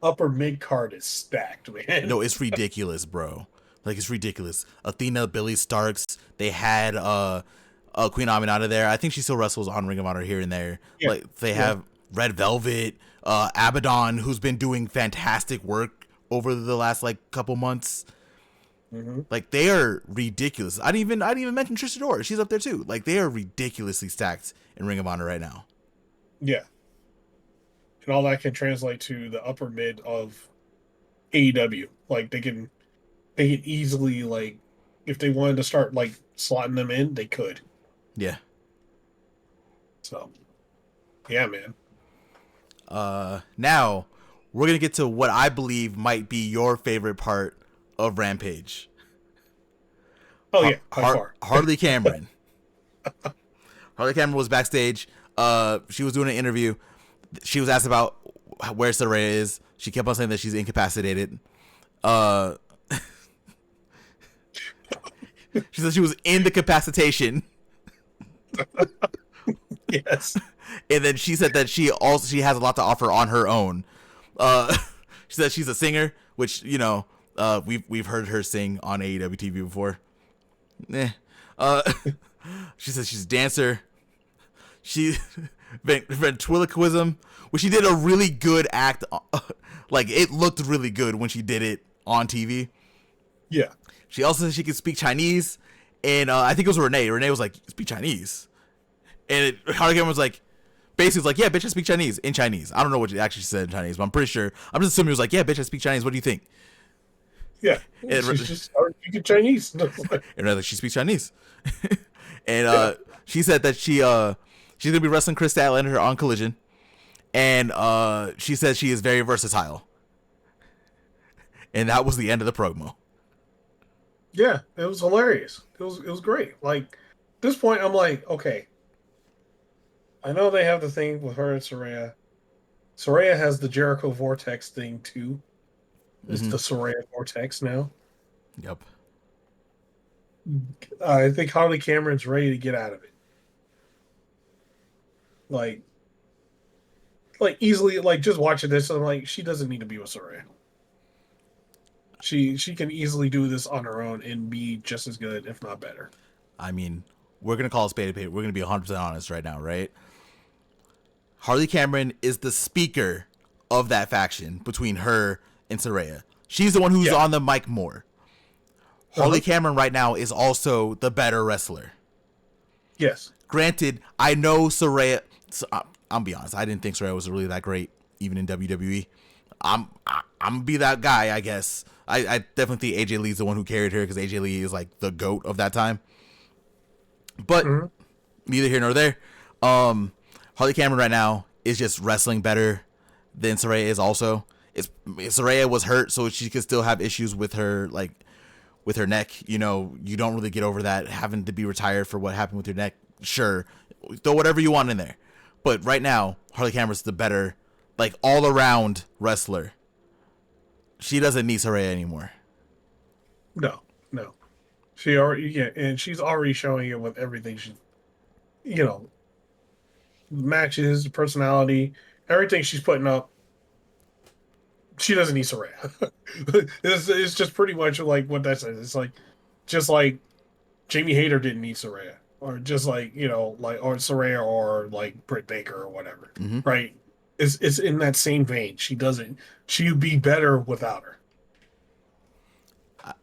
upper mid card is stacked, man. No, it's ridiculous, bro. Like, it's ridiculous. Athena, Billy Starks. They had Queen Aminata there. I think she still wrestles on Ring of Honor here and there. Yeah. Like, they have Red Velvet, Abaddon, who's been doing fantastic work over the last like couple months. Mm-hmm. Like, they are ridiculous. I didn't even mention Trish Adora. She's up there too. Like, they are ridiculously stacked in Ring of Honor right now. Yeah. And all that can translate to the upper mid of AEW. Like they can easily, like, if they wanted to start like slotting them in, they could. Yeah. So yeah, man. Now we're gonna get to what I believe might be your favorite part of Rampage. Oh yeah, by far. Harley Cameron. Harley Cameron was backstage. She was doing an interview. She was asked about where Saraya is. She kept on saying that she's incapacitated. She said she was in the capacitation. Yes. And then she said that she has a lot to offer on her own. She said she's a singer, which, we've heard her sing on AEW TV before. She says she's a dancer. She ventriloquism, which she did a really good act. Like, it looked really good when she did it on TV. Yeah. She also said she could speak Chinese, and I think it was Renee. Renee was like, "Speak Chinese," and Harley Cameron was like, basically was like, "Yeah, bitch, I speak Chinese in Chinese." I don't know what she actually said in Chinese, but I'm pretty sure. I'm just assuming it was like, "Yeah, bitch, I speak Chinese. What do you think?" Yeah. And She's just started speaking Chinese. And like, she speaks Chinese, and she said that she's gonna be wrestling Chris Statlander on Collision, and she said she is very versatile, and that was the end of the promo. Yeah, it was hilarious. It was great. Like, at this point, I'm like, okay. I know they have the thing with her and Saraya. Saraya has the Jericho Vortex thing too. It's the Saraya Vortex now. Yep. I think Harley Cameron's ready to get out of it. Like easily, like just watching this, I'm like, she doesn't need to be with Saraya. She can easily do this on her own and be just as good, if not better. I mean, we're gonna call a spade a spade. We're gonna be 100% honest right now, right? Harley Cameron is the speaker of that faction between her and Saraya. She's the one who's on the mic more. Harley Cameron right now is also the better wrestler. Yes. Granted, I know Saraya. I'm be honest. I didn't think Saraya was really that great, even in WWE. I'm gonna be that guy, I guess. I definitely think AJ Lee's the one who carried her because AJ Lee is like the GOAT of that time. But neither here nor there. Harley Cameron right now is just wrestling better than Saraya is. Also, Saraya was hurt, so she could still have issues with her with her neck. You know, you don't really get over that having to be retired for what happened with your neck. Sure, throw whatever you want in there, but right now Harley Cameron's the better, like, all around wrestler. She doesn't need Saraya anymore. No. She already, and she's already showing it with everything she, matches, personality, everything she's putting up. She doesn't need Saraya. It's just pretty much like what that says. It's like, just like Jamie Hayter didn't need Saraya, or just like, or Saraya, or like Britt Baker or whatever, right? It's in that same vein. She'd be better without her.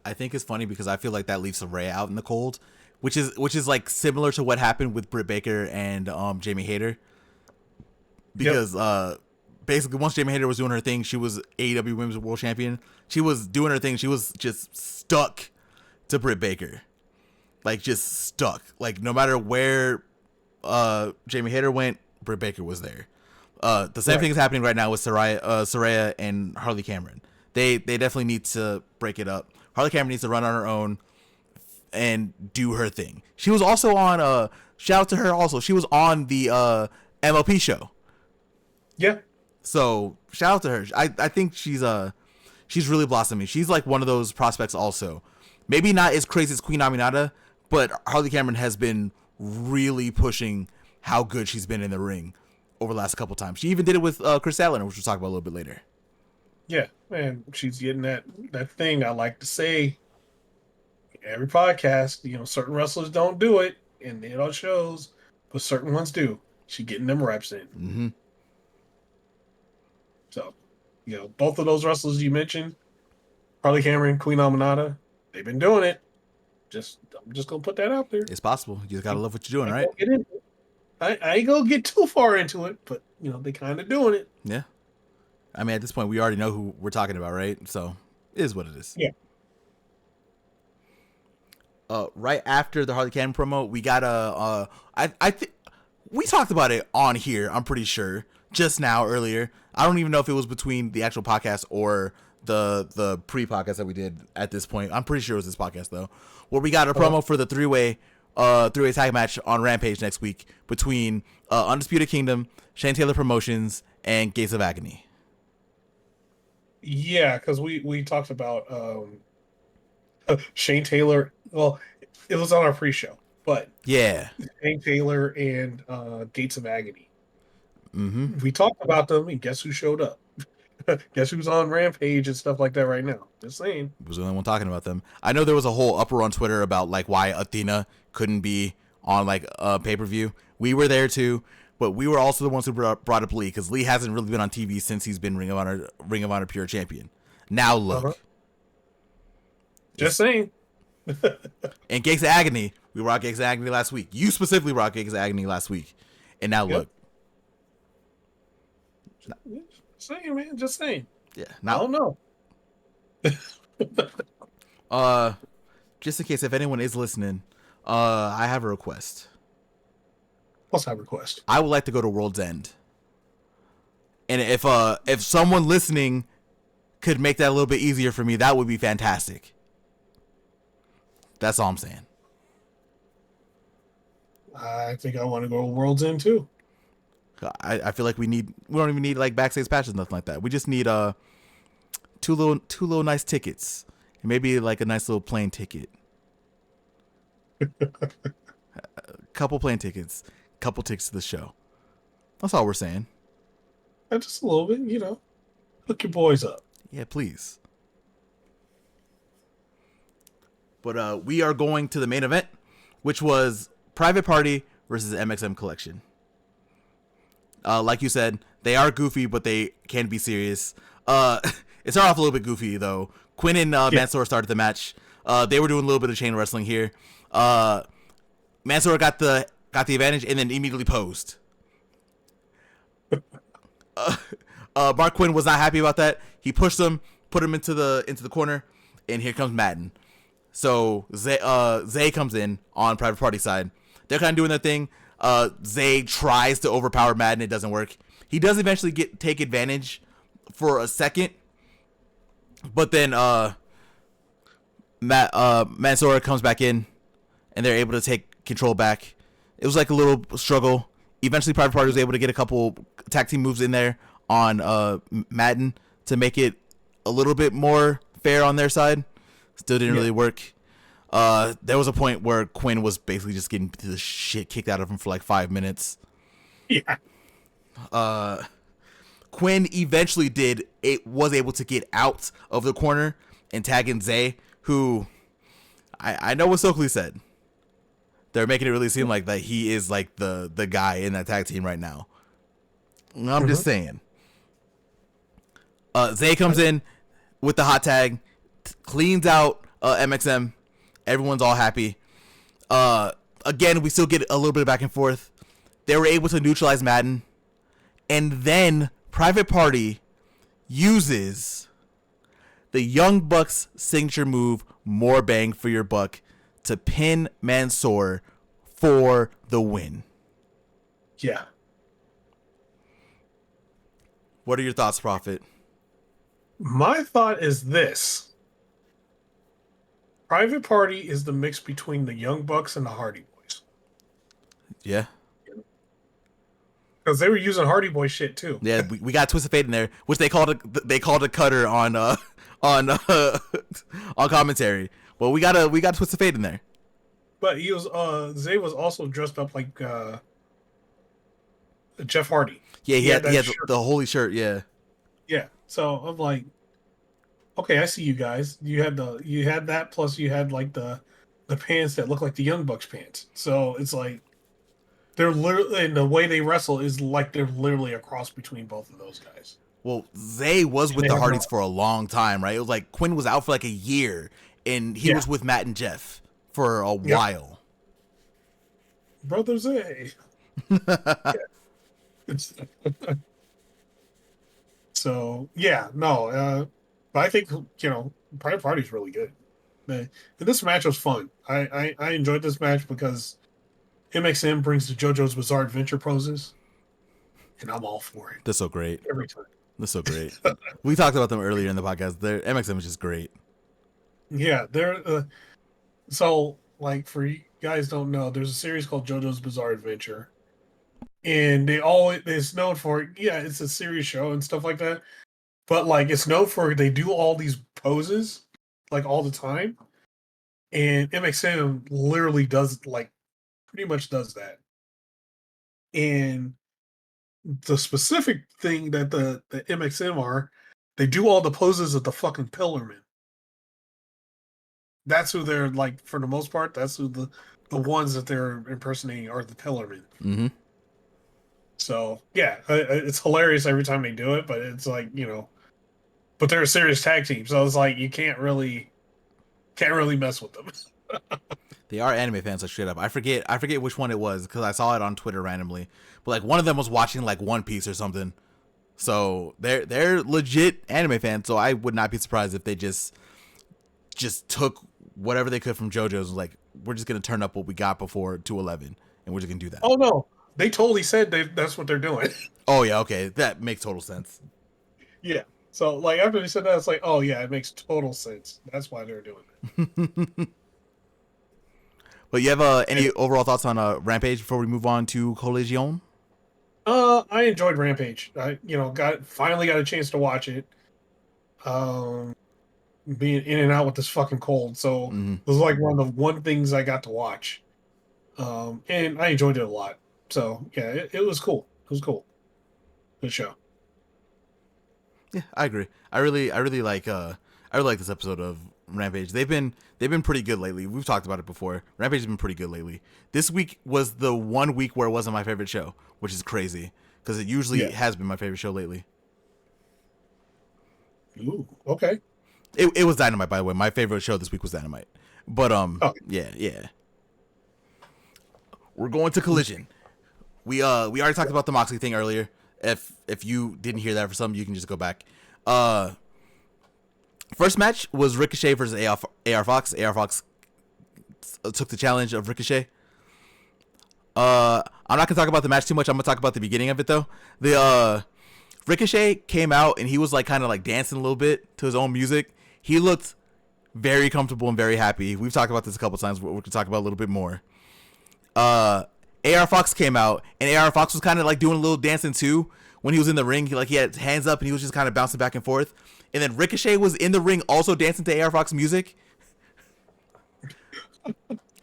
I think it's funny because I feel like that leaves Saraya out in the cold, which is like similar to what happened with Britt Baker and Jamie Hayter. Because basically, once Jamie Hayter was doing her thing, she was AEW Women's World Champion. She was doing her thing. She was just stuck to Britt Baker, like, just stuck. Like, no matter where Jamie Hayter went, Britt Baker was there. The same thing is happening right now with Saraya and Harley Cameron. They definitely need to break it up. Harley Cameron needs to run on her own and do her thing. She was also on shout out to her also. She was on the MLP show. Yeah. So shout out to her. I think she's really blossoming. She's like one of those prospects also. Maybe not as crazy as Queen Aminata, but Harley Cameron has been really pushing how good she's been in the ring over the last couple times. She even did it with Chris Allen, which we'll talk about a little bit later. Yeah, and she's getting that thing I like to say every podcast. Certain wrestlers don't do it, and it all shows, but certain ones do. She's getting them reps in. Mm-hmm. So, both of those wrestlers you mentioned, Harley Cameron, Queen Aminata, they've been doing it. I'm just gonna put that out there. It's possible. You just gotta love what you're doing, right? I ain't gonna get too far into it, but they kind of doing it. Yeah. I mean, at this point, we already know who we're talking about, right? So, it is what it is. Yeah. Right after the Harley Cameron promo, we got I think we talked about it on here. I'm pretty sure just now earlier. I don't even know if it was between the actual podcast or the pre-podcast that we did at this point. I'm pretty sure it was this podcast though, where we got a promo for the three-way tag match on Rampage next week between Undisputed Kingdom, Shane Taylor Promotions, and Gates of Agony. Yeah, because we talked about Shane Taylor. Well, it was on our pre-show, but yeah, Shane Taylor and Gates of Agony. Mm-hmm. We talked about them, and guess who showed up? Guess who's on Rampage and stuff like that right now? Just saying. I was the only one talking about them. I know there was a whole uproar on Twitter about like why Athena couldn't be on like a pay-per-view. We were there too, but we were also the ones who brought up Lee, because Lee hasn't really been on TV since he's been Ring of Honor Pure Champion. Now look. Just saying. And Gates of Agony, we brought Gates of Agony last week. You specifically brought Gates of Agony last week, and now look. Saying, man, just saying. Yeah, I don't know. Just in case if anyone is listening, I have a request. What's that request? I would like to go to World's End, and if someone listening could make that a little bit easier for me, that would be fantastic. That's all I'm saying. I think I want to go to World's End too. I feel like we don't even need like backstage patches, nothing like that. We just need two little nice tickets, and maybe like a nice little plane ticket. Couple plane tickets, couple tickets to the show. That's all we're saying. Just a little bit, hook your boys up. Yeah, please. But we are going to the main event, which was Private Party versus MXM Collection. Like you said, they are goofy, but they can be serious. It started off a little bit goofy, though. Quinn and Mansoor started the match. They were doing a little bit of chain wrestling here. Mansoor got the advantage and then immediately posed. Mark Quinn was not happy about that. He pushed him, put him into the corner, and here comes Madden. So Zay comes in on Private Party side. They're kind of doing their thing. Zay tries to overpower Madden. It doesn't work. He does eventually take advantage for a second, but then Mansoor comes back in, and they're able to take control back. It was like a little struggle. Eventually, Private Party was able to get a couple tag team moves in there on Madden to make it a little bit more fair on their side. Still didn't really work. There was a point where Quinn was basically just getting the shit kicked out of him for like 5 minutes. Yeah. Quinn eventually was able to get out of the corner and tag in Zay, who I know what Stokely said. They're making it really seem like that he is like the guy in that tag team right now. I'm just saying. Zay comes in with the hot tag, cleans out MXM. Everyone's all happy. Again, we still get a little bit of back and forth. They were able to neutralize Madden. And then Private Party uses the Young Bucks signature move, More Bang for Your Buck, to pin Mansoor for the win. Yeah. What are your thoughts, Proffitt? My thought is this. Private Party is the mix between the Young Bucks and the Hardy Boys. Yeah. Because they were using Hardy Boy shit too. Yeah, we got Twisted Fate in there, which they called a cutter on on commentary. Well, we got Twisted Fate in there. But he was Zay was also dressed up like Jeff Hardy. Yeah, he had the holy shirt. Yeah. Yeah. So I'm like, okay, I see you guys. You had that plus you had like the pants that look like the Young Bucks pants. So it's like they're literally, and the way they wrestle is like they're literally a cross between both of those guys. Well, Zay was with the Hardys for a long time, right? It was like Quinn was out for like a year, and he was with Matt and Jeff for a while. Brother Zay. So but I think Private Party's really good. And this match was fun. I enjoyed this match because MXM brings the JoJo's Bizarre Adventure poses, and I'm all for it. They're so great every time. They're so great. We talked about them earlier in the podcast. Their MXM is just great. Yeah, they're so like for you guys don't know, there's a series called JoJo's Bizarre Adventure, and it's known for it's a serious show and stuff like that, but like it's known for they do all these poses like all the time, and MXM literally does like pretty much does that. And the specific thing that the MXM are, they do all the poses of the fucking Pillarmen. That's who they're like for the most part. That's who the ones that they're impersonating are the Pillarmen. Mm-hmm. So yeah, it's hilarious every time they do it. But it's like but they're a serious tag team, so it's like you can't really mess with them. They are anime fans, like straight up. I forget which one it was because I saw it on Twitter randomly. But like one of them was watching like One Piece or something. So they're legit anime fans. So I would not be surprised if they just took whatever they could from JoJo's and was like, we're just gonna turn up what we got before 211, and we're just gonna do that. Oh no, they totally said that's what they're doing. Oh yeah, okay, that makes total sense. Yeah. So like after they said that, it's like, oh yeah, it makes total sense. That's why they're doing it. But you have any overall thoughts on Rampage before we move on to Collision? I enjoyed Rampage. I finally got a chance to watch it. Being in and out with this fucking cold, so it was like one of the one things I got to watch. And I enjoyed it a lot. So yeah, it was cool. It was cool. Good show. Yeah, I agree. I really like this episode of Rampage. They've been pretty good lately. We've talked about it before. Rampage has been pretty good lately. This week was the one week where it wasn't my favorite show, which is crazy because it usually has been my favorite show lately. Ooh, okay. It was Dynamite, by the way. My favorite show this week was Dynamite. But Okay. yeah. We're going to Collision. We already talked about the Moxley thing earlier. If you didn't hear that for some, you can just go back. First match was Ricochet versus AR Fox. AR Fox took the challenge of Ricochet. I'm not gonna talk about the match too much. I'm gonna talk about the beginning of it though. The Ricochet came out and he was like kind of like dancing a little bit to his own music. He looked very comfortable and very happy. We've talked about this a couple times. We're gonna talk about a little bit more. AR Fox came out and AR Fox was kind of like doing a little dancing too when he was in the ring. He had his hands up and he was just kind of bouncing back and forth. And then Ricochet was in the ring also dancing to AR Fox music.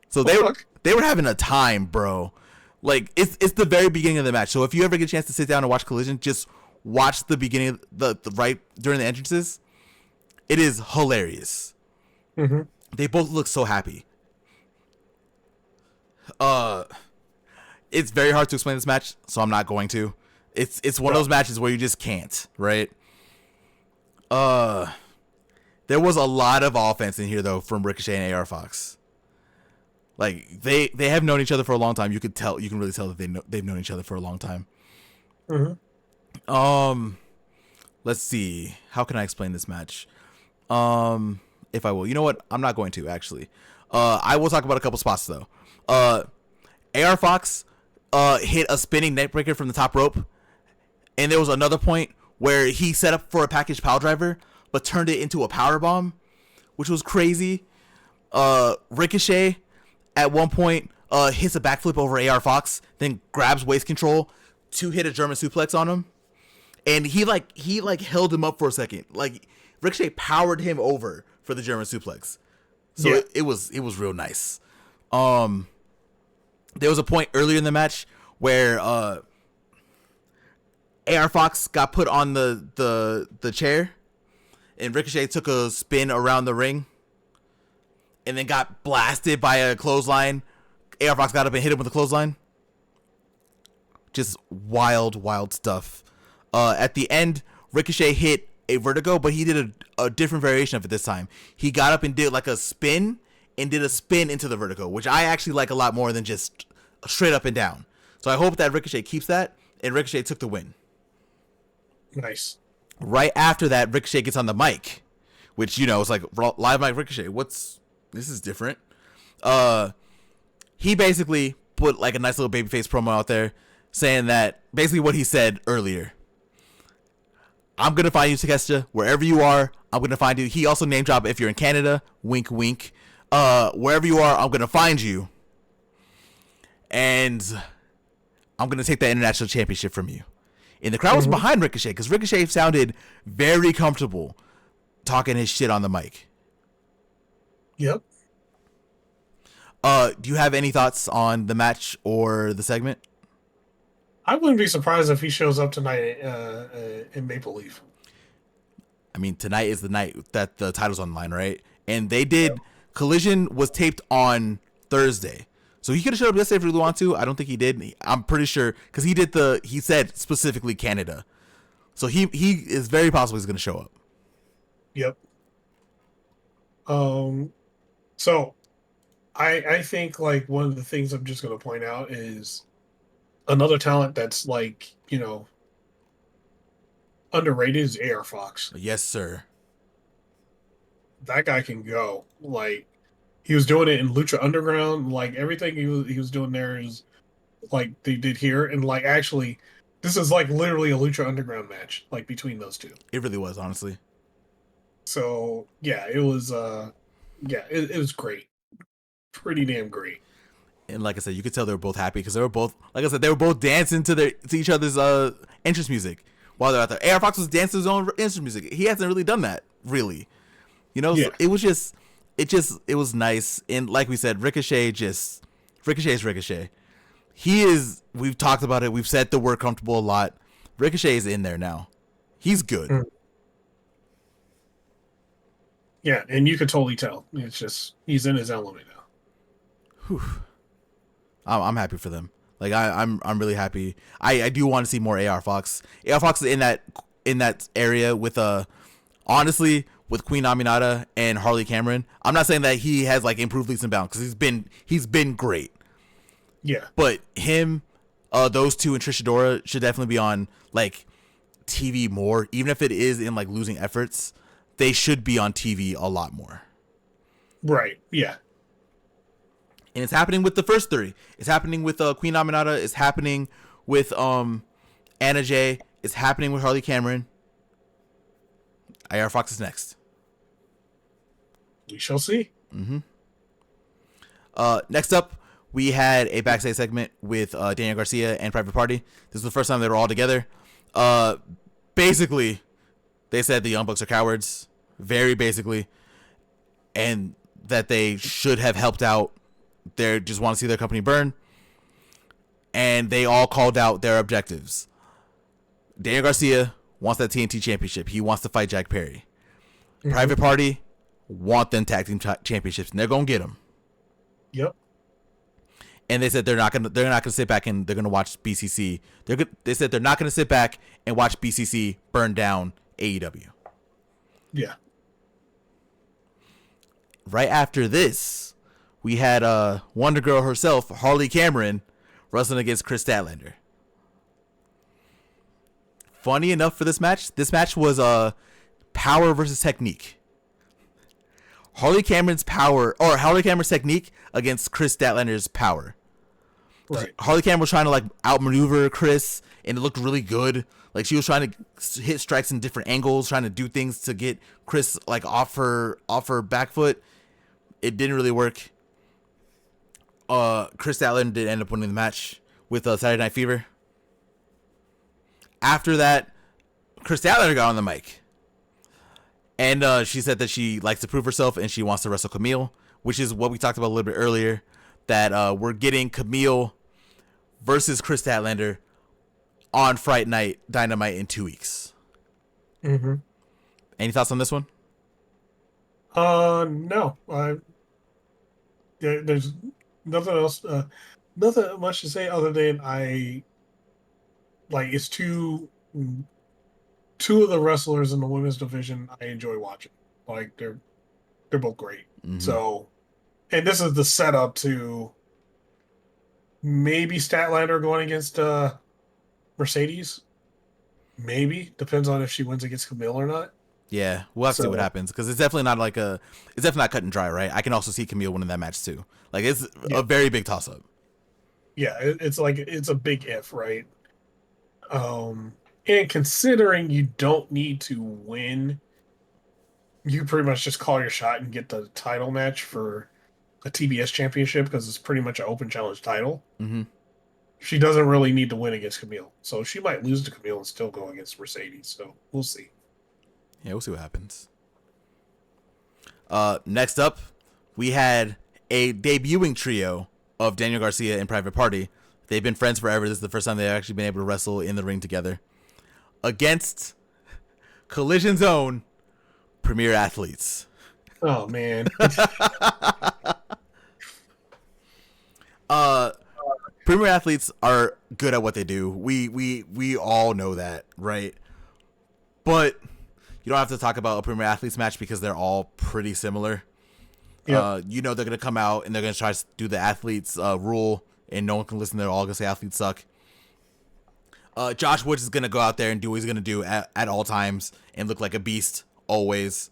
So they were having a time, bro. Like it's the very beginning of the match. So if you ever get a chance to sit down and watch Collision, just watch the beginning, the right during the entrances. It is hilarious. Mm-hmm. They both look so happy. It's very hard to explain this match, so I'm not going to. It's one of those matches where you just can't, right? There was a lot of offense in here though from Ricochet and AR Fox. Like they have known each other for a long time. You can really tell that they've known each other for a long time. Mm-hmm. Let's see. How can I explain this match? If I will. You know what? I'm not going to actually. I will talk about a couple spots though. AR Fox hit a spinning neckbreaker from the top rope, and there was another point where he set up for a package pile driver but turned it into a power bomb, which was crazy. Ricochet at one point hits a backflip over AR Fox, then grabs waist control to hit a German suplex on him, and he held him up for a second. Like Ricochet powered him over for the German suplex. So yeah. it was real nice. There was a point earlier in the match where AR Fox got put on the chair, and Ricochet took a spin around the ring, and then got blasted by a clothesline. AR Fox got up and hit him with a clothesline. Just wild stuff. At the end, Ricochet hit a vertigo, but he did a different variation of it this time. He got up and did like a spin and did a spin into the vertigo, which I actually like a lot more than just straight up and down. So I hope that Ricochet keeps that, and Ricochet took the win. Nice. Right after that, Ricochet gets on the mic, which, you know, it's like live mic Ricochet. This is different. He basically put like a nice little babyface promo out there saying that basically what he said earlier. I'm going to find you, Takeshita, wherever you are. I'm going to find you. He also name drop if you're in Canada. Wink, wink. Wherever you are, I'm going to find you. And I'm going to take that international championship from you. And the crowd was behind Ricochet because Ricochet sounded very comfortable talking his shit on the mic. Yep. Do you have any thoughts on the match or the segment? I wouldn't be surprised if he shows up tonight in Maple Leaf. I mean, tonight is the night that the title's on the line, right? And they did. Collision was taped on Thursday. So he could have showed up yesterday if he really wanted to. I don't think he did. I'm pretty sure because he said specifically Canada. So he is very possible he's going to show up. Yep. So I think like one of the things I'm just going to point out is another talent that's like, you know, underrated is AR Fox. Yes, sir. That guy can go. Like, he was doing it in Lucha Underground. Like, everything he was doing there is like they did here. And like, actually, this is like literally a Lucha Underground match, like between those two. It really was, honestly. So yeah, it was it was great. Pretty damn great. And like I said, you could tell they were both happy because they were both, like I said, they were both dancing to each other's entrance music while they're out there. AR Fox was dancing to his own entrance music. He hasn't really done that, really. You know, so it was nice. And like we said, Ricochet is Ricochet. He is, we've talked about it. We've said the word comfortable a lot. Ricochet is in there now. He's good. Mm. Yeah, and you could totally tell. It's just, he's in his element now. Whew. I'm happy for them. Like I'm really happy. I do want to see more AR Fox. AR Fox is in that area with Honestly, with Queen Aminata and Harley Cameron, I'm not saying that he has like improved leaps and bounds because he's been great. Yeah. But him, those two and Trish Adora should definitely be on like TV more, even if it is in like losing efforts. They should be on TV a lot more. Right. Yeah. And it's happening with the first three. It's happening with Queen Aminata. It's happening with Anna Jay. It's happening with Harley Cameron. IR Fox is next. We shall see. Next up, we had a backstage segment with Daniel Garcia and Private Party. This is the first time they were all together. Basically, they said the Young Bucks are cowards. Very basically. And that they should have helped out. They just want to see their company burn. And they all called out their objectives. Daniel Garcia wants that TNT championship. He wants to fight Jack Perry. Private Party want them tag team championships, and they're gonna get them. Yep. And they said they're not gonna sit back and they're gonna watch BCC. They said they're not gonna sit back and watch BCC burn down AEW. Yeah. Right after this, we had Wonder Girl herself, Harley Cameron, wrestling against Chris Statlander. Funny enough for this match was power versus technique. Harley Cameron's technique against Chris Statlander's power. Right. Harley Cameron was trying to like outmaneuver Chris, and it looked really good. Like she was trying to hit strikes in different angles, trying to do things to get Chris like off her back foot. It didn't really work. Chris Statlander did end up winning the match with Saturday Night Fever. After that, Chris Statlander got on the mic. And she said that she likes to prove herself and she wants to wrestle Camille, which is what we talked about a little bit earlier, that we're getting Camille versus Chris Statlander on Fright Night Dynamite in 2 weeks. Mm-hmm. Any thoughts on this one? No. There's nothing else. Nothing much to say other than it's two of the wrestlers in the women's division I enjoy watching. Like they're both great. Mm-hmm. So, and this is the setup to maybe Statlander going against Mercedes. Maybe depends on if she wins against Camille or not. Yeah, we'll have to see what happens because it's definitely not it's definitely not cut and dry, right? I can also see Camille winning that match too. Like it's a very big toss up. Yeah, it's a big if, right? And considering you don't need to win, you pretty much just call your shot and get the title match for a TBS championship because it's pretty much an open challenge title. Mm-hmm. She doesn't really need to win against Camille. So she might lose to Camille and still go against Mercedes. So we'll see. Yeah, we'll see what happens. Next up, we had a debuting trio of Daniel Garcia and Private Party. They've been friends forever. This is the first time they've actually been able to wrestle in the ring together. Against Collision's own Premier Athletes. Oh, man. Premier Athletes are good at what they do. We all know that, right? But you don't have to talk about a Premier Athletes match because they're all pretty similar. Yep. You know they're going to come out and they're going to try to do the athletes rule, and no one can listen. They're all going to say athletes suck. Josh Woods is going to go out there and do what he's going to do at all times and look like a beast always.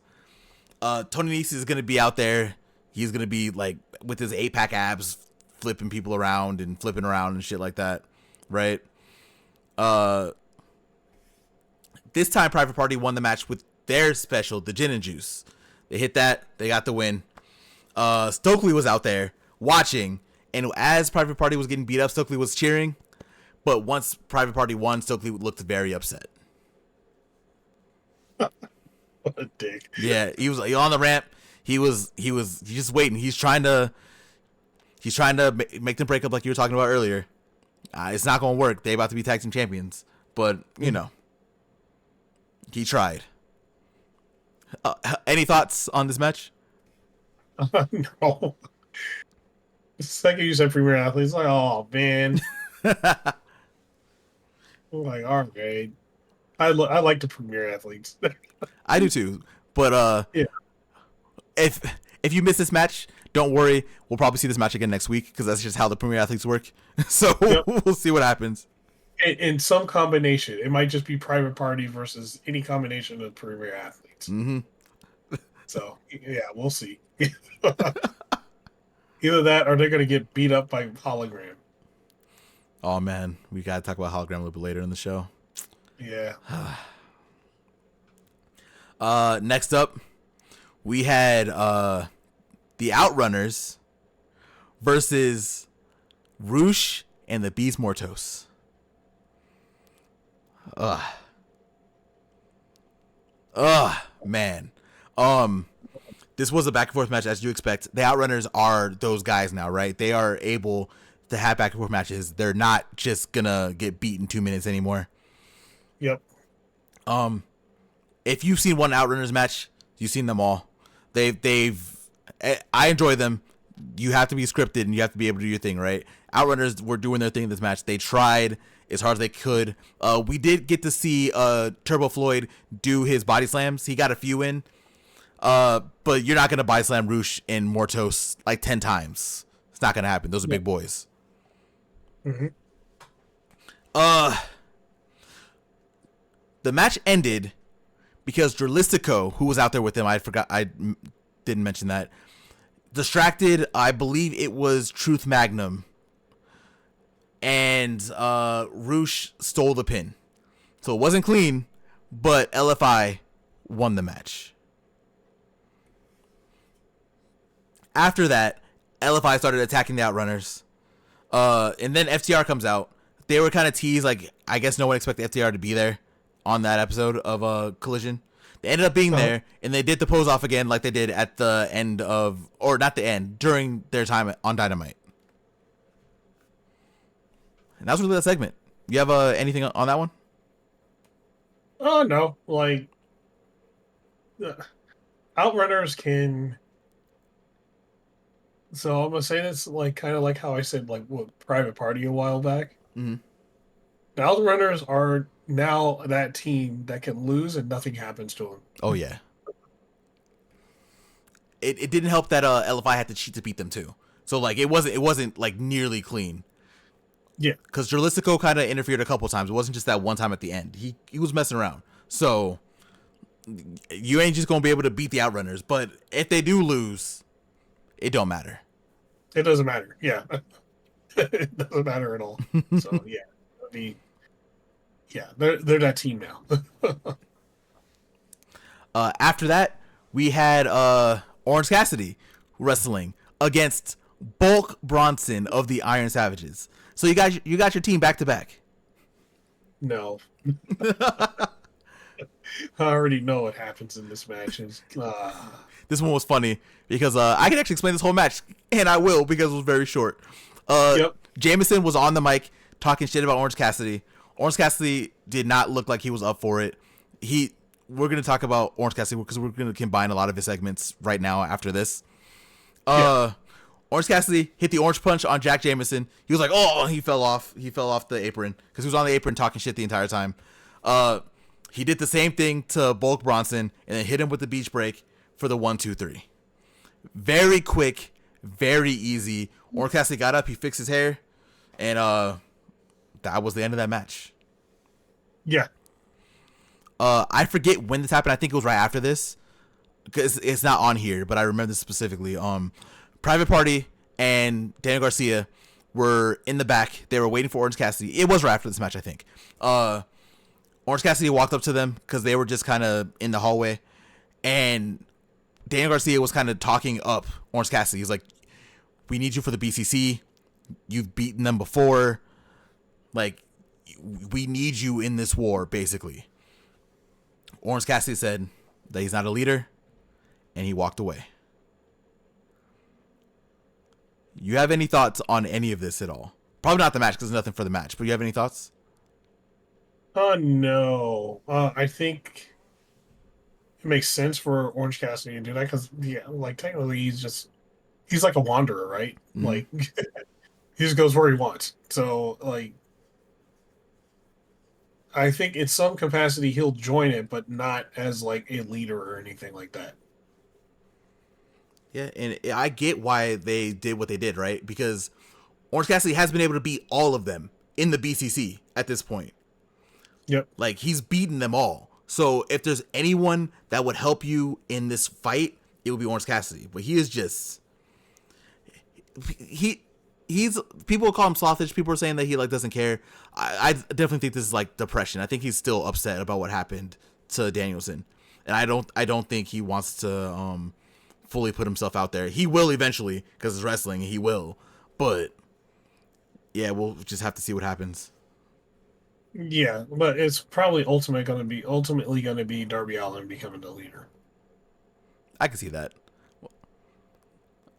Tony Nese is going to be out there. He's going to be like with his 8-pack abs flipping people around and flipping around and shit like that, right? This time Private Party won the match with their special, the gin and juice. They hit that. They got the win. Stokely was out there watching, and as Private Party was getting beat up, Stokely was cheering. But once Private Party won, Stokely looked very upset. What a dick. Yeah, he was on the ramp. He's just waiting. He's trying to make them break up like you were talking about earlier. It's not going to work. They about to be tag team champions, but you know, he tried. Any thoughts on this match? No. The second you said Premier Athletes, like, oh man. I'm like, all right. I like the premier athletes. I do too. But Yeah. if if you miss this match, don't worry. We'll probably see this match again next week because that's just how the premier athletes work. So Yep. we'll see what happens. In some combination, it might just be Private Party versus any combination of premier athletes. Mm-hmm. So yeah, we'll see. Either that, or they're going to get beat up by hologram. Oh man, we gotta talk about hologram a little bit later in the show. Yeah. Next up, we had the Outrunners versus Roosh and the Beast Mortos. Man. This was a back and forth match as you expect. The Outrunners are those guys now, right? They are able to have back and forth matches. They're not just gonna get beat in 2 minutes anymore. Yep. If you've seen one Outrunners match, you've seen them all. I enjoy them. You have to be scripted and you have to be able to do your thing, right? Outrunners were doing their thing in this match. They tried as hard as they could. We did get to see Turbo Floyd do his body slams. He got a few in. But you're not gonna body slam Roosh and Mortos like 10 times. It's not gonna happen. Those are big boys. Mm-hmm. The match ended because Dralistico, who was out there with him, I didn't mention that, distracted, I believe it was Truth Magnum, and Roosh stole the pin. So it wasn't clean, but LFI won the match. After that, LFI started attacking the Outrunners. And then FTR comes out. They were kind of teased, like, I guess no one expected FTR to be there on that episode of Collision. They ended up being there, and they did the pose off again like they did at the end of, or not the end, during their time on Dynamite. And that was really that segment. You have anything on that one? Oh, no. Like, Outrunners can... So I'm going to say this like kind of like how I said, like, what, Private Party a while back. Mm-hmm. The Outrunners are now that team that can lose and nothing happens to them. Oh, yeah. It didn't help that LFI had to cheat to beat them, too. So, like, it wasn't like, nearly clean. Yeah. Because Dralistico kind of interfered a couple times. It wasn't just that one time at the end. He was messing around. So, you ain't just going to be able to beat the Outrunners. But if they do lose, it don't matter. It doesn't matter. Yeah. It doesn't matter at all. So, yeah. They're that team now. After that, we had Orange Cassidy wrestling against Bulk Bronson of the Iron Savages. So you got your team back to back. No. I already know what happens in this match. This one was funny because I can actually explain this whole match, and I will because it was very short. Jameson was on the mic talking shit about Orange Cassidy. Orange Cassidy did not look like he was up for it. We're going to talk about Orange Cassidy because we're going to combine a lot of his segments right now after this. Orange Cassidy hit the orange punch on Jack Jameson. He was like, oh, he fell off the apron because he was on the apron talking shit the entire time. He did the same thing to Bulk Bronson and then hit him with the beach break for the 1-2-3. Very quick, very easy. Orange Cassidy got up, he fixed his hair, and that was the end of that match. Yeah. I forget when this happened. I think it was right after this because it's not on here, but I remember this specifically. Private Party and Daniel Garcia were in the back. They were waiting for Orange Cassidy. It was right after this match, I think. Orange Cassidy walked up to them because they were just kind of in the hallway, and Daniel Garcia was kind of talking up Orange Cassidy. He's like, we need you for the BCC. You've beaten them before. Like, we need you in this war, basically. Orange Cassidy said that he's not a leader, and he walked away. You have any thoughts on any of this at all? Probably not the match because there's nothing for the match, but you have any thoughts? No. I think it makes sense for Orange Cassidy to do that because, like, technically he's like a wanderer, right? Mm-hmm. Like, he just goes where he wants. So, like, I think in some capacity he'll join it, but not as like a leader or anything like that. Yeah, and I get why they did what they did, right? Because Orange Cassidy has been able to beat all of them in the BCC at this point. Yep. Like, he's beaten them all. So if there's anyone that would help you in this fight, it would be Orange Cassidy. But he is just he's people call him slothish. People are saying that he like doesn't care. I definitely think this is like depression. I think he's still upset about what happened to Danielson, and I don't think he wants to fully put himself out there. He will eventually because it's wrestling. He will, but yeah, we'll just have to see what happens. Yeah, but it's probably ultimately going to be Darby Allin becoming the leader. I can see that.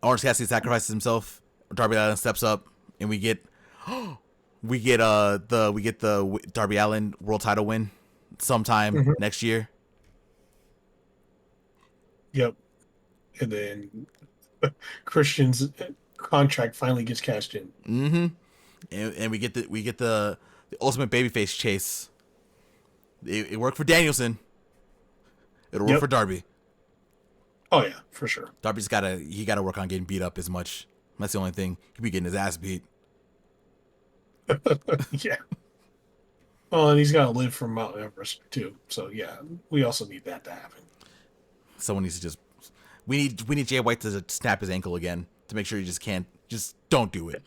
Orange Cassidy sacrifices himself. Darby Allin steps up, and we get the Darby Allin world title win sometime next year. Yep. And then Christian's contract finally gets cashed in. And we get the ultimate babyface chase. It worked for Danielson. It'll work for Darby. Oh yeah, for sure. Darby's gotta work on getting beat up as much. That's the only thing. He'd be getting his ass beat. Yeah. Well, and he's got to live from Mount Everest too. So yeah, we also need that to happen. Someone needs to just. We need Jay White to snap his ankle again to make sure he just can't. Just don't do it.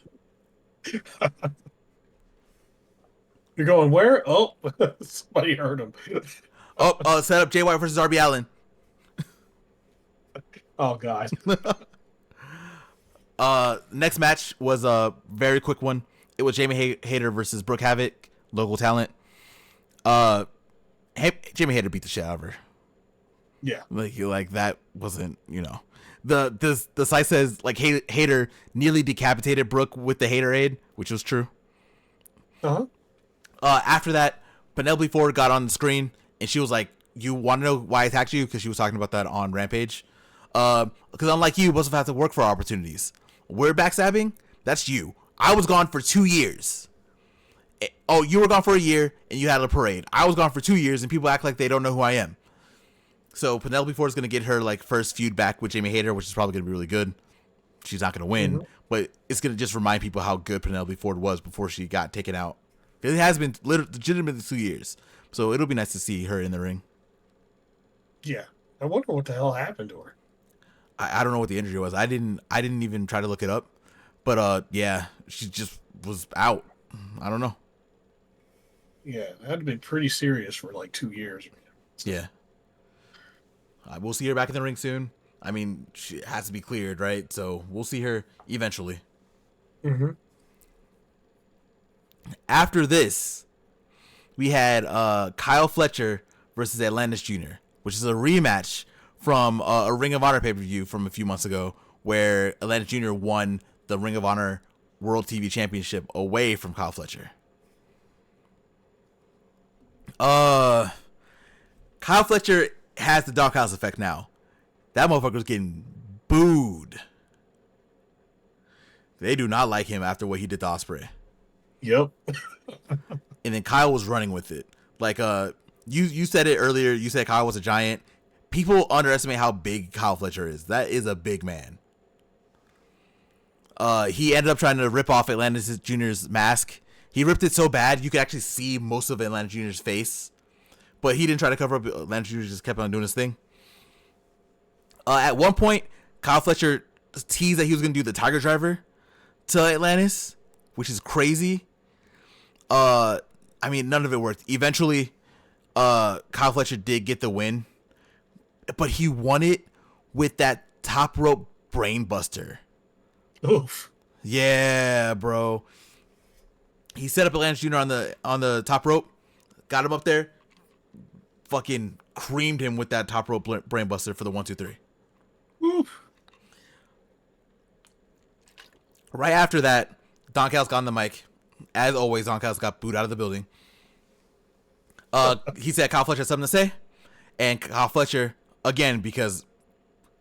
You're going where? Oh, somebody heard him. Set up Jay White versus Darby Allin. Oh God. Next match was a very quick one. It was Jamie Hayter versus Brooke Havoc, local talent. Jamie Hayter beat the shit out of her. Yeah. Like that wasn't, the site says like Hayter nearly decapitated Brooke with the Haterade, which was true. Uh-huh. After that, Penelope Ford got on the screen and she was like, "You want to know why I attacked you?" Because she was talking about that on Rampage. Because unlike you, both of us have to work for opportunities. We're backstabbing. That's you. I was gone for 2 years. Oh, you were gone for a year and you had a parade. I was gone for 2 years and people act like they don't know who I am. So Penelope Ford is going to get her like first feud back with Jamie Hayter, which is probably going to be really good. She's not going to win, but it's going to just remind people how good Penelope Ford was before she got taken out. It has been legitimately 2 years, so it'll be nice to see her in the ring. Yeah, I wonder what the hell happened to her. I don't know what the injury was. I didn't even try to look it up, but yeah, she just was out. I don't know. Yeah, that had to be pretty serious for like 2 years. Yeah. We'll see her back in the ring soon. I mean, she has to be cleared, right? So we'll see her eventually. After this, we had Kyle Fletcher versus Atlantis Jr., which is a rematch from a Ring of Honor pay-per-view from a few months ago where Atlantis Jr. won the Ring of Honor World TV Championship away from Kyle Fletcher. Kyle Fletcher has the doghouse effect now. That motherfucker's getting booed. They do not like him after what he did to Ospreay. Yep. And then Kyle was running with it. Like you said it earlier, you said Kyle was a giant. People underestimate how big Kyle Fletcher is. That is a big man. He ended up trying to rip off Atlantis Jr.'s mask. He ripped it so bad you could actually see most of Atlantis Jr.'s face. But he didn't try to cover up. Atlantis Jr. just kept on doing his thing. At one point, Kyle Fletcher teased that he was going to do the Tiger Driver to Atlantis, which is crazy. I mean, none of it worked. Eventually, Kyle Fletcher did get the win, but he won it with that top rope brain buster. Oof. Yeah, bro. He set up Atlantis Jr. on the top rope, got him up there, fucking creamed him with that top rope brain buster for the 1, 2, 3. Oof. Right after that, Don Callis got on the mic. As always, Don Callis got booed out of the building. He said Kyle Fletcher had something to say. And Kyle Fletcher, again, because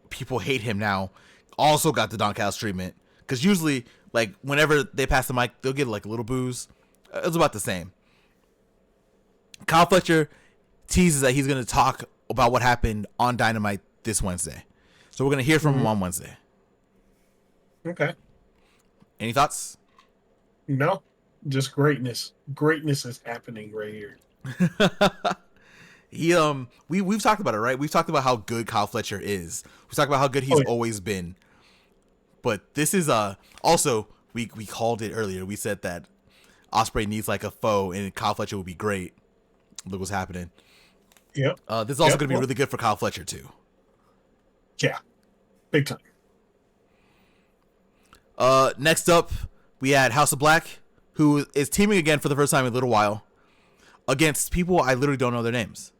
people hate him now, also got the Don Callis treatment. Because usually, like, whenever they pass the mic, they'll get, like, a little boos. It was about the same. Kyle Fletcher teases that he's going to talk about what happened on Dynamite this Wednesday. So we're going to hear from him on Wednesday. Okay. Any thoughts? No, just greatness. Greatness is happening right here. We've talked about it, right? We've talked about how good Kyle Fletcher is. We've talked about how good he's always been. But this is also we called it earlier. We said that Ospreay needs like a foe, and Kyle Fletcher would be great. Look what's happening. Yep. This is also going to be really good for Kyle Fletcher too. Yeah, big time. Next up, we had House of Black, who is teaming again for the first time in a little while against people I literally don't know their names,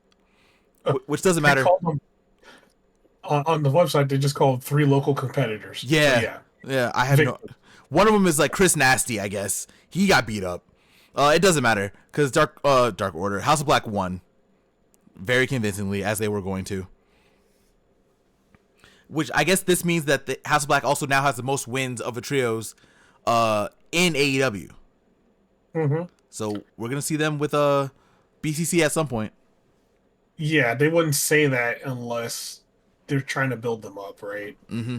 which doesn't matter. On the website, they just called 3 local competitors. Yeah. I have no. One of them is like Chris Nasty, I guess. He got beat up. It doesn't matter because Dark Order, House of Black won very convincingly, as they were going to. Which I guess this means that the House of Black also now has the most wins of the trios in AEW. Mm-hmm. So we're gonna see them with BCC at some point. Yeah, they wouldn't say that unless they're trying to build them up, right? Mm-hmm.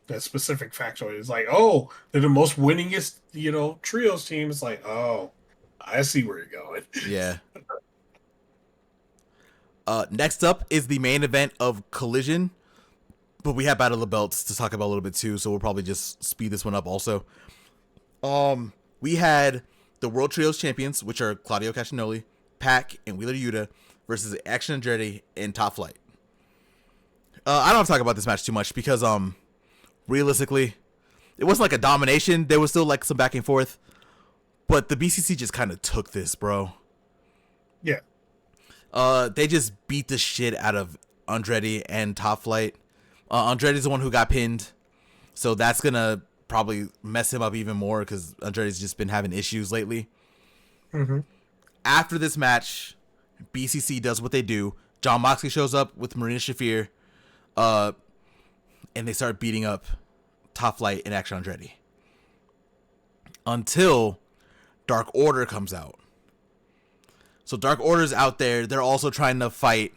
That specific factoid is like, oh, they're the most winningest, trios team. It's like, oh, I see where you're going. Yeah. Next up is the main event of Collision, but we have Battle of the Belts to talk about a little bit too, so we'll probably just speed this one up also. We had the World Trios Champions, which are Claudio Castagnoli, Pac, and Wheeler Yuta, versus Action Andretti and Top Flight. I don't have to talk about this match too much because, realistically, it wasn't like a domination. There was still like some back and forth, but the BCC just kind of took this, bro. Yeah. They just beat the shit out of Andretti and Top Flight. Andretti's the one who got pinned, so that's gonna probably mess him up even more because Andretti's just been having issues lately. Mm-hmm. After this match, BCC does what they do. Jon Moxley shows up with Marina Shafir, and they start beating up Top Flight and Action Andretti until Dark Order comes out. So Dark Order's out there. They're also trying to fight.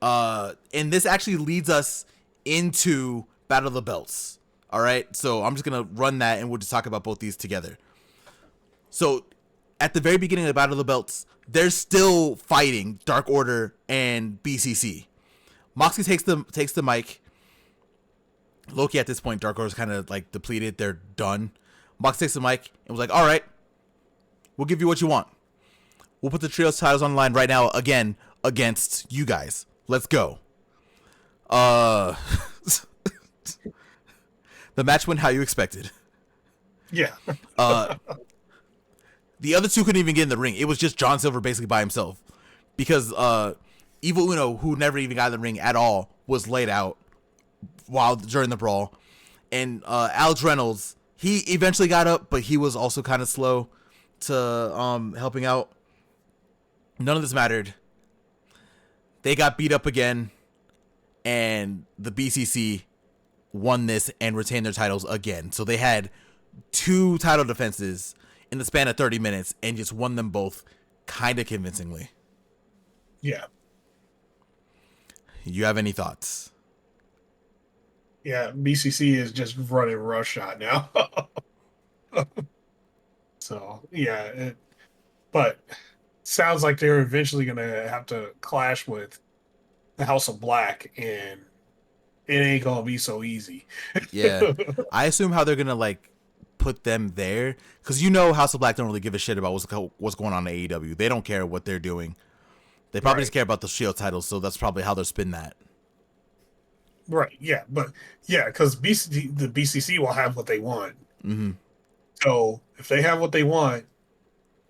And this actually leads us into Battle of the Belts. All right. So I'm just going to run that and we'll just talk about both these together. So at the very beginning of Battle of the Belts, they're still fighting Dark Order and BCC. Moxley takes the mic. Loki at this point, Dark Order's kind of like depleted. They're done. Moxley takes the mic and was like, all right, we'll give you what you want. We'll put the trios titles on the line right now again against you guys. Let's go. The match went how you expected. Yeah. The other two couldn't even get in the ring. It was just John Silver basically by himself because Evil Uno, who never even got in the ring at all, was laid out during the brawl, and Alex Reynolds, he eventually got up, but he was also kind of slow to helping out. None of this mattered. They got beat up again, and the BCC won this and retained their titles again. So they had 2 title defenses in the span of 30 minutes and just won them both kind of convincingly. Yeah. You have any thoughts? Yeah, BCC is just running roughshod now. So, yeah. But sounds like they're eventually going to have to clash with the House of Black, and it ain't going to be so easy. Yeah. I assume how they're going to, like, put them there, because House of Black don't really give a shit about what's going on in AEW. They don't care what they're doing. They probably just care about the Shield titles, so that's probably how they'll spin that. Right, yeah. But, yeah, because the BCC will have what they want. Mm-hmm. So, if they have what they want,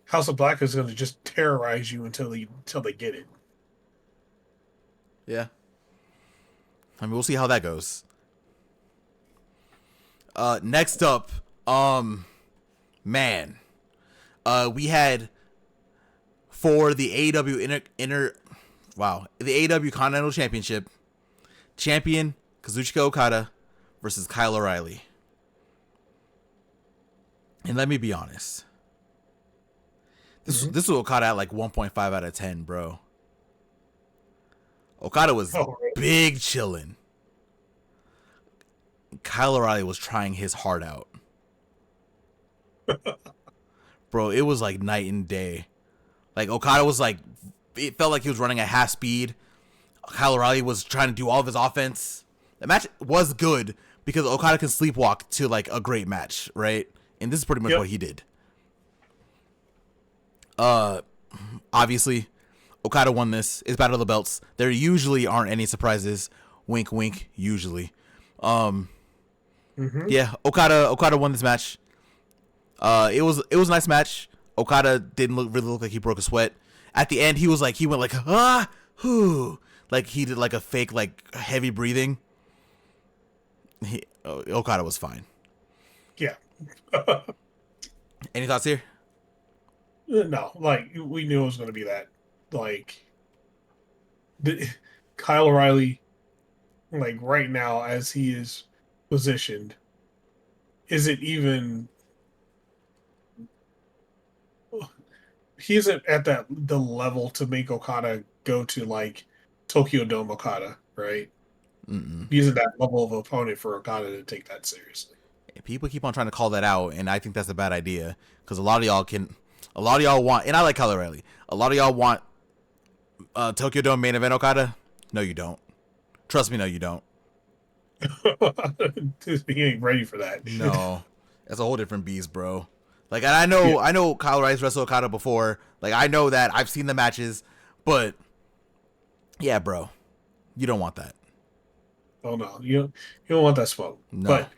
House of Black is going to just terrorize you until they get it. Yeah. I mean, we'll see how that goes. Next up, we had for the AEW the AEW Continental Championship, champion Kazuchika Okada versus Kyle O'Reilly. And let me be honest, This was Okada at like 1.5 out of 10, bro. Okada was big chilling. Kyle O'Reilly was trying his heart out. Bro, it was like night and day. Like, Okada was like, it felt like he was running at half speed. Kyle O'Reilly was trying to do all of his offense. The match was good because Okada can sleepwalk to like a great match, right? And this is pretty much what he did. Obviously, Okada won this. It's Battle of the Belts. There usually aren't any surprises. Wink, wink. Usually. Yeah, Okada won this match. It was a nice match. Okada didn't really look like he broke a sweat. At the end, he went like whoo, like he did like a fake like heavy breathing. Okada was fine. Yeah. Any thoughts here? No, like we knew it was going to be that. Like Kyle O'Reilly, like right now as he is positioned, isn't even. He isn't at the level to make Okada go to like Tokyo Dome Okada, right? He isn't that level of opponent for Okada to take that seriously. People keep on trying to call that out, and I think that's a bad idea because a lot of y'all want, and I like Kyle O'Reilly. A lot of y'all want Tokyo Dome main event Okada. No, you don't. Trust me, no, you don't. He ain't ready for that. No, that's a whole different beast, bro. Like, and I know Kyle O'Reilly's wrestled Okada before. Like, I know that. I've seen the matches, but yeah, bro, you don't want that. Oh no, you don't want that smoke. No. But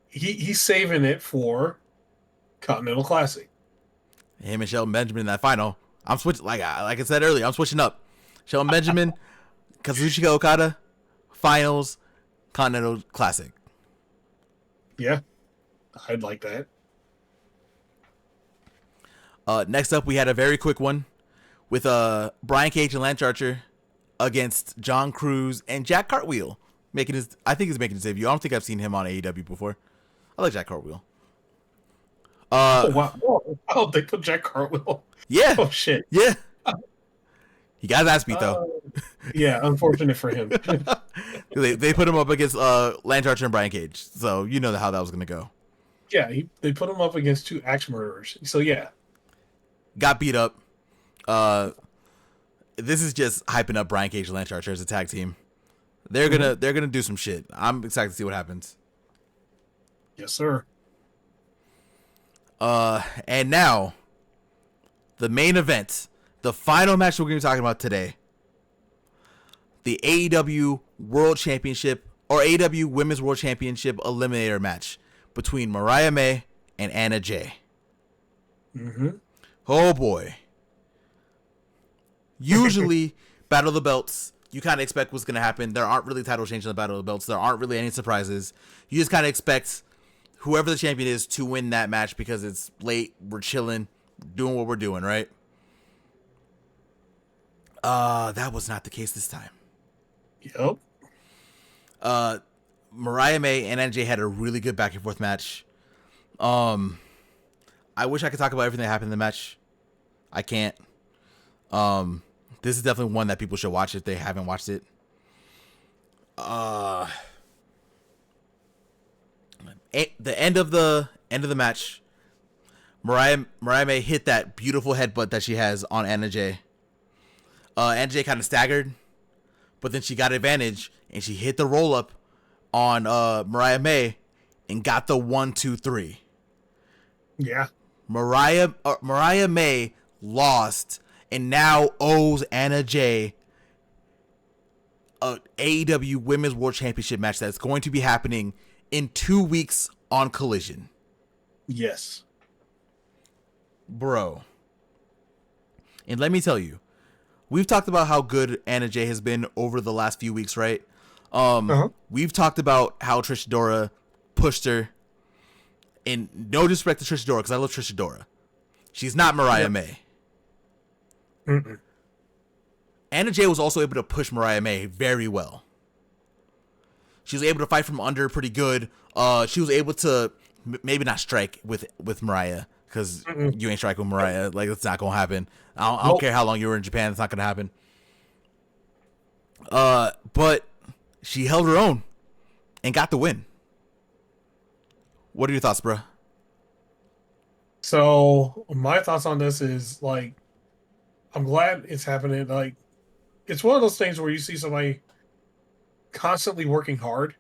he's saving it for Continental Classic. Him and Shelton Benjamin in that final. I'm switching. Like I said earlier, I'm switching up. Shelton Benjamin, Kazuchika Okada, finals, Continental Classic. Yeah, I'd like that. Next up, we had a very quick one with Brian Cage and Lance Archer against John Cruz and Jack Cartwheel. I think he's making his debut. I don't think I've seen him on AEW before. I like Jack Cartwheel. Oh wow! Oh, they put Jack Cartwheel. Yeah. Oh shit. Yeah. He got his ass beat though. Yeah, unfortunate for him. they put him up against Lance Archer and Brian Cage, so you know how that was gonna go. Yeah, they put him up against two axe murderers. So yeah, got beat up. This is just hyping up Brian Cage and Lance Archer as a tag team. They're gonna do some shit. I'm excited to see what happens. Yes, sir. And now, the main event, the final match we're going to be talking about today, the AEW World Championship or AEW Women's World Championship Eliminator match between Mariah May and Anna Jay. Oh boy. Usually, Battle of the Belts, you kind of expect what's going to happen. There aren't really title changes in the Battle of the Belts. There aren't really any surprises. You just kind of expect whoever the champion is to win that match because it's late, we're chilling, doing what we're doing, right? That was not the case this time. Yep. Mariah May and NJ had a really good back and forth match. I wish I could talk about everything that happened in the match. I can't. This is definitely one that people should watch if they haven't watched it. The end of the match, Mariah May hit that beautiful headbutt that she has on Anna Jay. Anna Jay kind of staggered, but then she got advantage and she hit the roll up on Mariah May and got the 1, 2, 3. Yeah. Mariah May lost and now owes Anna Jay a AEW Women's World Championship match that's going to be happening in 2 weeks on Collision. Yes. Bro. And let me tell you, we've talked about how good Anna Jay has been over the last few weeks, right? We've talked about how Trish Adora pushed her. And no disrespect to Trish Adora, because I love Trish Adora. She's not Mariah May. Anna Jay was also able to push Mariah May very well. She was able to fight from under pretty good. She was able to maybe not strike with Mariah, because Mm-mm. you ain't striking with Mariah. Like, it's not gonna happen. I don't Nope. care how long you were in Japan. It's not gonna happen. But she held her own and got the win. What are your thoughts, bro? So my thoughts on this is like, I'm glad it's happening. Like, it's one of those things where you see somebody constantly working hard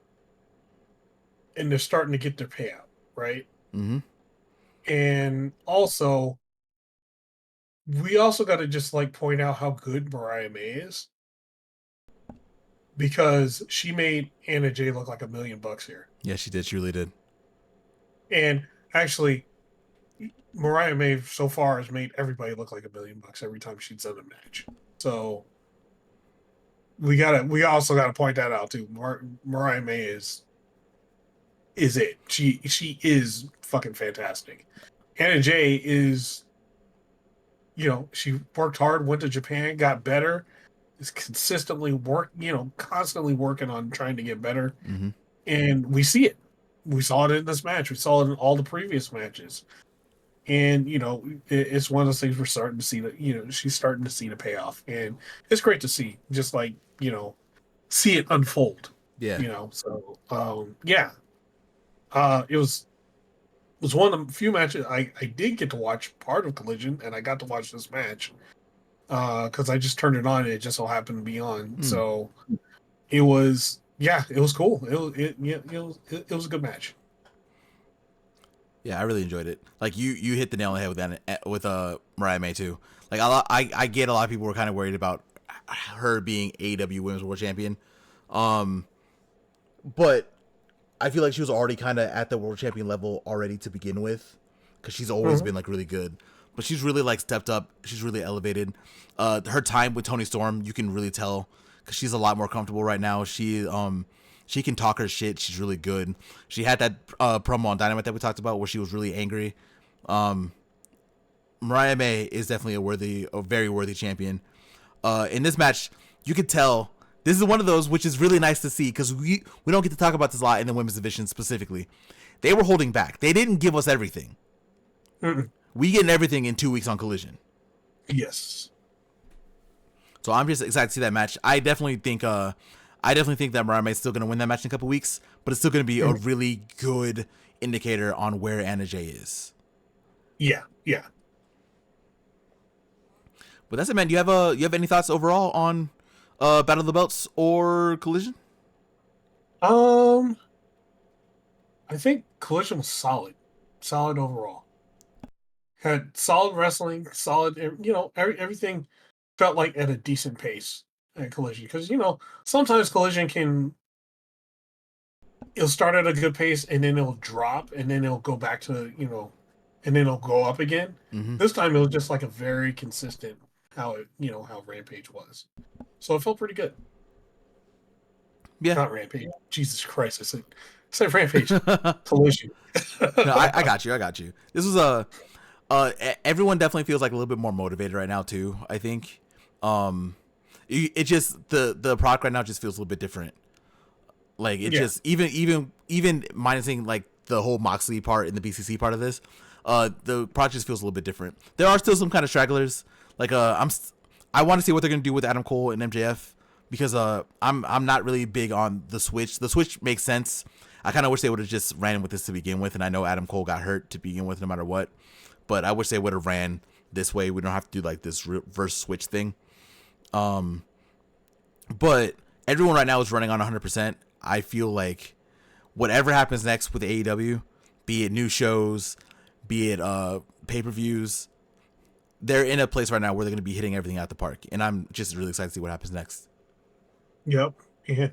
and they're starting to get their payout, right? Mm-hmm. And also, we also got to just like point out how good Mariah May is, because she made Anna Jay look like $1,000,000 here. Yeah, she did. She really did. And actually, Mariah May so far has made everybody look like $1,000,000 every time she's done a match. So we also gotta point that out too. Mariah May is it. She is fucking fantastic. Anna Jay is, she worked hard, went to Japan, got better, is consistently constantly working on trying to get better. Mm-hmm. And we see it. We saw it in this match. We saw it in all the previous matches. And, it's one of those things we're starting to see that, she's starting to see the payoff. And it's great to see, just like, see it unfold. Yeah. So, yeah. It was one of the few matches I did get to watch part of Collision, and I got to watch this match because I just turned it on and it just so happened to be on. So it was cool. It was a good match. Yeah, I really enjoyed it. Like, you hit the nail on the head with that, with Mariah May too. Like, I get a lot of people were kind of worried about her being AEW Women's World Champion, but I feel like she was already kind of at the World Champion level already to begin with, because she's always been like really good. But she's really like stepped up. She's really elevated. Her time with Toni Storm, you can really tell, because she's a lot more comfortable right now. She can talk her shit. She's really good. She had that promo on Dynamite that we talked about where she was really angry. Mariah May is definitely a very worthy champion. In this match, you could tell this is one of those which is really nice to see, because we don't get to talk about this a lot in the women's division specifically. They were holding back. They didn't give us everything. Mm-mm. We getting everything in 2 weeks on Collision. Yes. So I'm just excited to see that match. I definitely think that Mariah May is still going to win that match in a couple weeks, but it's still going to be a really good indicator on where Anna Jay is. Yeah. But that's it, man. Do you have any thoughts overall on Battle of the Belts or Collision? I think Collision was solid overall. Had solid wrestling, solid. Everything felt like at a decent pace at Collision, because sometimes Collision it'll start at a good pace and then it'll drop and then it'll go back to and then it'll go up again. Mm-hmm. This time it was just like a very consistent how Rampage was, so it felt pretty good. Yeah, not Rampage. Jesus Christ, I said Rampage. Collision. No, I got you. This was everyone definitely feels like a little bit more motivated right now too. I think it just the product right now just feels a little bit different. Like, it just even minusing like the whole Moxley part and the BCC part of this, the product just feels a little bit different. There are still some kind of stragglers. Like, I want to see what they're gonna do with Adam Cole and MJF, because I'm not really big on the switch. The switch makes sense. I kind of wish they would have just ran with this to begin with, and I know Adam Cole got hurt to begin with no matter what, but I wish they would have ran this way. We don't have to do like this reverse switch thing. But everyone right now is running on 100%. I feel like whatever happens next with AEW, be it new shows, be it pay-per-views, they're in a place right now where they're going to be hitting everything out the park, and I'm just really excited to see what happens next. Yep. Yeah.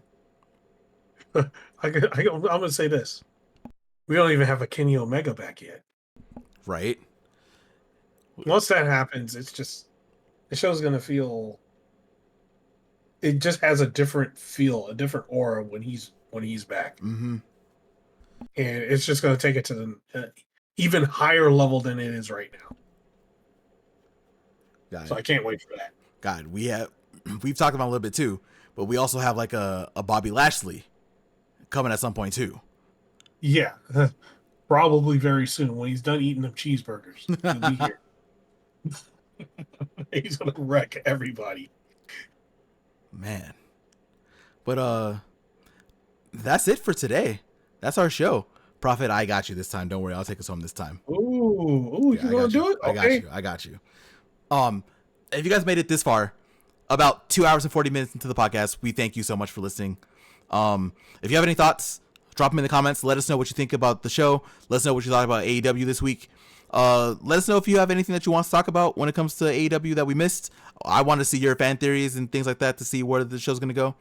I'm going to say this. We don't even have a Kenny Omega back yet. Right? Once that happens, it's just, the show's going to feel, it just has a different feel, a different aura when he's back. Mm-hmm. And it's just going to take it to the even higher level than it is right now. So I can't wait for that. God, we've talked about it a little bit too, but we also have like a Bobby Lashley coming at some point too. Yeah. Probably very soon when he's done eating them cheeseburgers. He'll be here. He's gonna wreck everybody. Man. But that's it for today. That's our show. Proffitt, I got you this time. Don't worry, I'll take us home this time. Ooh, Yeah, you're gonna do it? Okay. I got you. If you guys made it this far, about 2 hours and 40 minutes into the podcast, we thank you so much for listening. If you have any thoughts, drop them in the comments. Let us know what you think about the show. Let us know what you thought about AEW this week. Let us know if you have anything that you want to talk about when it comes to AEW that we missed. I want to see your fan theories and things like that to see where the show's going to go.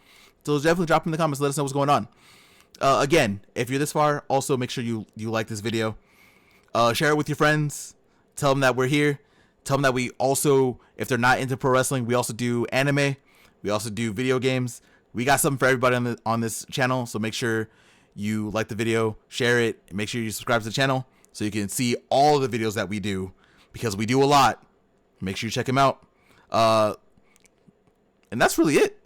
So definitely drop them in the comments. Let us know what's going on. Again, if you're this far, also make sure you like this video. Share it with your friends. Tell them that we're here. Tell them that we also, if they're not into pro wrestling, we also do anime. We also do video games. We got something for everybody on this channel. So make sure you like the video, share it, and make sure you subscribe to the channel so you can see all of the videos that we do, because we do a lot. Make sure you check them out. And that's really it.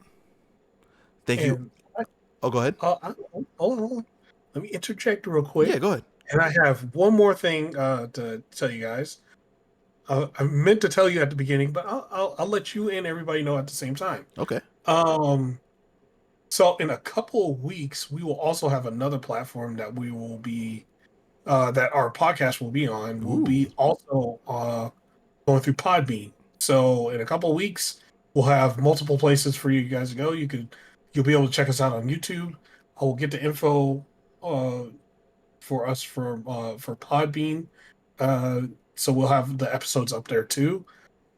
Thank you. Oh, go ahead. Hold on. Let me interject real quick. Yeah, go ahead. And I have one more thing to tell you guys. I meant to tell you at the beginning, but I'll let you and everybody know at the same time. Okay. So in a couple of weeks, we will also have another platform that we will be that our podcast will be on. We'll be also going through Podbean. So in a couple of weeks, we'll have multiple places for you guys to go. You'll be able to check us out on YouTube. I will get the info for us for Podbean. So we'll have the episodes up there too.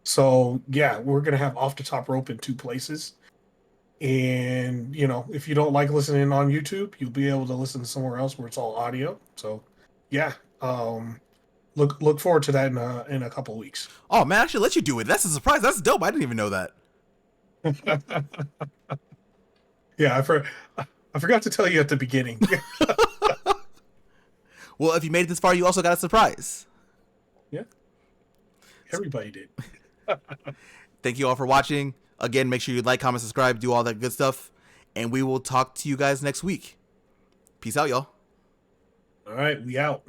So yeah, we're gonna have Off the Top Rope in 2 places. And if you don't like listening on YouTube, you'll be able to listen somewhere else where it's all audio. So yeah, look forward to that in a couple of weeks. Oh man, I should let you do it. That's a surprise. That's dope. I didn't even know that. Yeah, I forgot to tell you at the beginning. Well, if you made it this far, you also got a surprise. Yeah, everybody did. Thank you all for watching. Again, make sure you like, comment, subscribe, do all that good stuff. And we will talk to you guys next week. Peace out, y'all. All right, we out.